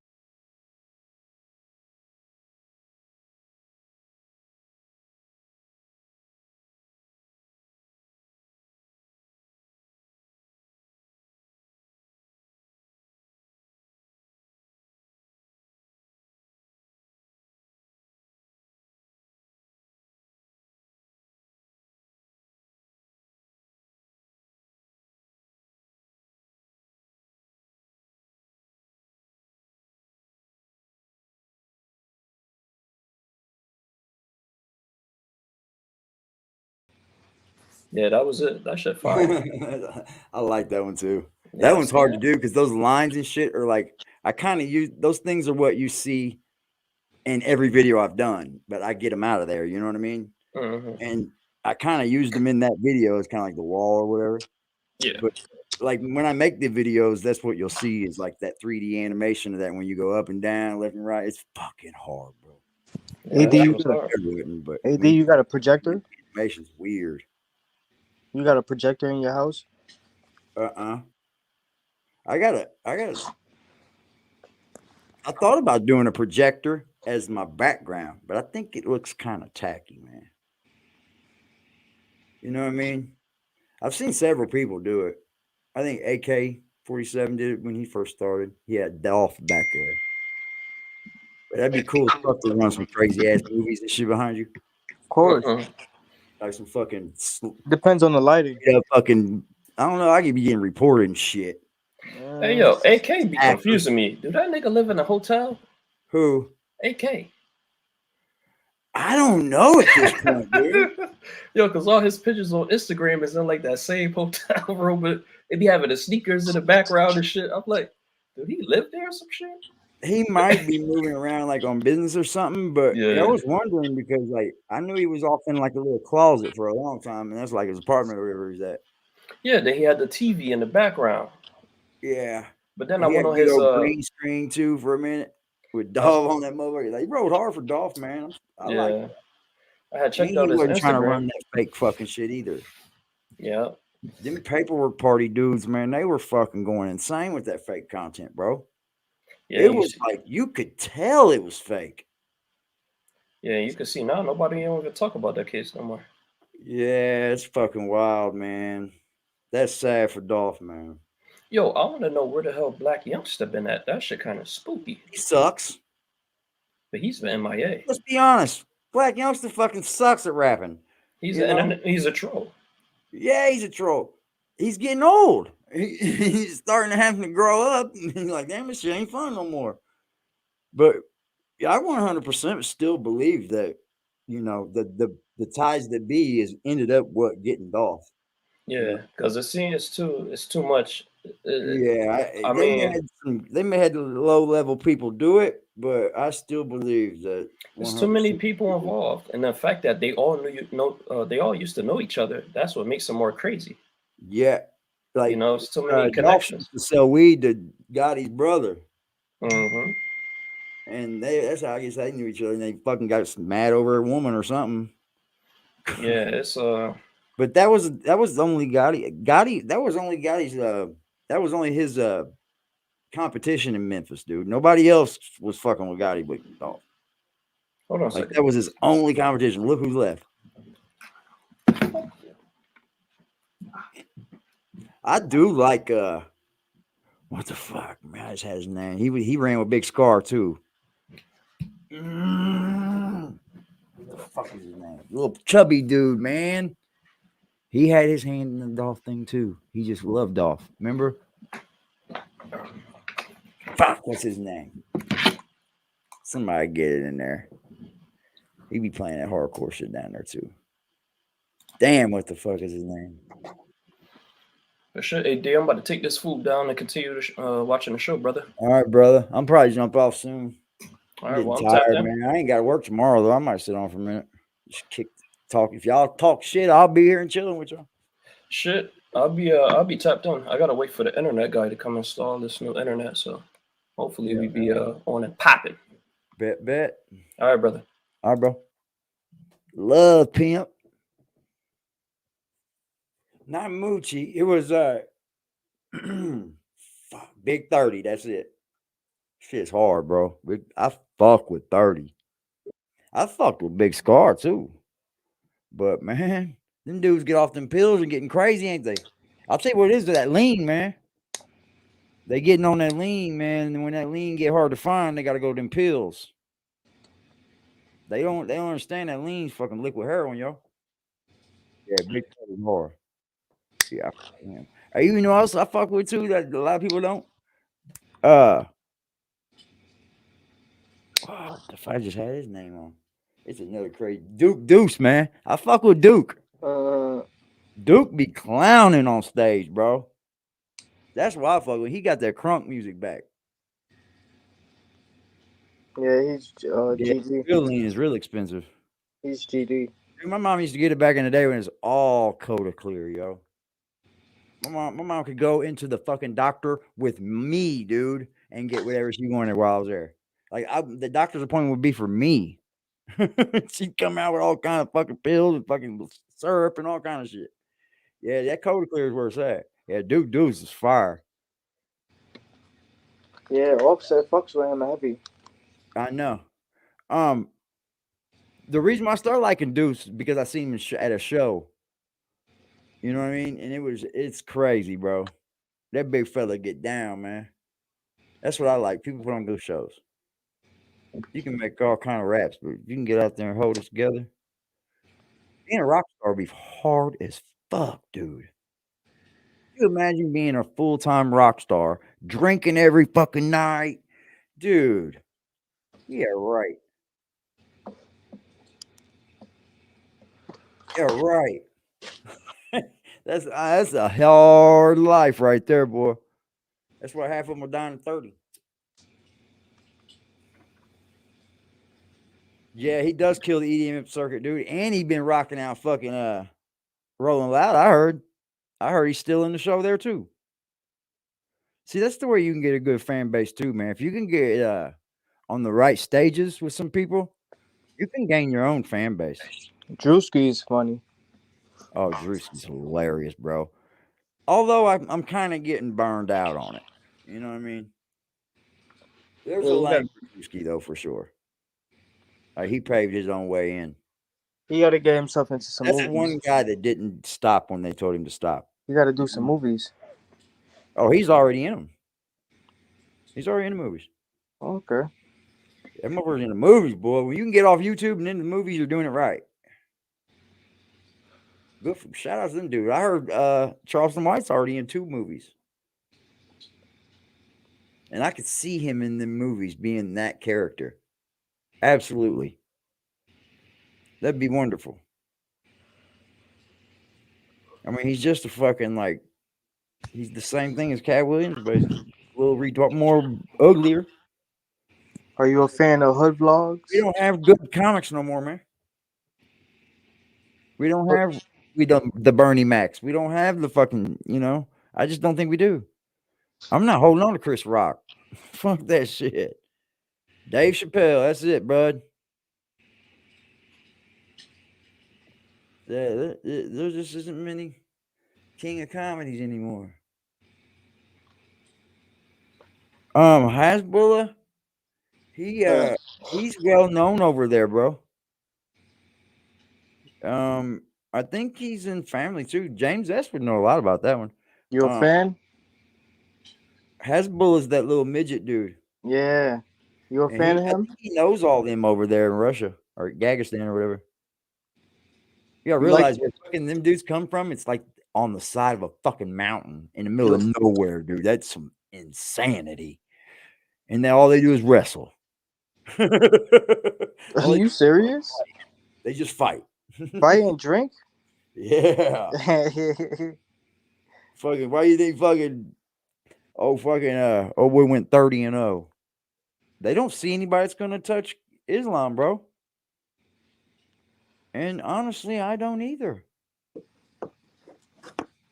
Yeah, that was it. That shit fire. I like that one too. Yeah, That one's see hard to that? do because those lines and shit are like I kind of use those things are what you see in every video I've done, but I get them out of there. You know what I mean? Mm-hmm. And I kind of used them in that video. It's kind of like the wall or whatever. Yeah. But like when I make the videos, that's what you'll see is like that 3D animation of that when you go up and down, left and right. It's fucking hard, bro. Yeah, AD, that shit you was got hard. But AD, when you got a projector? animation's weird. You got a projector in your house? I thought about doing a projector as my background, but I think it looks kind of tacky, man. You know what I mean? I've seen several people do it. I think AK-47 did it when he first started. He had Dolph back there. But that'd be cool as fuck to run some crazy ass movies and shit behind you. Of course. Like some fucking Depends on the lighting. fucking I don't know. I could be getting reported and shit. Hey yo, AK be confusing me. Do that nigga live in a hotel? Who? AK. I don't know at this point, dude. Yo, because all his pictures on Instagram is in like that same hotel room, but they be having the sneakers in the background and shit. I'm like, dude, he live there or some shit? He might be moving around like on business or something, but I was wondering because like I knew he was off in like a little closet for a long time, and that's like his apartment or wherever he's at. Yeah, then he had the TV in the background. Yeah, but then he I went had on big his old green screen too for a minute with Dolph on that motherfucker. Like, he rode hard for Dolph, man. I like it. I had checked He out his wasn't trying to Instagram. run that fake fucking shit either. Yeah. Them paperwork party dudes, man, they were fucking going insane with that fake content, bro. Yeah, it was like you could tell it was fake. Yeah, you can see now nobody even talk about that case no more. Yeah, it's fucking wild, man. That's sad for Dolph, man. Yo, I want to know where the hell Black Youngster been at. That shit kind of spooky. He sucks. But he's been MIA. Let's be honest. Black Youngster fucking sucks at rapping. He's a troll. Yeah, he's a troll. He's getting old. He's starting to have to grow up. And he's like, damn, this shit ain't fun no more. But I 100% still believe that, you know, the ties that be is ended up what getting Dolph. Yeah, because it seems it's too much. Yeah, they may have the low level people do it, but I still believe that there's too many people involved, and the fact that they all they all used to know each other. That's what makes them more crazy. Yeah, like it's too many connections. To sell weed to Gotti's brother. Mm-hmm. And that's how I guess they knew each other, and they fucking got mad over a woman or something. Yeah, it's But that was only Gotti. That was only Gotti's. That was only his competition in Memphis, dude. Nobody else was fucking with Gotti but Dolph. Hold on a second. second. That was his only competition. Look who's left. I do like what the fuck, man? I just had his name. He ran with Big Scar too. What the fuck is his name? Little chubby dude, man. He had his hand in the Dolph thing too. He just loved Dolph. Remember? Fuck, what's his name? Somebody get it in there. He be playing that hardcore shit down there too. Damn, what the fuck is his name? Hey, D, I'm about to take this food down and continue watching the show, brother. All right, brother. I'm probably jump off soon. All right, well, I'm tired, man. I ain't got to work tomorrow though. I might sit on for a minute. Just talk. If y'all talk shit, I'll be here and chilling with y'all. Shit, I'll be tapped on. I gotta wait for the internet guy to come install this new internet, so hopefully we be on and popping. Bet. All right, brother. All right, bro. Love Pimp. Not Moochie. It was Big 30. That's it. Shit's hard, bro. I fuck with 30. I fucked with Big Scar too. But man, them dudes get off them pills and getting crazy, ain't they? I'll tell you what it is, that lean, man. They getting on that lean, man. And when that lean get hard to find, they gotta go to them pills. They don't understand that lean's fucking liquid heroin, yo. Yeah, Big 30 hard. Yeah. Hey, you know else I fuck with too that a lot of people don't? If I just had his name on. It's another crazy Duke Deuce, man. I fuck with Duke. Duke Duke be clowning on stage, bro. That's why I fuck with. He got that crunk music back. Yeah, he's Yeah, GD. Field is really expensive. He's GD. Dude, my mom used to get it back in the day when it was all Coda Clear, yo. My mom could go into the fucking doctor with me, dude, and get whatever she wanted while I was there. Like the doctor's appointment would be for me. She'd come out with all kind of fucking pills and fucking syrup and all kind of shit. Yeah, that Coda Clear is where it's at. Yeah, Duke Deuce is fire. Yeah, Offset fucks with him heavy. I know. The reason why I started liking Deuce is because I seen him at a show. You know what I mean? And it's crazy, bro. That big fella get down, man. That's what I like. People put on good shows. You can make all kind of raps, but you can get out there and hold it together. Being a rock star would be hard as fuck, dude. You imagine being a full-time rock star, drinking every fucking night, dude. Yeah, right. Yeah, right. That's a hard life right there, boy. That's why half of them are dying at 30. Yeah, he does kill the EDM circuit, dude. And he been rocking out fucking Rolling Loud. I heard he's still in the show there too. See, that's the way you can get a good fan base too, man. If you can get on the right stages with some people, you can gain your own fan base. Drewski is funny. Oh, Drewski's hilarious, bro. Although I'm kind of getting burned out on it. You know what I mean? There's a lane for Drewski though, for sure. He paved his own way in. He got to get himself into some That's movies. one guy that didn't stop when they told him to stop. He got to do some movies. Oh, he's already in them. He's already in the movies. Okay. That motherfucker's in the movies, boy. When you can get off YouTube and in the movies, you're doing it right. Good shout out to them, dude. I heard Charleston White's already in 2 movies. And I could see him in the movies being that character. Absolutely. That'd be wonderful. I mean, he's just a fucking like, he's the same thing as Cat Williams, but he's a little more uglier. Are you a fan of hood vlogs? We don't have good comics no more, man. We don't have the Bernie Macs. We don't have the fucking, I just don't think we do. I'm not holding on to Chris Rock. Fuck that shit. Dave Chappelle, that's it, bud. Yeah, there just isn't many king of comedies anymore. Hasbulla, he's well known over there, bro. I think he's in Family too. James S would know a lot about that one. You a fan? Hasbulla is that little midget dude. Yeah. You a fan of him? He knows all them over there in Russia or Gagistan or whatever. You gotta realize where fucking them dudes come from. It's like on the side of a fucking mountain in the middle of nowhere, dude. That's some insanity. And then all they do is wrestle. Are you serious? They just fight. Fight and drink? Yeah. Fucking, why do you think fucking, we went 30-0. They don't see anybody that's gonna touch Islam, bro. And honestly, I don't either.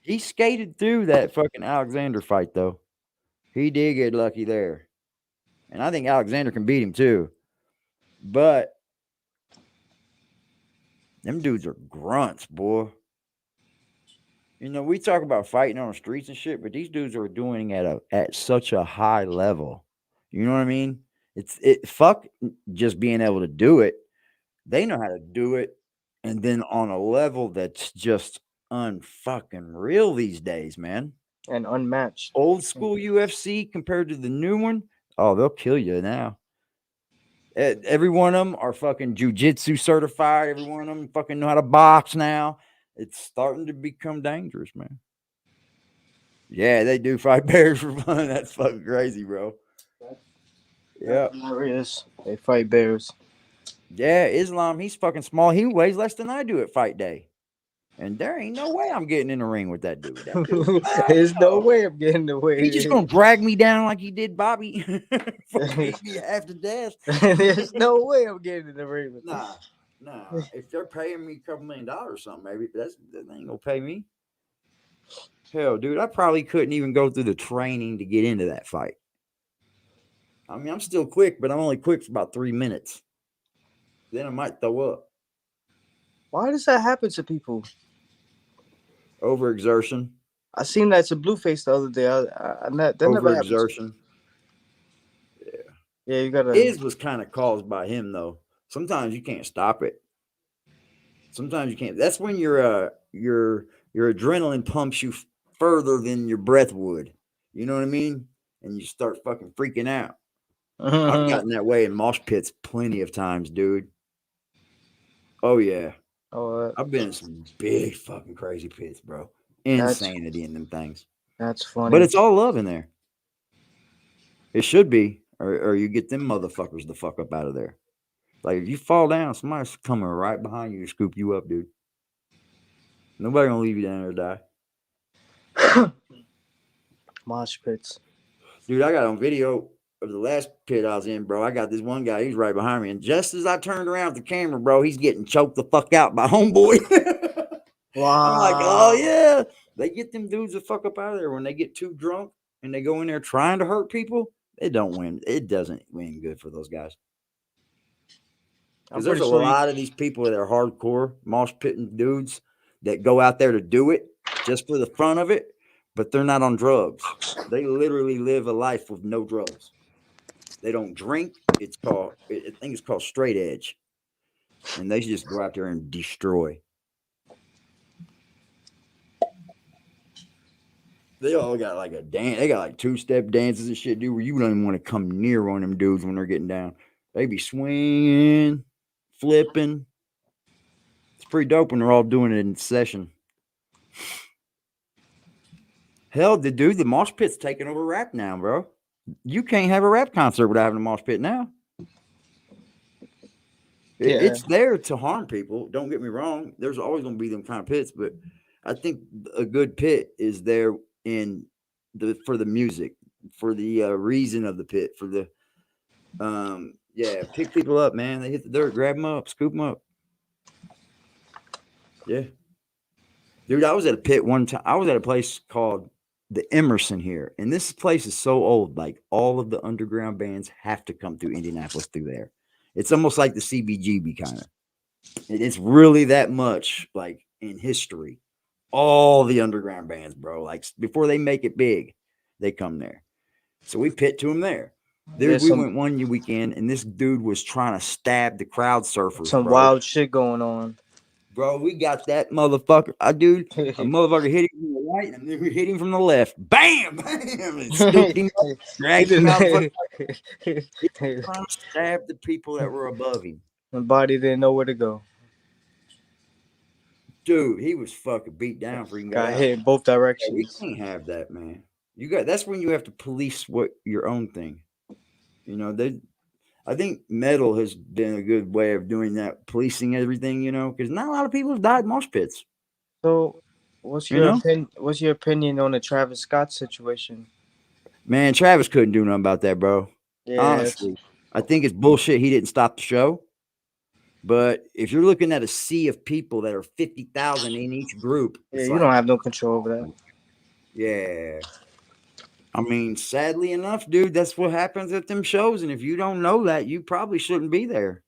He skated through that fucking Alexander fight, though. He did get lucky there. And I think Alexander can beat him, too. But them dudes are grunts, boy. We talk about fighting on the streets and shit, but these dudes are doing it at such a high level. You know what I mean? Fuck just being able to do it. They know how to do it. And then on a level that's just unfucking real these days, man. And unmatched. Old school UFC compared to the new one. Oh, they'll kill you now. Every one of them are fucking jiu-jitsu certified. Every one of them fucking know how to box now. It's starting to become dangerous, man. Yeah, they do fight bears for fun. That's fucking crazy, bro. Yeah. They fight bears. Yeah, Islam, he's fucking small. He weighs less than I do at fight day. And there ain't no way I'm getting in the ring with that dude. That dude There's no way I'm getting the way. He just gonna drag me down like he did Bobby. Beat me after death. There's no way I'm getting in the ring with Nah. If they're paying me $2 million or something, maybe that ain't gonna pay me. Hell, dude, I probably couldn't even go through the training to get into that fight. I mean, I'm still quick, but I'm only quick for about 3 minutes. Then I might throw up. Why does that happen to people? Overexertion. I seen that to Blueface the other day. That never happened. Overexertion. Yeah, you gotta. His was kind of caused by him, though. Sometimes you can't stop it. Sometimes you can't. That's when your adrenaline pumps you further than your breath would. You know what I mean? And you start fucking freaking out. I've gotten that way in mosh pits plenty of times, dude. Oh yeah. I've been in some big fucking crazy pits, bro. Insanity in them things. That's funny. But it's all love in there. It should be, or you get them motherfuckers the fuck up out of there. Like if you fall down, somebody's coming right behind you to scoop you up, dude. Nobody gonna leave you down there to die. Mosh pits. Dude, I got on video of the last pit I was in, bro. I got this one guy, he's right behind me. And just as I turned around with the camera, bro, he's getting choked the fuck out by homeboy. Wow. I'm like, oh yeah. They get them dudes the fuck up out of there when they get too drunk and they go in there trying to hurt people. It don't win. It doesn't win good for those guys. Because there's a lot of these people that are hardcore mosh pitting dudes that go out there to do it just for the fun of it, but they're not on drugs. They literally live a life with no drugs. They don't drink. I think it's called straight edge. And they just go out there and destroy. They all got like a dance. They got like 2-step dances and shit, dude, where you don't even want to come near one of them dudes when they're getting down. They be swinging, flipping. It's pretty dope when they're all doing it in session. Hell, the mosh pit's taking over rap now, bro. You can't have a rap concert without having a mosh pit now. It's there to harm people. Don't get me wrong. There's always going to be them kind of pits, but I think a good pit is there for the music, for the reason of the pit, for the pick people up, man. They hit the dirt, grab them up, scoop them up. Yeah, dude, I was at a pit one time. I was at a place called the Emerson here, and this place is so old. Like all of the underground bands have to come through Indianapolis through there. It's almost like the CBGB kind of. It's really that much like in history. All the underground bands, bro. Like before they make it big, they come there. So we pit to them there. We went one weekend, and this dude was trying to stab the crowd surfers. Some wild shit going on. Bro, we got that motherfucker. A motherfucker hit him from the right, and then we hit him from the left. Bam! Bam! And scooped him up, dragged him out. He was trying to stab the people that were above him. The body didn't know where to go. Dude, he was fucking beat down for him. Got hit in both directions. We can't have that, man. That's when you have to police your own thing. You know, I think metal has been a good way of doing that, policing everything, you know, because not a lot of people have died in mosh pits. So, what's your opinion on the Travis Scott situation? Man, Travis couldn't do nothing about that, bro. Yeah, honestly, I think it's bullshit. He didn't stop the show. But if you're looking at a sea of people that are 50,000 in each group, you don't have no control over that. Yeah. I mean, sadly enough, dude, that's what happens at them shows. And if you don't know that, you probably shouldn't be there.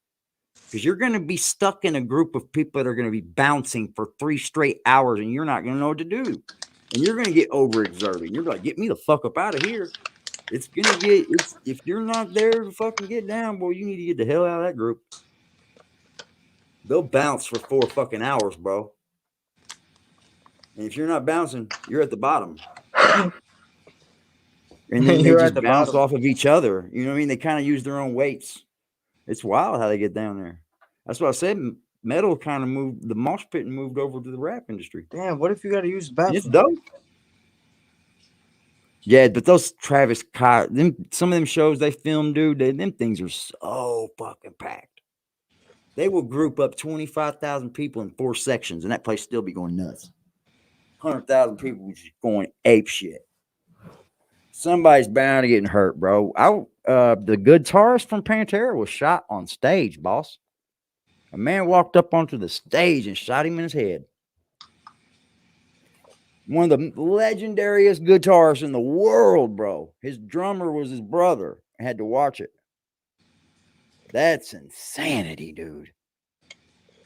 Because you're going to be stuck in a group of people that are going to be bouncing for 3 straight hours, and you're not going to know what to do. And you're going to get overexerted. You're like, get me the fuck up out of here. If you're not there to fucking get down, boy, you need to get the hell out of that group. They'll bounce for 4 fucking hours, bro. And if you're not bouncing, you're at the bottom. And then they just bounce off of each other. You know what I mean? They kind of use their own weights. It's wild how they get down there. That's what I said. Metal kind of moved, the mosh pit moved over to the rap industry. Damn, what if you got to use the bathroom? It's dope. Yeah, but those Travis Scott, some of them shows they filmed, dude, them things are so fucking packed. They will group up 25,000 people in 4 sections, and that place still be going nuts. 100,000 people just going ape shit. Somebody's bound to getting hurt, bro. The guitarist from Pantera was shot on stage, boss. A man walked up onto the stage and shot him in his head. One of the legendariest guitarists in the world, bro. His drummer was his brother. I had to watch it. That's insanity, dude.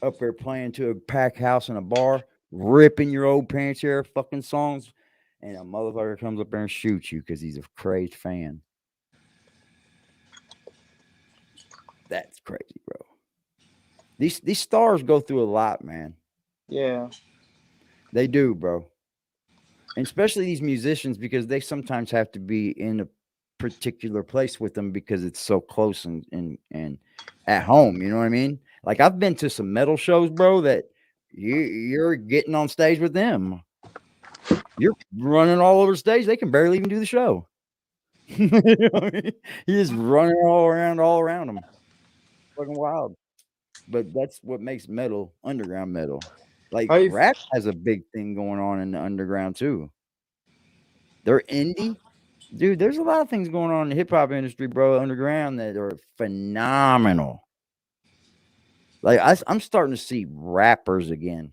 Up there playing to a packed house in a bar, ripping your old Pantera fucking songs, and a motherfucker comes up there and shoots you because he's a crazed fan. That's crazy, bro. These stars go through a lot, man. Yeah. They do, bro. And especially these musicians, because they sometimes have to be in a particular place with them because it's so close and at home. You know what I mean? Like, I've been to some metal shows, bro, that you're getting on stage with them. You're running all over stage. They can barely even do the show. You know what I mean? He's just running all around them. Fucking wild. But that's what makes metal underground metal. Like, rap has a big thing going on in the underground too. They're indie. Dude, there's a lot of things going on in the hip hop industry, bro, underground that are phenomenal. Like, I'm starting to see rappers again.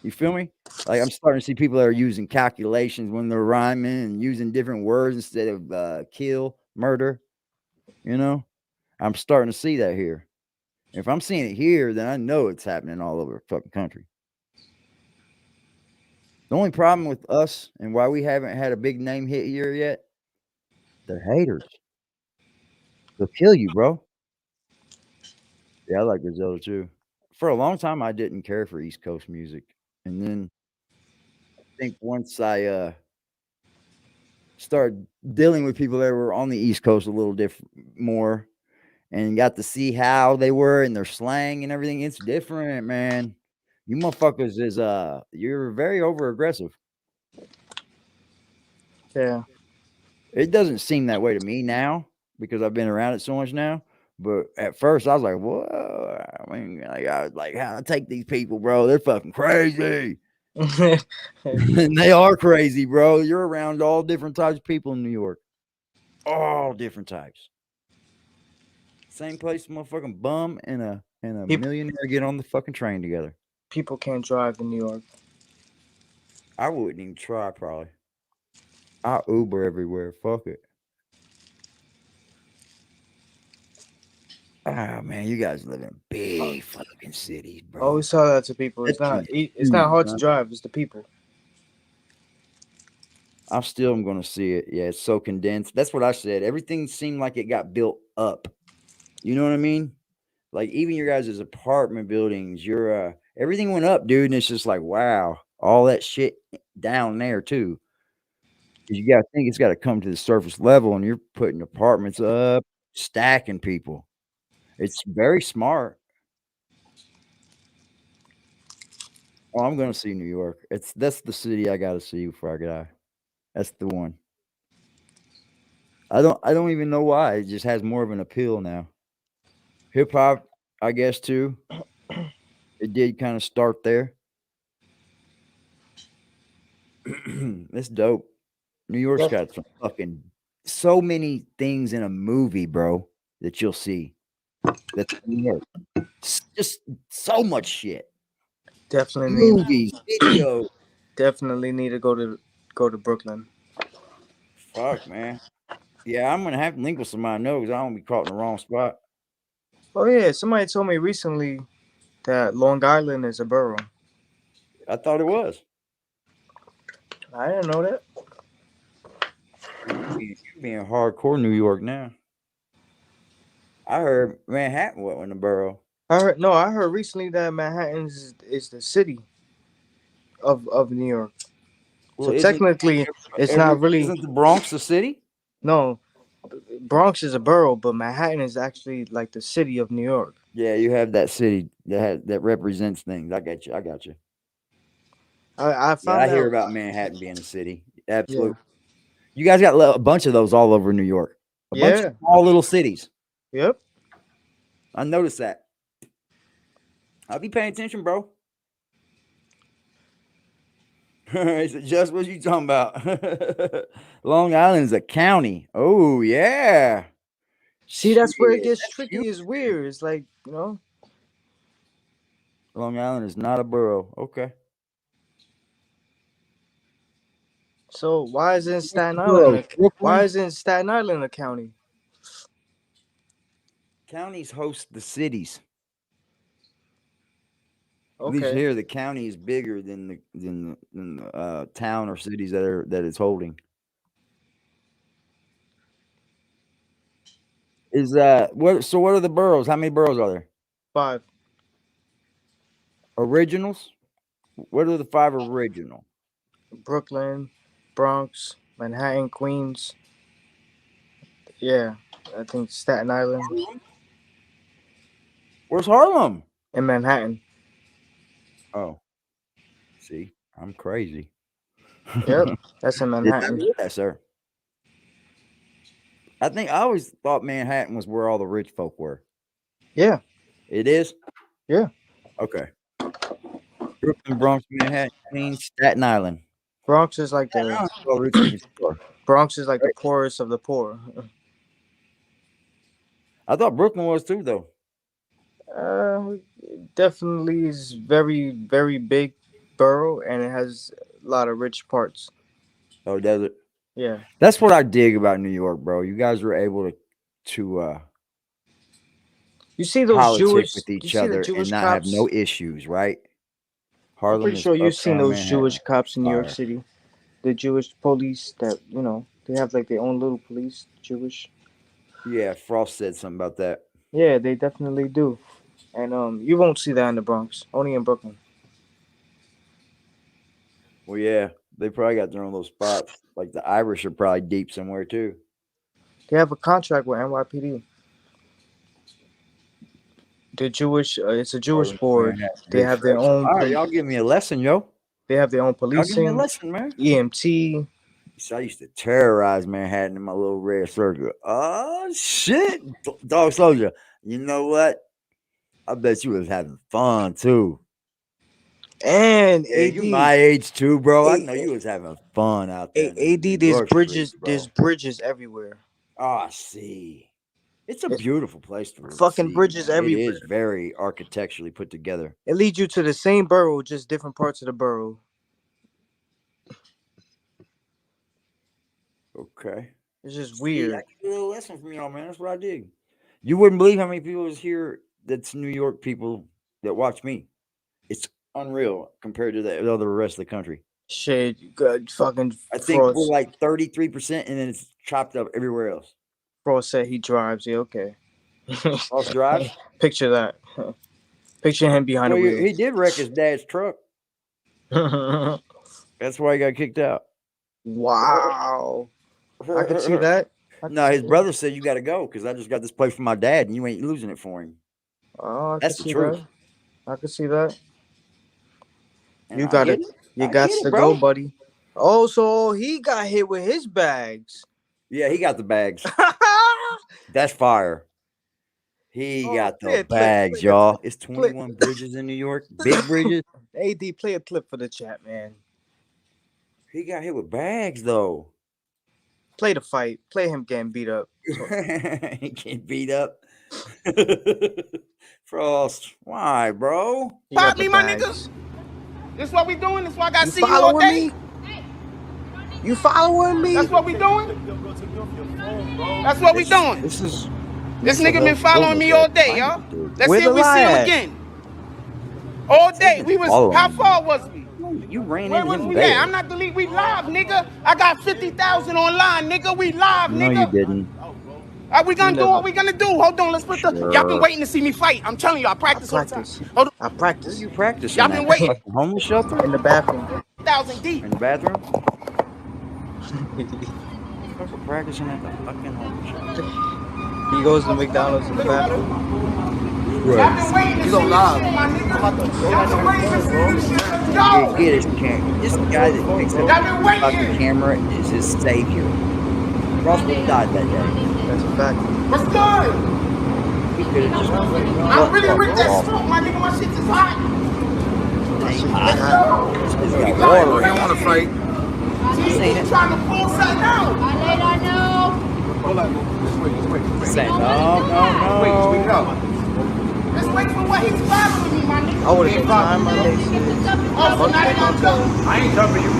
You feel me? Like, I'm starting to see people that are using calculations when they're rhyming and using different words instead of kill, murder. You know? I'm starting to see that here. If I'm seeing it here, then I know it's happening all over the fucking country. The only problem with us and why we haven't had a big name hit here yet, they're haters. They'll kill you, bro. Yeah, I like Griselda too. For a long time, I didn't care for East Coast music. And then I think once I started dealing with people that were on the East Coast a little more and got to see how they were and their slang and everything, it's different, man. You motherfuckers is you're very over aggressive. Yeah. It doesn't seem that way to me now because I've been around it so much now. But at first, I was like, "Whoa!" I mean, I was like, how to take these people, bro? They're fucking crazy. And they are crazy, bro. You're around all different types of people in New York, all different types. Same place, motherfucking bum and a millionaire get on the fucking train together. People can't drive in New York. I wouldn't even try, probably. I Uber everywhere. Fuck it. Ah, man, you guys live in big fucking cities, bro. Always tell that to people. It's not hard to drive. It's the people. I still am going to see it. Yeah, it's so condensed. That's what I said. Everything seemed like it got built up. You know what I mean? Like, even your guys' apartment buildings, your everything went up, dude. And it's just like, wow, all that shit down there too. You got to think it's got to come to the surface level, and you're putting apartments up, stacking people. It's very smart. Oh, I'm going to see New York. That's the city I got to see before I die. That's the one. I don't even know why. It just has more of an appeal now. Hip hop, I guess too. It did kind of start there. It's dope. New York's got some fucking so many things in a movie, bro, that you'll see. That's New York. Just so much shit. Definitely movies, videos. Definitely need to go to Brooklyn. Fuck, man. Yeah, I'm gonna have to link with somebody I know because I don't be caught in the wrong spot. Oh yeah, somebody told me recently that Long Island is a borough. I thought it was. I didn't know that. You being hardcore New York now. I heard Manhattan wasn't a borough. I heard recently that Manhattan is the city of New York. Well, so technically, it's not really. Isn't the Bronx the city? No, Bronx is a borough, but Manhattan is actually like the city of New York. Yeah, you have that city that represents things. I got you. I found I hear about Manhattan being a city. Absolutely. Yeah. You guys got a bunch of those all over New York. A bunch of small little cities. Yep. I noticed that. I'll be paying attention, bro. Is it just what you talking about? Long Island is a county. Oh yeah. See, that's where it Shit, gets that's tricky. huge. Is weird. It's like, you know. Long Island is not a borough. Okay. So why is it in Staten Borough, Island? Why Brooklyn. is it in Staten Island a county? Counties host the cities. At least Okay. here, the county is bigger than the town or cities that it's holding. Is what? So what are the boroughs? How many boroughs are there? 5. Originals? What are the 5 original? Brooklyn, Bronx, Manhattan, Queens. Yeah, I think Staten Island Where's Harlem? and Manhattan. Oh, see, I'm crazy. Yep, that's in Did not Manhattan. know that, sir. I always thought Manhattan was where all the rich folk were. Yeah, It is? yeah. Okay. Brooklyn, Bronx, Manhattan, Queens, Staten Island. Bronx is like Staten the Island's where all the rich niggas are. Bronx is like the poorest of the poor. I thought Brooklyn was too, though. Definitely is very, very big borough, and it has a lot of rich parts. Oh, does it? Yeah. That's what I dig about New York, bro. You guys were able to You see those politic Jewish with you each see the other and Jewish not have cops? no issues, right? I'm Harlem pretty is sure you've seen uptown those Manhattan. Jewish cops in New York Fire. City. The Jewish police that, you know, they have like their own little police, Jewish. Yeah, Frost said something about that. Yeah, they definitely do. And you won't see that in the Bronx, only in Brooklyn. Well, yeah, they probably got their own little spots. Like the Irish are probably deep somewhere too. They have a contract with NYPD. The Jewish, it's a Jewish Harlem, board. Manhattan, They big have their facts. own. All right, y'all give me a lesson, yo. They have their own Y'all give me a policing, lesson, man. EMT. So I used to terrorize Manhattan in my little red circle. Oh shit, Dog Soldier. You know what? I bet you was having fun too. And Yeah, AD, you my age too, bro. I know you was having fun out there. AD, in there's York bridges, Streets, bro. there's bridges everywhere. Oh, I see. It's a beautiful place to Fucking see, bridges man. everywhere. It is very architecturally put together. It leads you to the same borough, just different parts of the borough. Okay. It's just See, weird. I get a little lesson from y'all, man. That's what I dig. You wouldn't believe how many people is here that's New York people that watch me. It's unreal compared to the other rest of the country. Shit, good fucking I think we're Frost. like 33%, and then it's chopped up everywhere else. Frost said he drives. Yeah, okay. Frost drives? Picture that. Picture him behind Well, the wheel. he did wreck his dad's truck. That's why he got kicked out. Wow. I could see that. No, his brother said you got to go because I just got this plate from my dad and you ain't losing it for him. Oh, That's the see truth. that. I could see that. And You I got get it. it. You I got get it, to bro. go, buddy. Oh, so he got hit with his bags. Yeah, he got the bags. That's fire. He got the bags, y'all. It's 21 bridges in New York. Big bridges. AD, play a clip for the chat, man. He got hit with bags, though. Play the fight. Play him getting beat up. He getting beat up. Frost, why, bro? Pop me, my niggas. This what we doing? This why I got to see you all following day? me? You following me? That's what we doing? That's what we doing. This nigga been following me all day, y'all. Let's Where see if the we see lie him at? again. All day. We was, how far was we? You ran Where into was him we bad. at? I'm not deleting. We live, nigga. I got 50,000 online, nigga. We live, No, nigga. you didn't. Are we gonna do what we gonna do? Hold on, let's put the. Y'all been waiting to see me fight. I'm telling you, I practice all the time. Hold on. I practice. You practicing Y'all at been the waiting. fucking homeless shelter? In the bathroom. 1,000 deep. In the bathroom? Fucking practicing at the fucking homeless shelter. He goes to McDonald's in the bathroom. Y'all been waiting to see me, my nigga. Y'all been waiting to see me. Yeah, Yo. get his camera. This guy that picks up Y'all been the fucking waiting. camera is his savior. Ross would have died that day. That's a fact. What's good? He could have just completely I'm really with that smoke, my nigga. My shit is hot. He's got water. We don't want to fight. He's trying to pull something out. I know. Hold on. Just wait. Say no. Wait up. Let's wait for what he's following me, my nigga. I would have time my legs. Oh, so now they gonna jump. I ain't jumping you.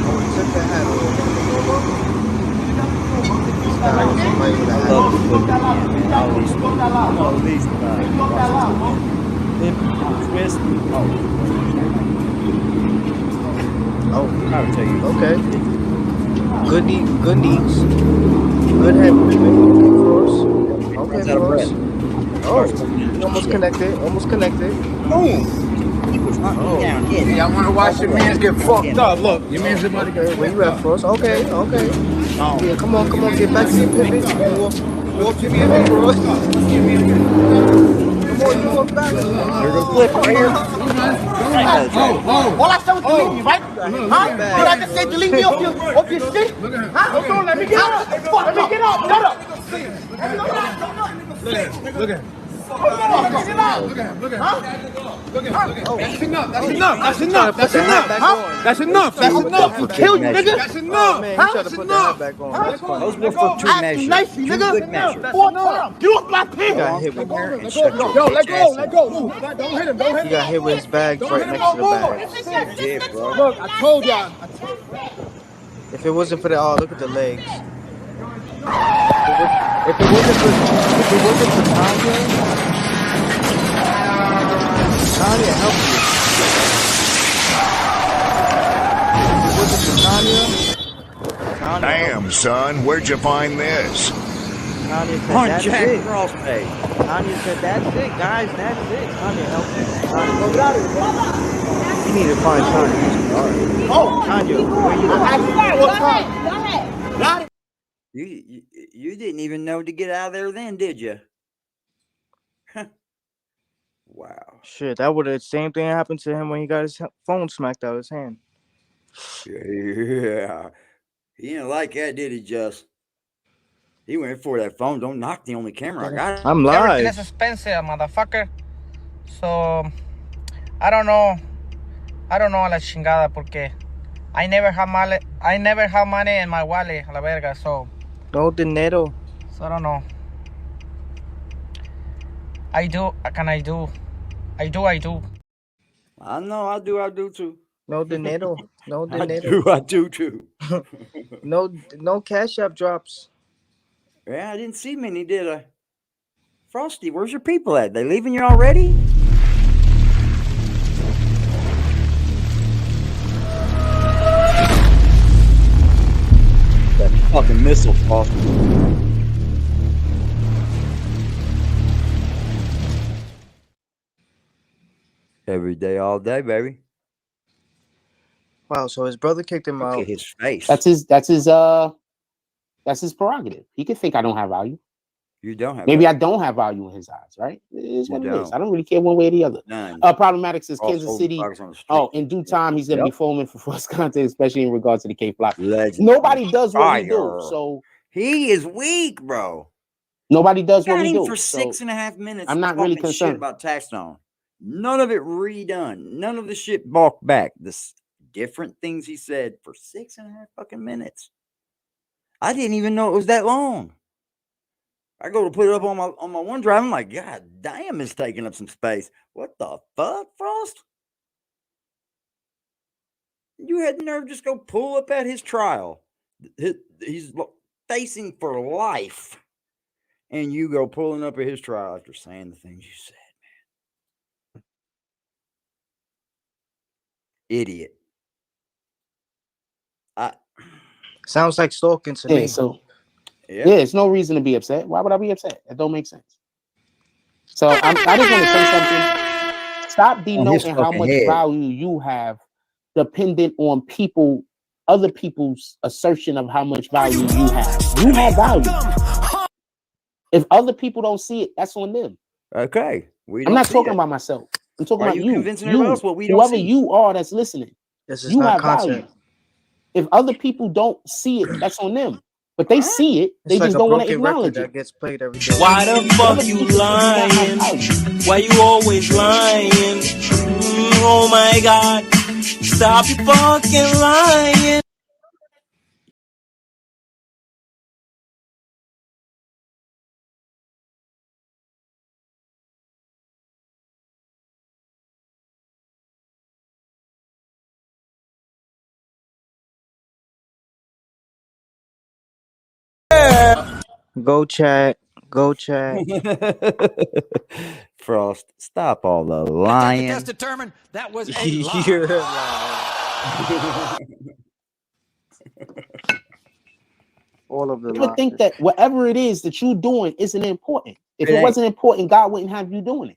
Oh, he took the hat off. Oh, I'll tell you. okay. Good knees. Good head movement. Force. Okay, force. Oh, almost connected. Boom. He was knocking down. Yeah, I want to watch your mans get fucked up. Look, your man's about to get Where you at, Force? Okay. Yeah, come on, get back to your pivot. Walk to your pivot, Force. Come on, you walk back. Here goes Flip right here. All I said was delete me, right? Huh? Did I just say delete me off your shit? Huh? Hold on, let me get up. Let me get up. Shut up. Look at him. That's enough. Kill you, nigga. That's enough. Man, he tried to put the hat back on. That's funny. Those were for two measures. Nicely, Two nigga. good measures. Four times. Get off my He pin. got hit with And shut Yo, your let bitch ass go. up. Don't hit him. He got hit with his bag right next to the bag. Yeah, bro. Look, I told y'all. If it wasn't for the look at the legs. If it wasn't for Tanya helped you. If it wasn't for Tanya Damn, son, where'd you find this? Tanya said On that's Jack it. Frost Day. Tanya said that's it, guys. That's it. Tanya helped you. You need to find Tanya. Tanya, where you at? You didn't even know to get out of there then, did you? Wow. Shit, that would have the same thing happened to him when he got his phone smacked out of his hand. Yeah. He didn't like that, did he, Just? He went for that phone. Don't knock the only camera I got. I'm Everything live. is expensive, motherfucker. So, I don't know a la chingada porque I never have money in my wallet, a la verga, so No dinero. I don't know. I do. I know, I do too. No dinero. No dinero. I do too. No Cash App drops. Yeah, I didn't see many, did I? Frosty, where's your people at? They leaving you already? That fucking missile, Frosty. Every day, all day, baby. Wow, so his brother kicked him Look out. at his face. That's his prerogative. He can think I don't have value. You don't have Maybe value. I don't have value in his eyes, right? It is what You it is. don't. I don't really care one way or the other. None. Problematic says Kansas Also, City. focus on the street. Oh, in due time, he's gonna be foaming for false content, especially in regards to the K Flock. Legend. Nobody does what we do, Fire. so He is weak, bro. nobody does what Got we him do. for So 6.5 minutes. I'm not really talking shit concerned. about TAXSTONE. None of it redone. None of the shit balked back. This different things he said for 6.5 fucking minutes. I didn't even know it was that long. I go to put it up on my OneDrive. I'm like, God damn, it's taking up some space. What the fuck, Frost? You had the nerve just go pull up at his trial. He's facing for life. And you go pulling up at his trial after saying the things you said, man. Idiot. Sounds like stalking to me. so it's no reason to be upset. Why would I be upset? That don't make sense. So I just want to say something. Stop denoting how much value you have dependent on other people's assertion of how much value you have. You have value. If other people don't see it, that's on them. Okay. I'm not talking about myself. I'm talking about you. Convincing everybody else what we don't whoever see? you are that's listening. This is You not have content. value. If other people don't see it, that's on them. but they see it. They It's like just a don't want to broken record acknowledge that it. gets played every day. Why the fuck you lying? Why you always lying? Oh my God. Stop your fucking lying. Go chat. Go chat. Frost, stop all the lying. Test determined that was a You're lie. All of the You would think that whatever it is that you're doing isn't important. If It it ain't. wasn't important, God wouldn't have you doing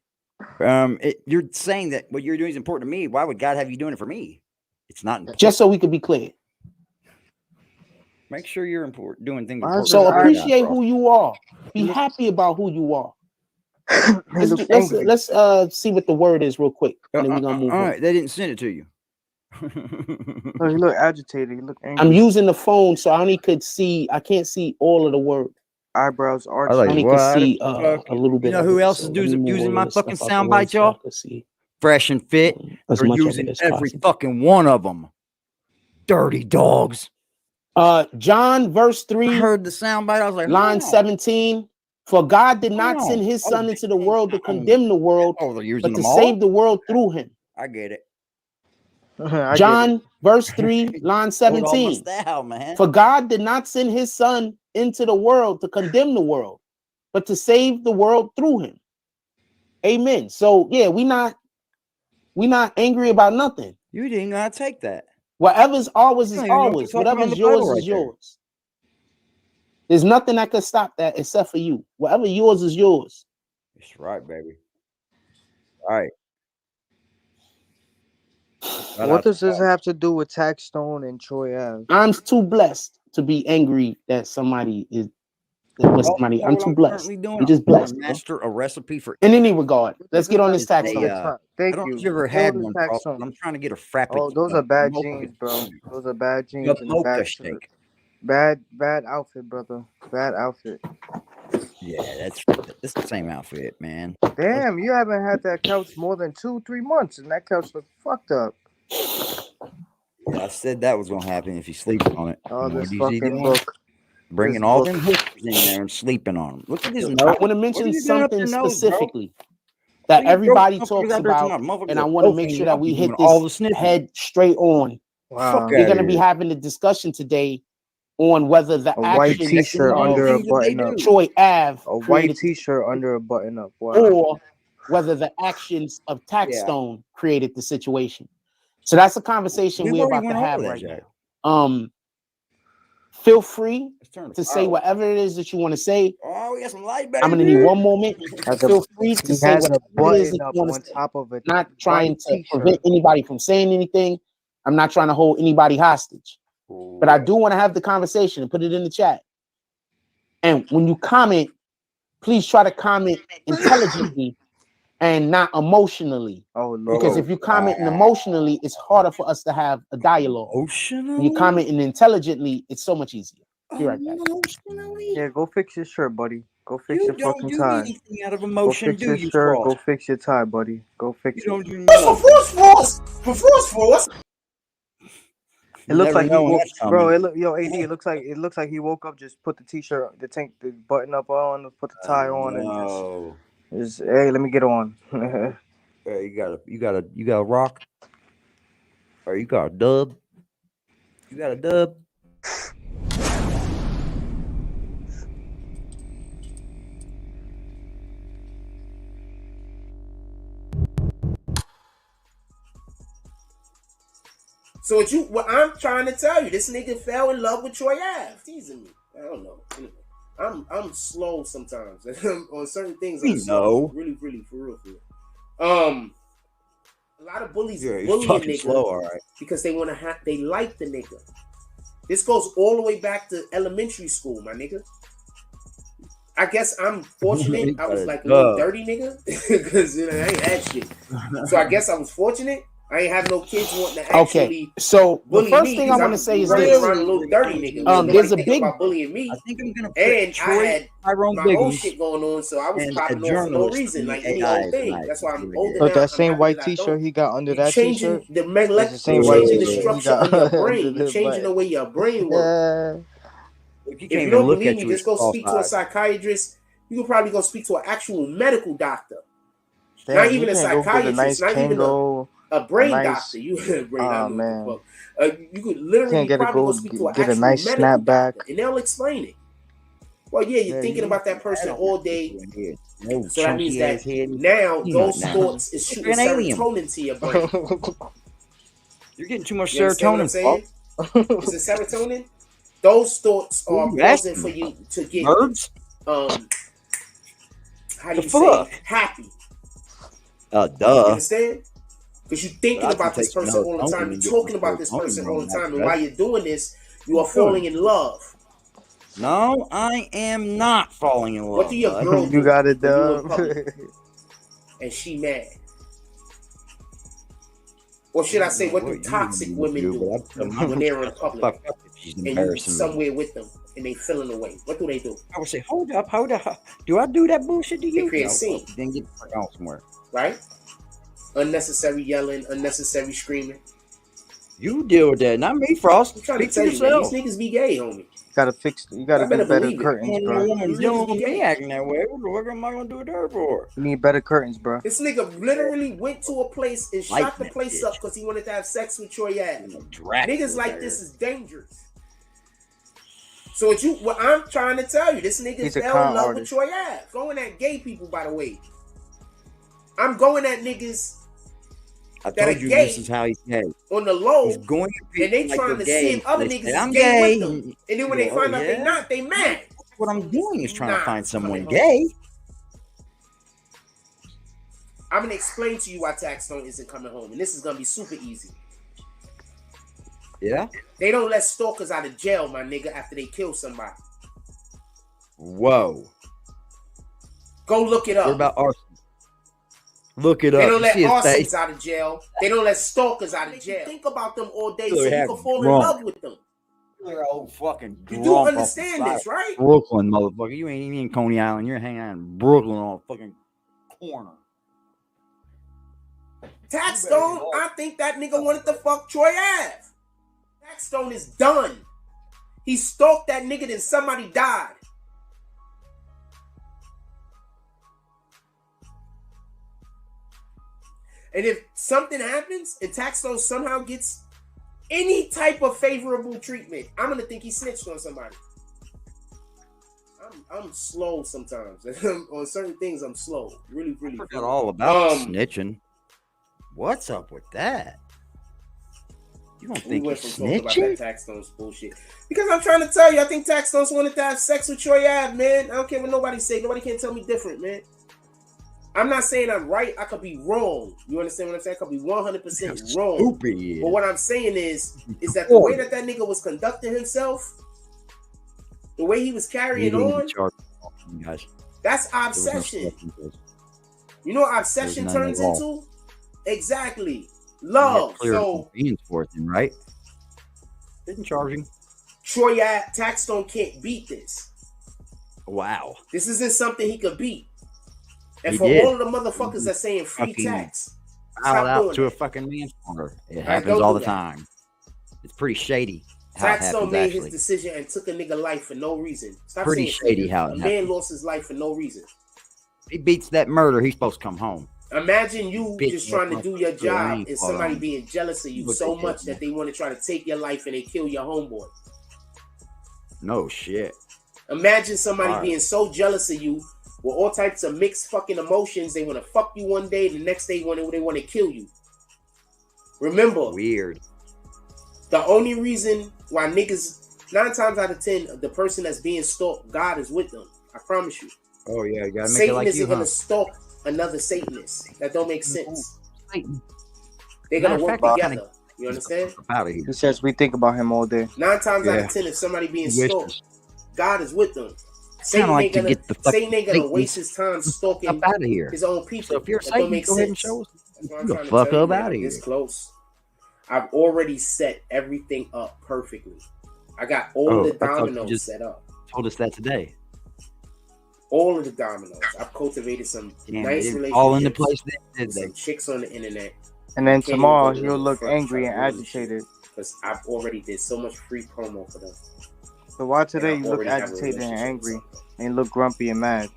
it. You're saying that what you're doing is important to me. Why would God have you doing it for me? It's not important. Just so we could be clear. Make sure you're doing things. So appreciate who you are. Be happy about who you are. Let's see what the word is real quick, and then we're gonna move on. All right, they didn't send it to you. Oh, you look agitated. You look angry. I'm using the phone, so I only could see. I can't see all of the word. Eyebrows arched. I only could see a little bit. You know who else is using my fucking sound bite, y'all? Fresh and Fit. They're using every fucking one of them. Dirty dogs. John verse 3. I heard the sound bite. I was like, line 17. For God did not send his son into the world to condemn the world, but to save the world through him. I get it. John verse 3, line 17. For God did not send his son into the world to condemn the world, but to save the world through him. Amen. So yeah, we not angry about nothing. You didn't gotta take that. Whatever's ours is ours. Whatever's yours is yours. There's nothing that could stop that except for you. Whatever yours is yours. That's right, baby. All right. What does this have to do with TAXSTONE and Troy Ave? I'm too blessed to be angry that somebody is. I'm too blessed. I'm just blessed. Master a recipe for. In any regard, let's get on this TAXSTONE. Thank I don't you. know if you ever had one, bro. I'm trying to get a frappe. Oh, those are bad jeans, bro. Those are bad jeans and a bad shirt. Bad outfit, brother. Bad outfit. Yeah, it's the same outfit, man. Damn, you haven't had that couch more than 2-3 months, and that couch looks fucked up. Yeah, I said that was gonna happen if you sleep on it. Oh, You know this what you fucking doing? book. Bringing This all book. them hookers in there and sleeping on them. Look at this. I want to mention something specifically that Look at everybody those talks motherfuckers out there about, tonight. Motherfuckers and I are want to make choking sure you that up we and hit doing all the this sniffing. head straight on. Wow. We're going to be having a discussion today on whether the white actions t-shirt of under a button-up. Troy Ave A white created, t-shirt under a button-up. Wow. or whether the actions of TAXSTONE created the situation. So that's a conversation we're about to have right now. Feel free to say whatever it is that you want to say. Oh, we got some light, baby. I'm gonna need one moment. Feel free to He say has a whatever it is that button-up you want on to say. top of it. Not trying white to t-shirt. prevent anybody from saying anything. I'm not trying to hold anybody hostage. But I do want to have the conversation and put it in the chat. And when you comment, please try to comment intelligently and not emotionally. Oh, Lord. Because if you comment emotionally, it's harder for us to have a dialogue. When you commenting intelligently, it's so much easier. Be right back. Yeah, go fix your shirt, buddy. Go fix your fucking do tie. anything out of Go emotion, fix do your you, shirt. Frost? Go fix your tie, buddy. Go fix it. You don't do nothing. Force. It looks Never like he know when woke, that's coming. bro. AD. It looks like he woke up, just put the t-shirt, the button up on, put the tie on, and just hey, let me get on. You got a rock, or you got a dub. You got a dub. So what I'm trying to tell you, this nigga fell in love with Troy Ave. Teasing me. I don't know. I'm slow sometimes on certain things. I'm slow. Really, for real. A lot of bullies bully a nigga slow, all right. because they like the nigga. This goes all the way back to elementary school, my nigga. I guess I'm fortunate. I was like a little dirty nigga because I ain't had shit. So I guess I was fortunate. I ain't have no kids wanting to actually Okay, so the bully first me thing I because want to I'm say is running this. around a little dirty nigga. There's a Nobody thinking big. about bullying me. I think I'm gonna put And I Troy had Tyrone my own Biggums shit going on, so I was and a popping off for no journalist reason, from like the any AI old thing. tonight. That's why I'm Here older we But now. that I'm same happy white that I T-shirt don't. he got under You're that changing T-shirt the is the same you're white changing the T-shirt he structure got of your under brain. You're the changing the butt. way your brain works. If you If can't you even don't look believe at me, you with just go cross speak to a eyes. psychiatrist. You can probably go speak to an actual medical doctor. Not Damn, he even a can't go get a psychiatrist, nice not even Kango, a a brain nice. doctor. You brain, I Oh know what the man, fuck. You could can't literally get a probably go go speak to an get a actual nice medical snapback. doctor, and they'll explain it. Well, yeah, you're Yeah, thinking you about that ain't person that all on day, that head. No so that means chunky that ass head. now You those not now. thoughts is You're shooting an alien. serotonin to your brain. You're getting too much You understand what I'm serotonin, Paul. saying? Is it serotonin? Those thoughts Who are you causing asking for about? you to get Birds? how do The you say fuck? happy? Duh. You understand? Because you're But thinking I can about this take some person all the melatonin time. and You're get talking my about this serotonin person all the rolling time. after And while that. you're doing this, you are What you doing? falling in love. No, I am not falling in What do love, your bud. girl You do got it, when you in dub. public and she mad? Or should I say, what do toxic women do when they're in public Fuck up if she's and you embarrassing me. somewhere with them and they feeling away? What do they do? I would say, hold up. Do I do that bullshit to They you? create a No, scene, then get the fuck out somewhere. right? Unnecessary yelling, unnecessary screaming. You deal with that, not me, Frost. I'm trying to Speak tell for you, man, yourself. these niggas be gay, homie. You gotta I do better better believe it. curtains, When a bro. woman's These dealing niggas with be me gay. acting that way, what am I gonna do with her for? You need better curtains, bro. This nigga literally went to a place and shot Lighten the that place bitch. up because he wanted to have sex with Troy Ave. Dracula Niggas like there. this is dangerous. So what I'm trying to tell you, this nigga He's a fell in con love artist. with Troy Ave. Going at gay people, by the way. I'm going at niggas I that told are you gay this is how he's gay. on the low, He's going to and they like trying they're to gay. see if other They niggas say, is I'm gay gay. with them. And then when they You go, find oh, out yeah? they not, they mad. What I'm doing is trying to find someone coming gay. I'm gonna explain to you why TAXSTONE isn't coming home, and this is gonna be super easy. Yeah? They don't let stalkers out of jail, my nigga, after they kill somebody. Whoa. Go look it up. What about arson? Look it They up. don't You let see his arsons face? out of jail. They don't let stalkers out of jail. Think about them all day so Really you have can fall in drunk. love with them. You're old fucking You drunk do off the understand side this, of right? Brooklyn, motherfucker. You ain't even in Coney Island. You're hanging out in Brooklyn on a fucking corner. TAXSTONE, I think that nigga wanted to fuck Troy Ave. TAXSTONE is done. He stalked that nigga, then somebody died. And if something happens and TAXSTONE somehow gets any type of favorable treatment, I'm gonna think he snitched on somebody. I'm slow sometimes. On certain things, I'm slow. Really. I forgot all about snitching. What's up with that? You don't think went he's from talking about snitching? that TAXSTONE's bullshit. Because I'm trying to tell you, I think TAXSTONE wanted to have sex with Troy Ave, man. I don't care what nobody say. Nobody can tell me different, man. I'm not saying I'm right. I could be wrong. You understand what I'm saying? I could be 100% wrong. Stupid. But what I'm saying is that the way that nigga was conducting himself, the way he was carrying on, guys. that's obsession. You know what obsession turns into? Exactly. Love. So convenience for it, then, right? Didn't charge him. Troy Ave, TAXSTONE can't beat this. Wow. This isn't something he could beat. And He for did. all of the motherfuckers that saying free Fucking tax, Out stop out doing to that. a fucking manslaughter. It Right, happens don't all do the that. time. It's pretty shady how it TAXSTONE happens, made actually. his decision and took a nigga life for no reason. Stop Pretty saying shady how it a man happens. lost his life for no reason. If he beats that murder, he's supposed to come home. Imagine you Bitch, just trying to do your I job ain't and caught somebody on. being jealous of you What so they much did, that they want to try to take your life and they kill your homeboy. No shit. Imagine somebody Right. being so jealous of you with all types of mixed fucking emotions. They want to fuck you one day, the next day they want to kill you. Remember, Weird. the only reason why niggas, 9 times out of 10, the person that's being stalked, God is with them. I promise you. Oh yeah, you gotta make Satan it like isn't you, gonna huh? stalk another Satanist. That don't make sense. Satan. They're gonna Matter work of fact, together. You understand? Out of here. He says we think about him all day. 9 times out Yeah. of 10, if somebody being He wishes. stalked, God is with them. Kinda like to get the fucking Satan ain't gonna Satans waste his time stalking up out of here. his own people. So if you're That don't Satan, make go ahead and sense. show us. That's what I'm The trying to fuck tell you, up man. out of I'm here. this close. I've already set everything up perfectly. I got all the I thought you dominoes just set up. told us that today. All of the dominoes. I've cultivated some Damn, nice they didn't fall into relationships place then, with did some they? chicks on the internet. And then Can't even tomorrow go to he'll them look front angry trying and to ruin shit, agitated. because I've already did so much free promo for them. So why And today I you look already have a agitated and relationship with angry some of them. and you look grumpy and mad?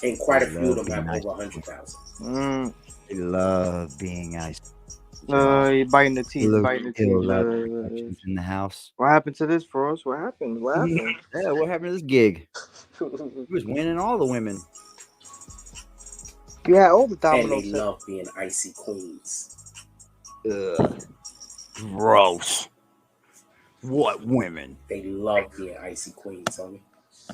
And quite a They few of love them have being nice. over 100,000. Mm. They love being nice. You're biting the teeth, Look, biting the it'll teeth. love productions in the house. What happened to this, Frost? What happened? What happened? Yeah, what happened to this gig? He was winning all the women. You had all the And dominoes they set. love being icy queens. Ugh. Gross. What women? They love being icy queens, homie.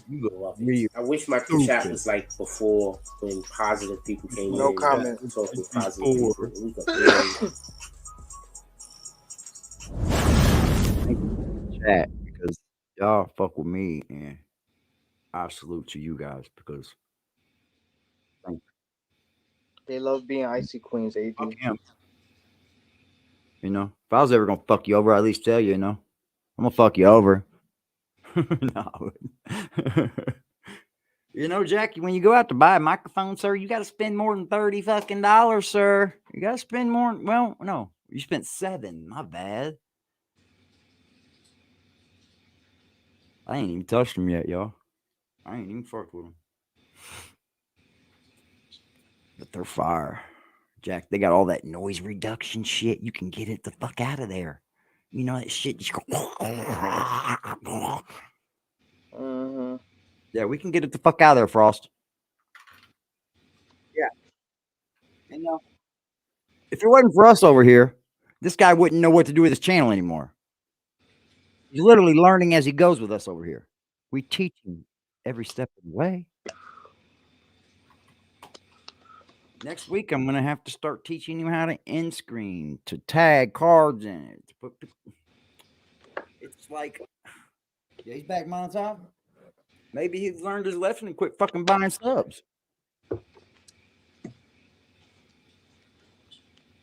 You Love really it. I wish my chat was like before, when positive people came No in. comment. And talk with positive people. And we could really chat because y'all fuck with me, and I salute to you guys because They love being icy queens, AD. fuck him. You know, if I was ever gonna fuck you over, I'd at least tell you. You know, I'm gonna fuck you over. No. You know, Jack, when you go out to buy a microphone, sir, you got to spend more than $30 fucking, sir. You got to spend more. Well, no, you spent $7. My bad. I ain't even touched them yet, y'all. I ain't even fucked with them. But they're fire. Jack, they got all that noise reduction shit. You can get it the fuck out of there. You know that shit just go. Mm-hmm. Yeah, we can get it the fuck out of there, Frost. Yeah. You know, if it wasn't for us over here, this guy wouldn't know what to do with his channel anymore. He's literally learning as he goes with us over here. We teach him every step of the way. Next week, I'm going to have to start teaching him how to end screen, to tag cards in it. To put, it's like, yeah, he's back Monotone. Maybe he's learned his lesson and quit fucking buying subs.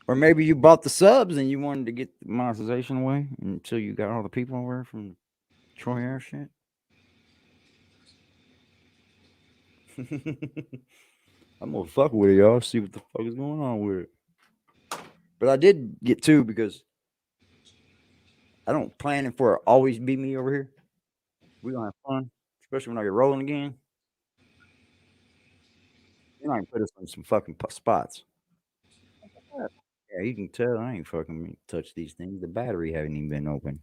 Or maybe you bought the subs and you wanted to get the monetization away until you got all the people over from Troy Air shit. I'm gonna fuck with it, y'all. See what the fuck is going on with it. But I did get 2 because I don't plan it for it always be me over here. We're gonna have fun, especially when I get rolling again. You know, I can put us on some fucking spots. Yeah, you can tell I ain't fucking touch these things. The battery haven't even been open.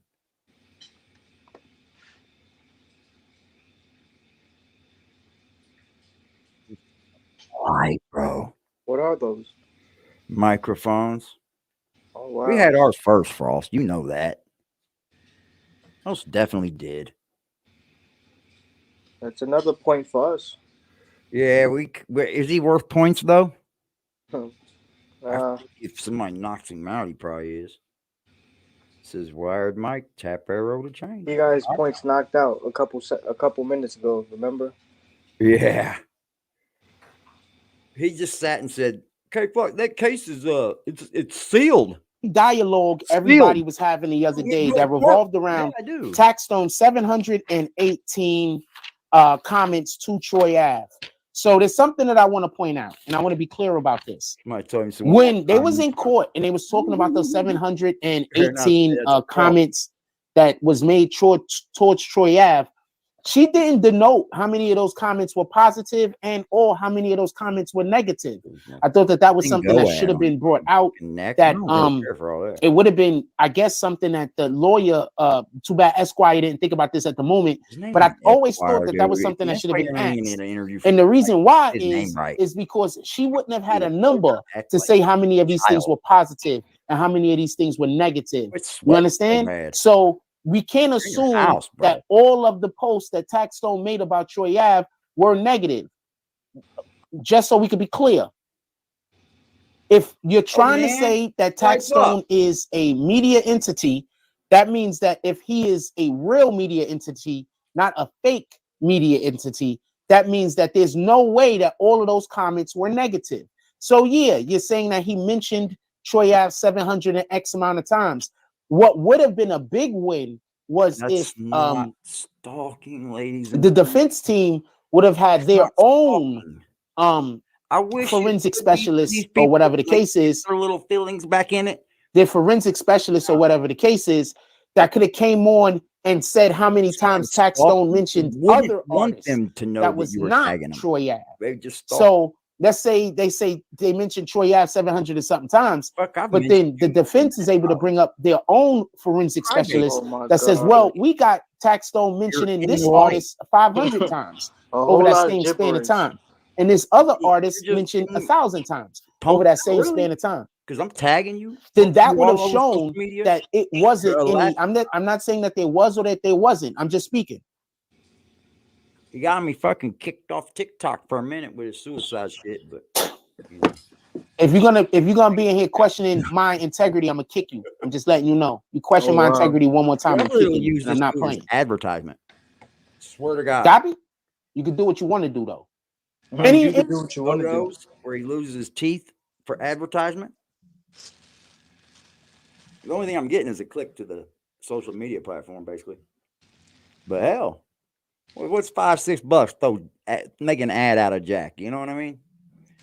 Right, bro. What are those? Microphones. Oh, wow. We had ours first, Frost. You know that. Most definitely did. That's another point for us. Yeah, is he worth points though? If somebody knocks him out, he probably is. It says wired mic, tap arrow to change. He got his points knocked out a couple minutes ago. Remember? Yeah. He just sat and said, "Okay, fuck, that case is it's sealed." Dialogue everybody was having the other day that revolved around TAXSTONE 718 comments to Troy Ave. So there's something that I want to point out, and I want to be clear about this. When they was in court and they was talking about those 718 comments that was made towards Troy Ave, she didn't denote how many of those comments were positive and or how many of those comments were negative. I thought that was something that should have been brought out. That it would have been, I guess, something that the lawyer, too bad Esquire didn't think about this at the moment, but I always thought that was something that should have been asked. And the reason why is because she wouldn't have had a number to say how many of these things were positive and how many of these things were negative. You understand? So we can't assume that all of the posts that TAXSTONE made about Troy Ave were negative. Just so we could be clear. If you're trying to say that TAXSTONE is a media entity, that means that if he is a real media entity, not a fake media entity, that means that there's no way that all of those comments were negative. So yeah, you're saying that he mentioned Troy Ave 700 and X amount of times. What would have been a big win was That's if not stalking, ladies and the defense team would have had their own I wish forensic these specialists or people whatever the would, like, case is. get their little feelings back in it. Their forensic specialists or whatever the case is that could have came on and said how many times TAXSTONE mentioned other artists them to know that was you were not tagging them. Troy Ave. They just So let's say they mentioned Troy Ave 700 and something times, but then the defense is able to bring up their own forensic specialist that says, well, we got TAXSTONE mentioning this artist 500 times over that same span of time. And this other artist mentioned 1,000 times over that same span of time. Because I'm tagging you. Then that would have shown that it wasn't any. I'm not saying that there was or that there wasn't. I'm just speaking. He got me fucking kicked off TikTok for a minute with his suicide shit, but you know. If you're gonna be in here questioning my integrity, I'm gonna kick you. I'm just letting you know. You question my integrity one more time, I'm kicking you. I'm not playing. Advertisement. Swear to God. Copy? You can do what you want to do though. You can do what you want to do. Where he loses his teeth for advertisement. The only thing I'm getting is a click to the social media platform, basically. But hell, what's $5-6? Make an ad out of Jack. You know what I mean?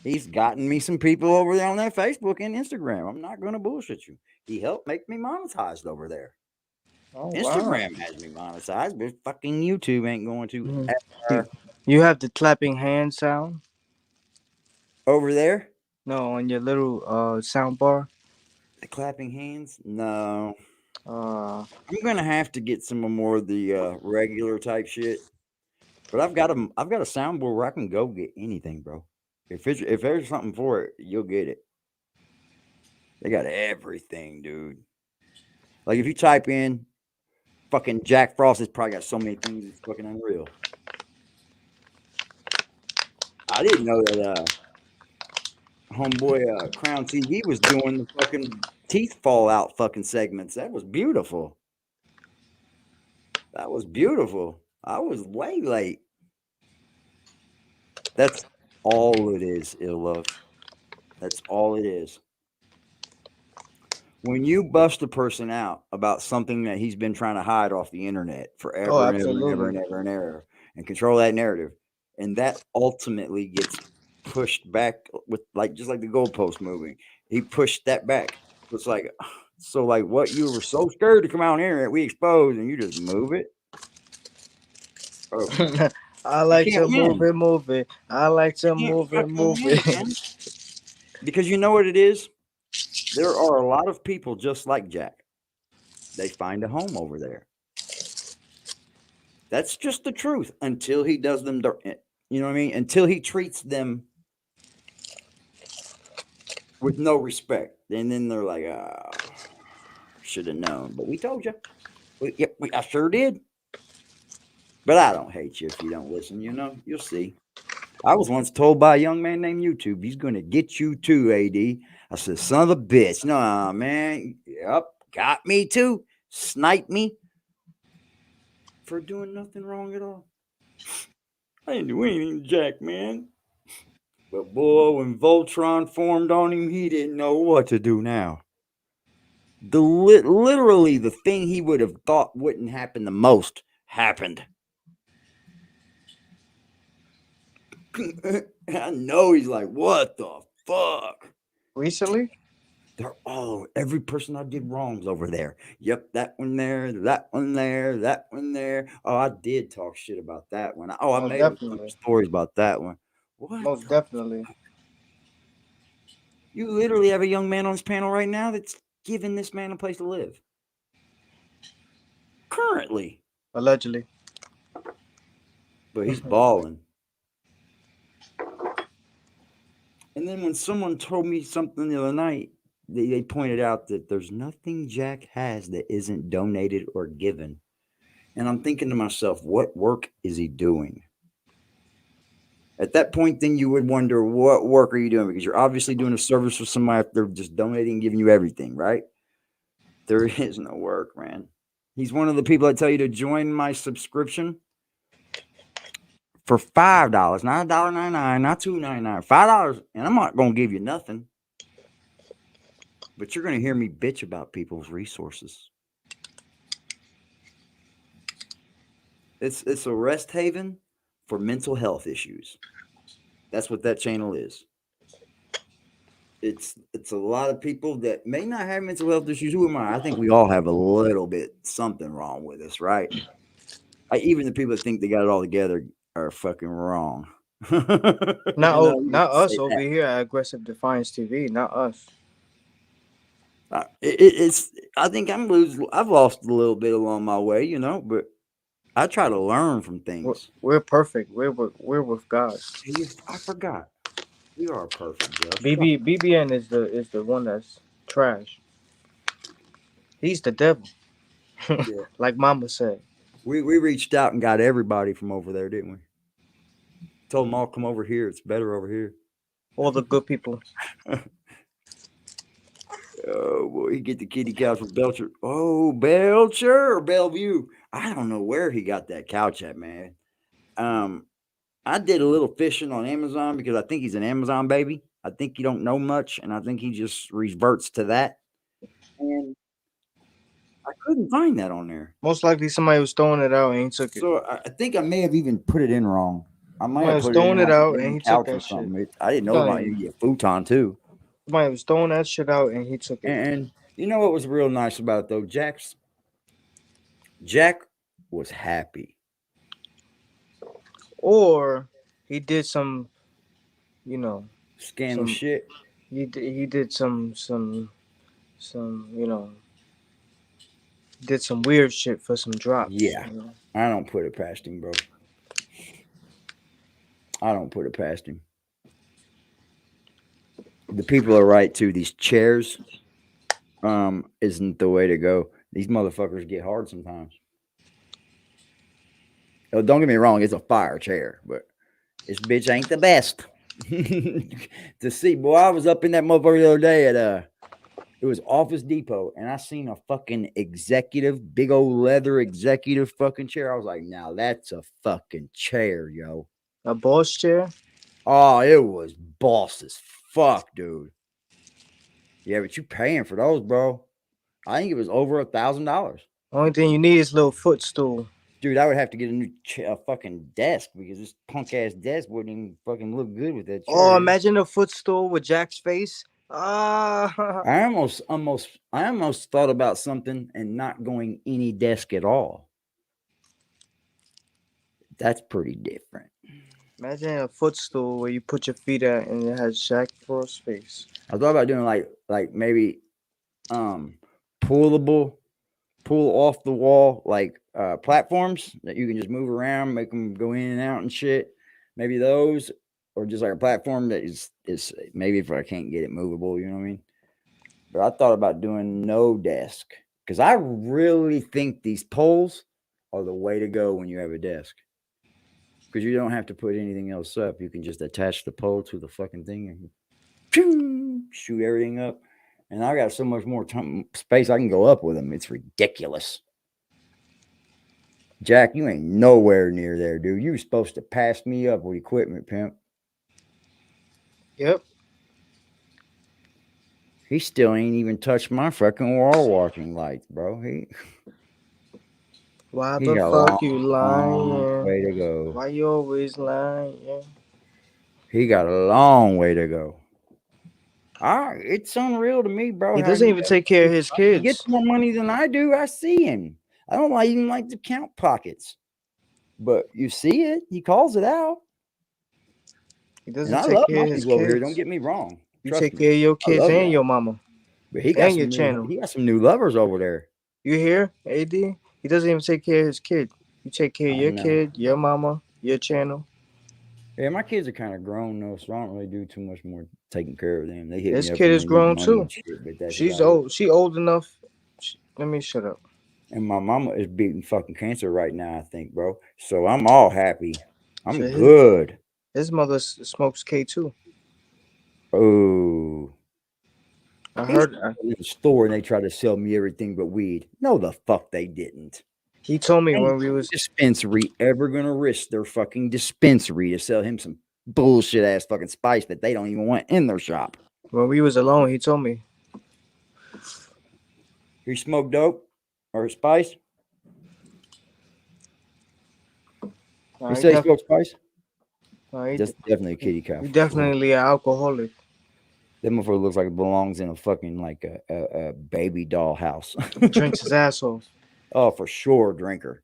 He's gotten me some people over there on their Facebook and Instagram. I'm not going to bullshit you. He helped make me monetized over there. Oh, Instagram has me monetized, but fucking YouTube ain't going to. You have the clapping hand sound over there? No, on your little sound bar. The clapping hands? No. I'm gonna have to get some more of the regular type shit. But I've got a soundboard where I can go get anything, bro. If there's something for it, you'll get it. They got everything, dude. Like if you type in fucking Jack Frost, it's probably got so many things, it's fucking unreal. I didn't know that homeboy Crown TV was doing the fucking teeth fallout fucking segments. That was beautiful. That was beautiful. I was way late. That's all it is, ill love. That's all it is. When you bust a person out about something that he's been trying to hide off the internet forever and ever and control that narrative, and that ultimately gets pushed back with just like the goalpost moving. He pushed that back. It's like, so like what you were so scared to come out on the internet, we exposed, and you just move it. Oh. I like to move it. I like to move it. Because you know what it is? There are a lot of people just like Jack. They find a home over there. That's just the truth until he does them, you know what I mean? Until he treats them with no respect. And then they're like, should have known. But we told you. I sure did. But I don't hate you if you don't listen, you know? You'll see. I was once told by a young man named YouTube, he's going to get you too, AD. I said, son of a bitch. No, man. Yep. Got me too. Sniped me. For doing nothing wrong at all. I didn't do anything to Jack, man. But boy, when Voltron formed on him, he didn't know what to do now. Literally, the thing he would have thought wouldn't happen the most happened. I know he's like, what the fuck? Recently? Every person I did wrongs over there. Yep, that one there, that one there, that one there. Oh, I did talk shit about that one. I made some stories about that one. What? Most definitely. You literally have a young man on this panel right now that's giving this man a place to live. Currently. Allegedly. But he's balling. And then when someone told me something the other night, they pointed out that there's nothing Jack has that isn't donated or given. And I'm thinking to myself, what work is he doing? At that point, then you would wonder, what work are you doing? Because you're obviously doing a service for somebody if they're just donating and giving you everything, right? There is no work, man. He's one of the people that tell you to join my subscription for $5, not $1.99, not $2.99, $5, and I'm not gonna give you nothing. But you're gonna hear me bitch about people's resources. It's a rest haven for mental health issues. That's what that channel is. It's a lot of people that may not have mental health issues. Who am I? I think we all have a little bit something wrong with us, right? Even the people that think they got it all together are fucking wrong. Not us over here at Aggressive Defiance TV. Not us. It's. I think I've lost a little bit along my way, you know, but I try to learn from things. We're perfect. We're with God. I forgot. We are perfect, bro. BBN is the one that's trash. He's the devil. Yeah. Like Mama said. We reached out and got everybody from over there, didn't we? Told them all come over here. It's better over here. All the good people. Oh boy, he get the kitty couch with Belcher. Oh, Belcher or Bellevue. I don't know where he got that couch at, man. I did a little fishing on Amazon because I think he's an Amazon baby. I think he don't know much, and I think he just reverts to that. And I couldn't find that on there. Most likely somebody was throwing it out and he took it. So I think I may have even put it in wrong. I might have put throwing it it out and he took that shit. shit. I didn't know about you get futon too. Somebody was throwing that shit out and he took it. And you know what was real nice about it though? Jack was happy. Or he did some, you know, scam shit. He did some you know, did some weird shit for some drops. Yeah, you know? I don't put it past him, bro. I don't put it past him. The people are right too. These chairs, isn't the way to go. These motherfuckers get hard sometimes. Oh, don't get me wrong, it's a fire chair, but this bitch ain't the best. To see, boy, I was up in that motherfucker the other day at it was Office Depot, and I seen a fucking executive, big old leather executive fucking chair. I was like, now that's a fucking chair, yo. A boss chair? Oh, it was boss as fuck, dude. Yeah, but you paying for those, bro. I think it was over $1,000. Only thing you need is a little footstool. Dude, I would have to get a new fucking desk because this punk ass desk wouldn't even fucking look good with that chair. Oh, imagine a footstool with Jack's face. I almost thought about something and not going any desk at all. That's pretty different. Imagine a footstool where you put your feet at and it has Jack Frost's face. I thought about doing like maybe pull off the wall like platforms that you can just move around, make them go in and out and shit. Maybe those, or just like a platform that is maybe if I can't get it movable, you know what I mean? But I thought about doing no desk because I really think these poles are the way to go when you have a desk. Because you don't have to put anything else up. You can just attach the pole to the fucking thing and shoot everything up. And I got so much more space I can go up with them. It's ridiculous. Jack, you ain't nowhere near there, dude. You were supposed to pass me up with equipment, pimp. Yep. He still ain't even touched my fucking wall walking lights, bro. Why he the got fuck you lying? Way to go. Why you always lying? He got a long way to go. It's unreal to me, bro. He doesn't even take care of his kids. He gets more money than I do. I see him. I don't even like to count pockets. But you see it. He calls it out. He doesn't take care of his kids. Over here. Don't get me wrong. You take care of your kids and your mama. But he got and your channel. He got some new lovers over there. You hear, AD? He doesn't even take care of his kid. You take care of your kid, your mama, your channel. Yeah, my kids are kind of grown though, so I don't really do too much more taking care of them. They hit this me up kid is grown too. Shit, she's old. She old enough. Let me shut up. And my mama is beating fucking cancer right now, I think, bro. So I'm all happy. I'm so good. His mother smokes K2. Oh. I heard in the store and they tried to sell me everything but weed. No, the fuck they didn't. He told me Ain't when we no was dispensary ever gonna risk their fucking dispensary to sell him some bullshit ass fucking spice that they don't even want in their shop. when we was alone. He told me. He smoked dope or spice. Nah, He he, said he def- smoked spice. nah, he, That's definitely a kitty cat. he For sure. definitely an alcoholic. That motherfucker looks like it belongs in a fucking like a baby doll house. Drinks his ass off. Oh, for sure, drinker.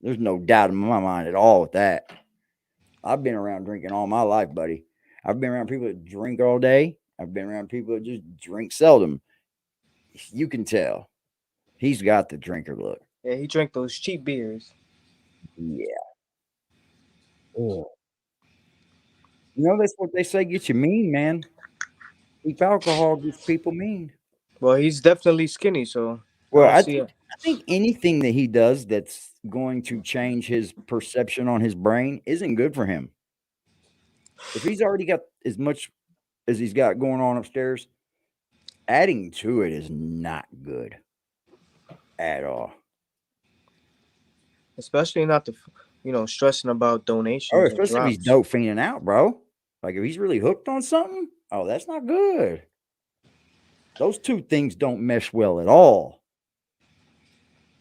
There's no doubt in my mind at all with that. I've been around drinking all my life, buddy. I've been around people that drink all day. I've been around people that just drink seldom. You can tell. He's got the drinker look. Yeah, he drank those cheap beers. Yeah. Ugh. You know, that's what they say gets you mean, man. Cheap alcohol gets people mean. Well, he's definitely skinny, so Well, I I don't see it. think anything that he does that's going to change his perception on his brain isn't good for him. If he's already got as much as he's got going on upstairs, adding to it is not good at all. Especially not the, stressing about donations. Oh, and especially if he's drops. dope fiending out, bro. Like if he's really hooked on something, oh, that's not good. Those two things don't mesh well at all.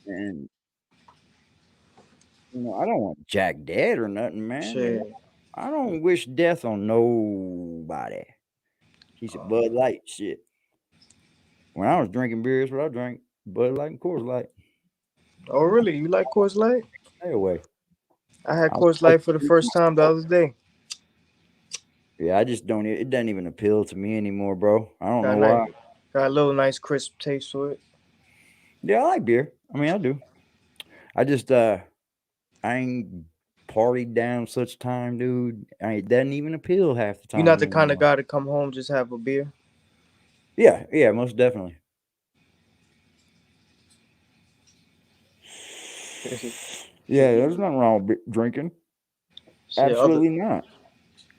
And I don't want Jack dead or nothing, man. Shit. I don't wish death on nobody. He's a Bud Light shit. When I was drinking beers, what I drank Bud Light and Coors Light. Oh, really? You like Coors Light? Stay away. I had Coors Light for the first time the other day. Yeah, I just don't. It doesn't even appeal to me anymore, bro. I don't know Got why. Got a little nice crisp taste to it. Yeah, I like beer. I mean, I do. I just I ain't partied down such time, dude. It doesn't even appeal half the time. You're not the kind of guy to come home just have a beer. Yeah, most definitely. Yeah, there's nothing wrong with drinking. Shit, Absolutely not.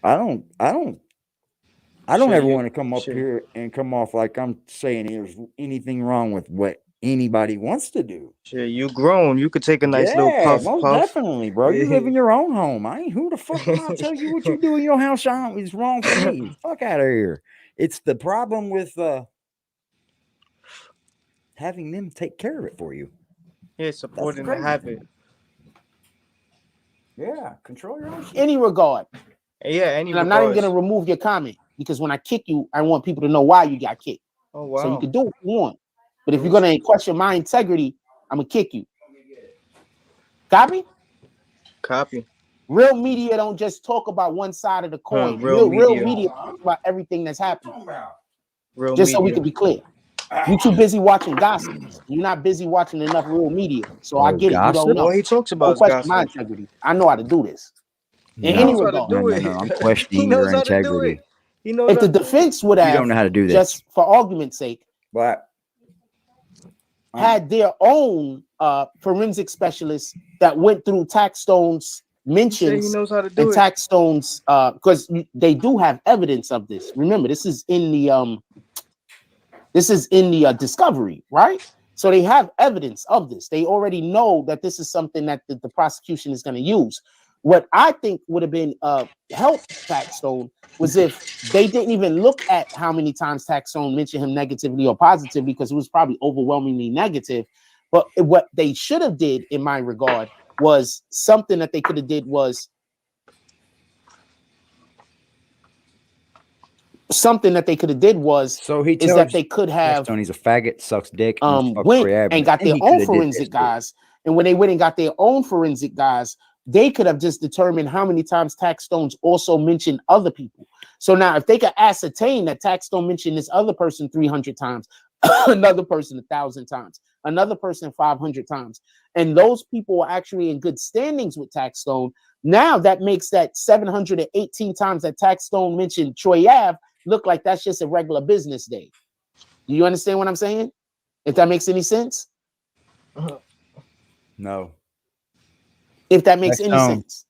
I don't ever want to come up here and come off like I'm saying there's anything wrong with what anybody wants to do. Shit, you grown. You could take a nice little puff. Most definitely, bro. You live in your own home. I ain't who the fuck am I tell you what you do in your house? Is wrong for me. Fuck out of here. It's the problem with having them take care of it for you. Yeah, supporting the habit. Yeah, control your own shit. Any regard. Yeah, any. And I'm not even gonna remove your comment because when I kick you, I want people to know why you got kicked. Oh wow. So you can do what you want. But if you're gonna question my integrity, I'm gonna kick you. Copy? Copy. Real media don't just talk about one side of the coin. Real media talks about everything that's happening. So we can be clear. You're too busy watching gossip. You're not busy watching enough real media. So I get it. You don't know. Well, he talks about question my integrity. I know how to do this. In any regard. No, I'm questioning your integrity. If the defense would have, you don't know how to do this. Just for argument's sake, had their own forensic specialist that went through TAXSTONE's mentions he knows how to and do it. TAXSTONE's because they do have evidence of this. Remember, this is in the discovery, right? So they have evidence of this. They already know that this is something that the prosecution is going to use. What I think would have been help TAXSTONE was if they didn't even look at how many times TAXSTONE mentioned him negatively or positively, because it was probably overwhelmingly negative. But what they should have did, in my regard, was something that they could have did was so he is that they could have he's a faggot, sucks dick, went and got their own forensic guys, and when they went and got their own forensic guys, they could have just determined how many times TAXSTONE's also mentioned other people. So now if they could ascertain that TAXSTONE mentioned this other person 300 times, another person 1,000 times, another person 500 times, and those people are actually in good standings with TAXSTONE, now that makes that 718 times that TAXSTONE mentioned Troy Ave look like that's just a regular business day. Do you understand what I'm saying? If that makes any sense? No. If that makes any sense.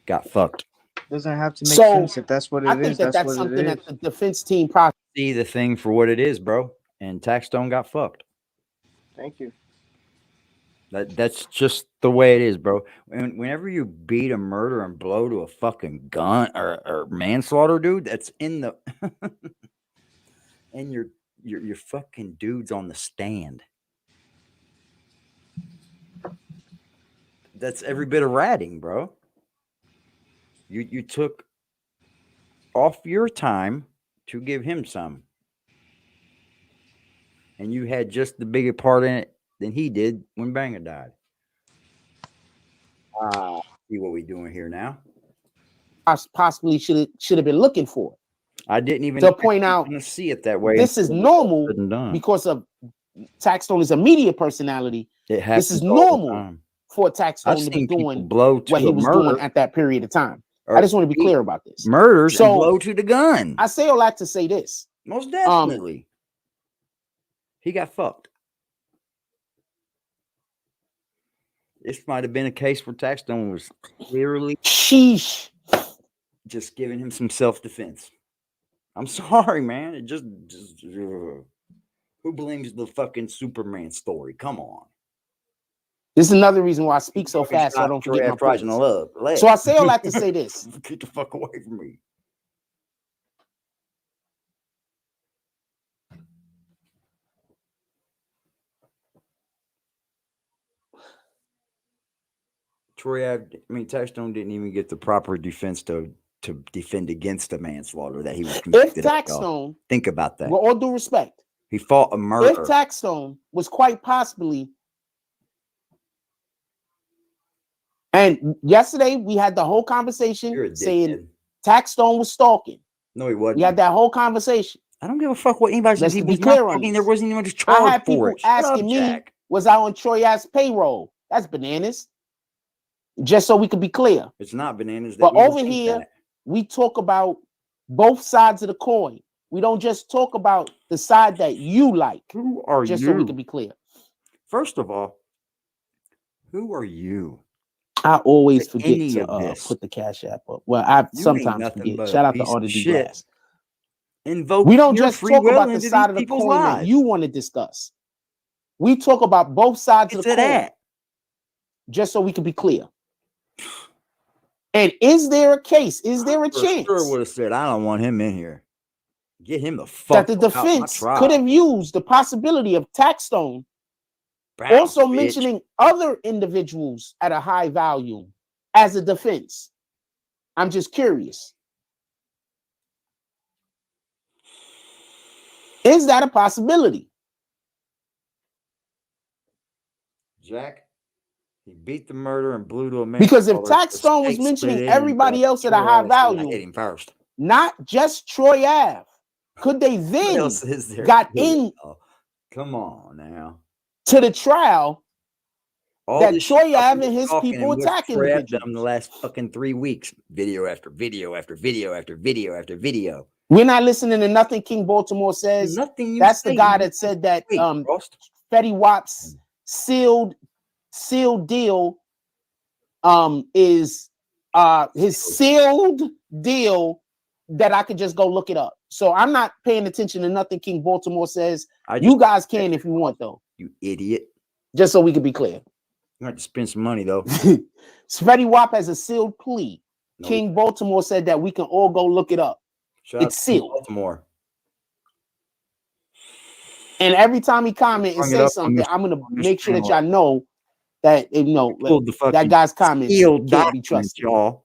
Got fucked. Doesn't have to make sense if that's what it is. I think that's something that the defense team probably see the thing for what it is, bro. And TAXSTONE got fucked. Thank you. That's just the way it is, bro. Whenever you beat a murder and blow to a fucking gun or manslaughter, dude, that's in the and your fucking dude's on the stand. That's every bit of ratting, bro. You took off your time to give him some. And you had just the bigger part in it than he did when Banger died. See what we doing here now. Possibly should have been looking for. I didn't even to point out see it that way. This is normal because of TAXSTONE is a media personality. This is normal for TAXSTONE to be doing what he was doing at that period of time. I just want to be clear about this. Murders and blow to the gun. I say all that to say this. Most definitely. He got fucked. This might have been a case where TAXSTONE was clearly just giving him some self-defense. I'm sorry, man. It just who believes the fucking Superman story? Come on. This is another reason why I speak so fast, so I don't forget my points. So I say all that to say this. Get the fuck away from me. TAXSTONE didn't even get the proper defense to defend against the manslaughter that he was convicted of. If TAXSTONE, think about that. With all due respect, he fought a murder. If TAXSTONE was quite possibly, and yesterday we had the whole conversation saying TAXSTONE was stalking. No, he wasn't. We had that whole conversation. I don't give a fuck what anybody says. He was clear not on there wasn't even a charge I had people for it. asking me, was I on Troy Ass payroll? That's bananas. Just so we could be clear. It's not bananas. But over here, we talk about both sides of the coin. We don't just talk about the side that you like. Who are just you? So we can be clear. First of all, who are you? I always forget to put the Cash App up. Well, I sometimes forget. Shout out to all the Glass. We don't just talk about the side of the coin that you want to discuss. We talk about both sides of the coin. Just so we can be clear. And is there a case? Is there a chance? Sure would have said, I don't want him in here. Get him the fuck that the defense could have used the possibility of TAXSTONE also mentioning other individuals at a high value as a defense. I'm just curious. Is that a possibility? Jack? He beat the murder and blew to a man. Because if TAXSTONE was mentioning everybody else at a high value, hit him first. Not just Troy Ave, could they then got in? Come on now. To the trial that Troy Ave and his people attacking them the last fucking 3 weeks. Video after video after video after video after video. We're not listening to nothing King Baltimore says. Nothing. That's the guy that said that Fetty Wap's sealed deal is his sealed deal that I could just go look it up. So I'm not paying attention to nothing King Baltimore says. You guys can if you want, though. You idiot. Just so we can be clear. You have to spend some money, though. Fetty Wap has a sealed plea. No. King Baltimore said that we can all go look it up. It's sealed. Baltimore. And every time he comment and say something, I'm going to make sure that y'all know that that guy's comments can't be trusted. Y'all.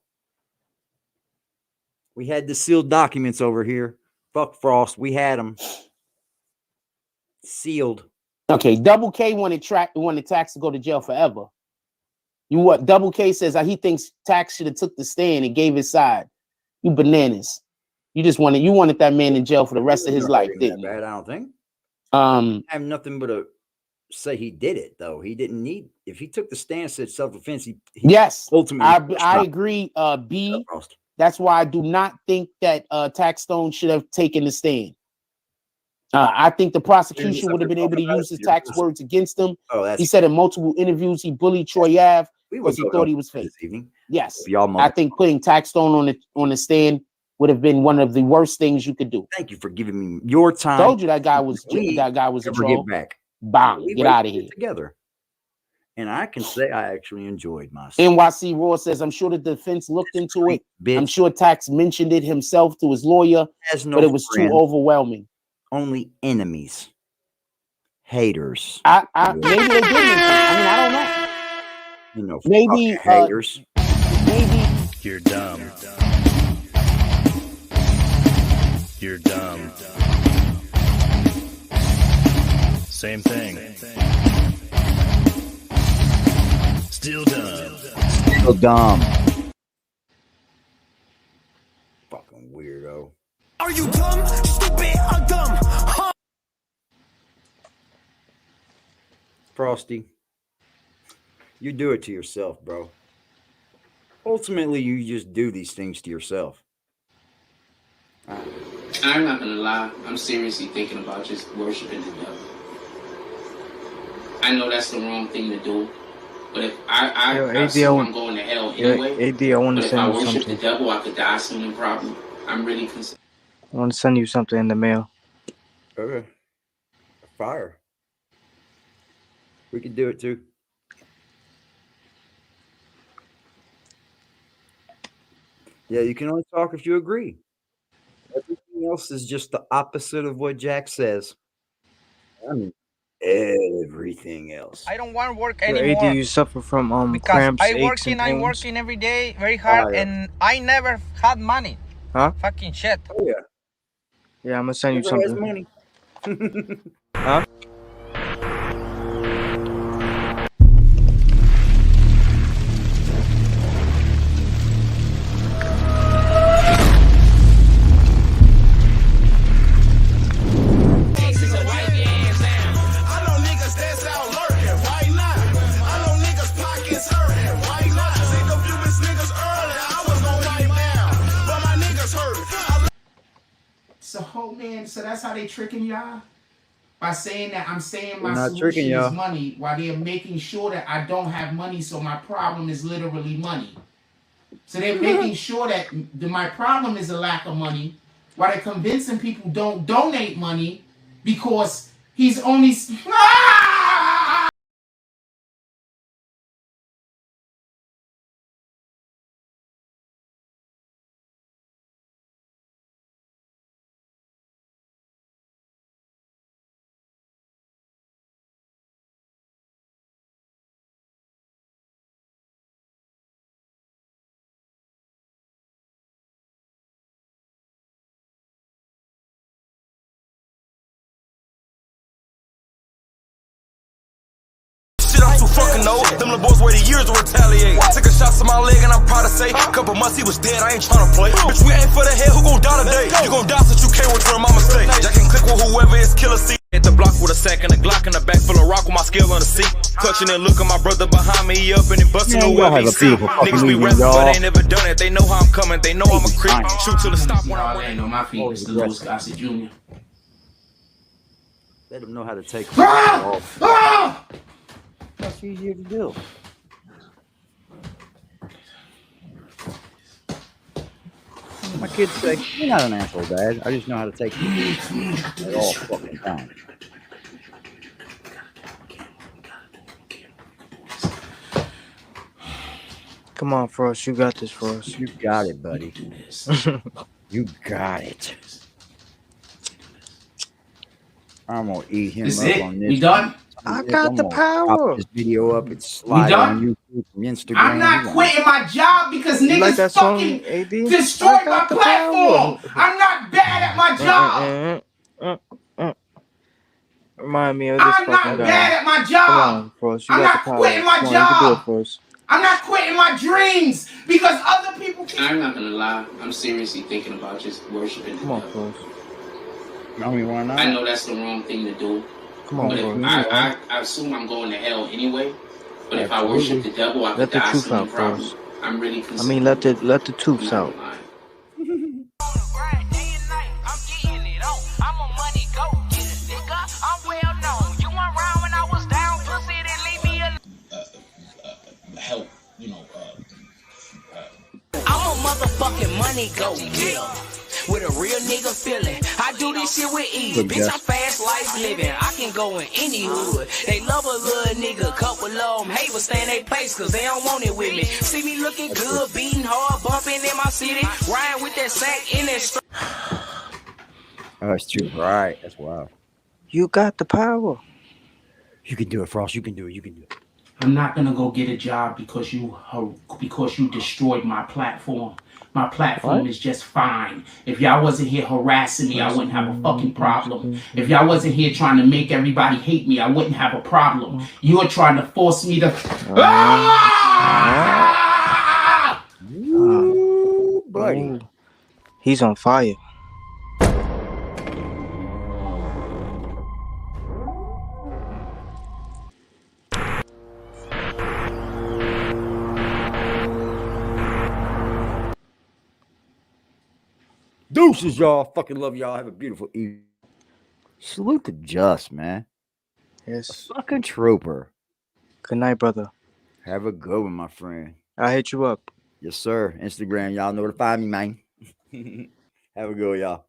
We had the sealed documents over here. Fuck Frost. We had them sealed. Okay, Double K wanted Tax to go to jail forever. What Double K says he thinks Tax should have took the stand and gave his side. You bananas. You wanted that man in jail for the rest of his life, didn't you? I don't think. I have nothing but to say he did it, though. He didn't need, if he took the stand, said self-defense, yes, ultimately. I agree, B. That's why I do not think that TAXSTONE should have taken the stand. I think the prosecution would have been able to use his tax words against him. He said in multiple interviews he bullied Troy Ave because he thought he was fake. Yes, I think putting TAXSTONE on the stand would have been one of the worst things you could do. Thank you for giving me your time. Told you that guy was a troll. Get back. Bang, get out of here. Together. And I can say I actually enjoyed myself. NYC Raw says, I'm sure the defense looked into it. Bitch. I'm sure Tax mentioned it himself to his lawyer, Has no but it was friends, too overwhelming. only enemies, haters. Maybe they did mention it. I mean, I don't know. You know, Maybe haters. Maybe You're dumb. You're dumb. Same thing. Still dumb. Still dumb. Fucking weirdo. Are you dumb, stupid, or dumb? Huh? Frosty, you do it to yourself, bro. Ultimately, you just do these things to yourself. I'm not gonna lie, I'm seriously thinking about just worshiping the devil. I know that's the wrong thing to do, but if I assume I'm going to hell anyway. AD, I want to But if send I you worship something. the devil, I could die soon and probably. I'm really concerned. I want to send you something in the mail. Okay. Fire. We could do it too. Yeah, you can only talk if you agree. Everything else is just the opposite of what Jack says. I mean, everything else. I don't want to work So, anymore. AD, you suffer from because cramps, I'm aches, and working, pains? every day very hard, and I never had money. Huh? Fucking shit. Oh yeah. Yeah, I'm gonna send you Never has something. money. Huh? So, man, so that's how they tricking y'all? By saying that I'm saying my They're not solution tricking is y'all. money, while they're making sure that I don't have money, so my problem is literally money. So they're making sure that my problem is a lack of money, while they're convincing people don't donate money because he's only... I'm too fucking old. Them little boys waited years to retaliate. Took a shot to my leg and I'm proud to say, couple months he was dead, I ain't tryna play. Bitch, we ain't for the head, who gon' die today? You gon' die since you can't return my mistake. Y'all can click with whoever is killer seat. Hit the block with a sack and a Glock in the back full of rock with my scale on the seat. Touching and looking my brother behind me, he up and he busting whoever he see. Niggas be rapping but they ain't never done it. They know how I'm coming, they know I'm a creep. Shoot till it stop when I'm laying on my feet, Mr. Louis Gossett Jr. Let them know how to take it off. That's easier to do. My kids say, you're not an asshole, Dad. I just know how to take it at all fucking time. Come on, Frost. You got this, Frost. You got it, buddy. You got it. I'm gonna eat him This up it? on this. We done? I got the power. This video up. It's slide done? on YouTube from Instagram. I'm not quitting my job because niggas fucking destroyed my platform. I'm not bad at my job. Remind me of this I'm fucking not guy. bad at my Come job. on, Frost. You I'm got not the power. quitting my Come on, you can do it, job. Frost. I'm not quitting my dreams because other people can. I'm not gonna lie, I'm seriously thinking about just worshiping the devil. Frost. I mean, why not? I know that's the wrong thing to do. Come on, but if Frost. I assume I'm going to hell anyway. But if I worship the devil, I Let could the die truth soon out, and probably. Frost. I'm really I concerned. mean, let the truth out. Help, you know. I'm a motherfucking money go getter. with a real nigga feeling. I do this shit with ease. Good Bitch, guess. I'm fast life living. I can go in any hood. They love a little nigga. Couple of them hate but stay in their place cause they don't want it with me. See me looking good, beating hard, bumping in my city. Riding with that sack in that strap. Oh, that's true. Right. That's wild. You got the power. You can do it, Frost. You can do it. You can do it. I'm not gonna go get a job because you destroyed my platform. My platform is just fine. If y'all wasn't here harassing me, I wouldn't have a fucking problem. If y'all wasn't here trying to make everybody hate me, I wouldn't have a problem. You're trying to force me to. Ooh, buddy. He's on fire. Deuces, y'all. Fucking love y'all. Have a beautiful evening. Salute to Just, man. Yes. A fucking trooper. Good night, brother. Have a good one, my friend. I'll hit you up. Yes, sir. Instagram, y'all know where to find me, man. Have a good one, y'all.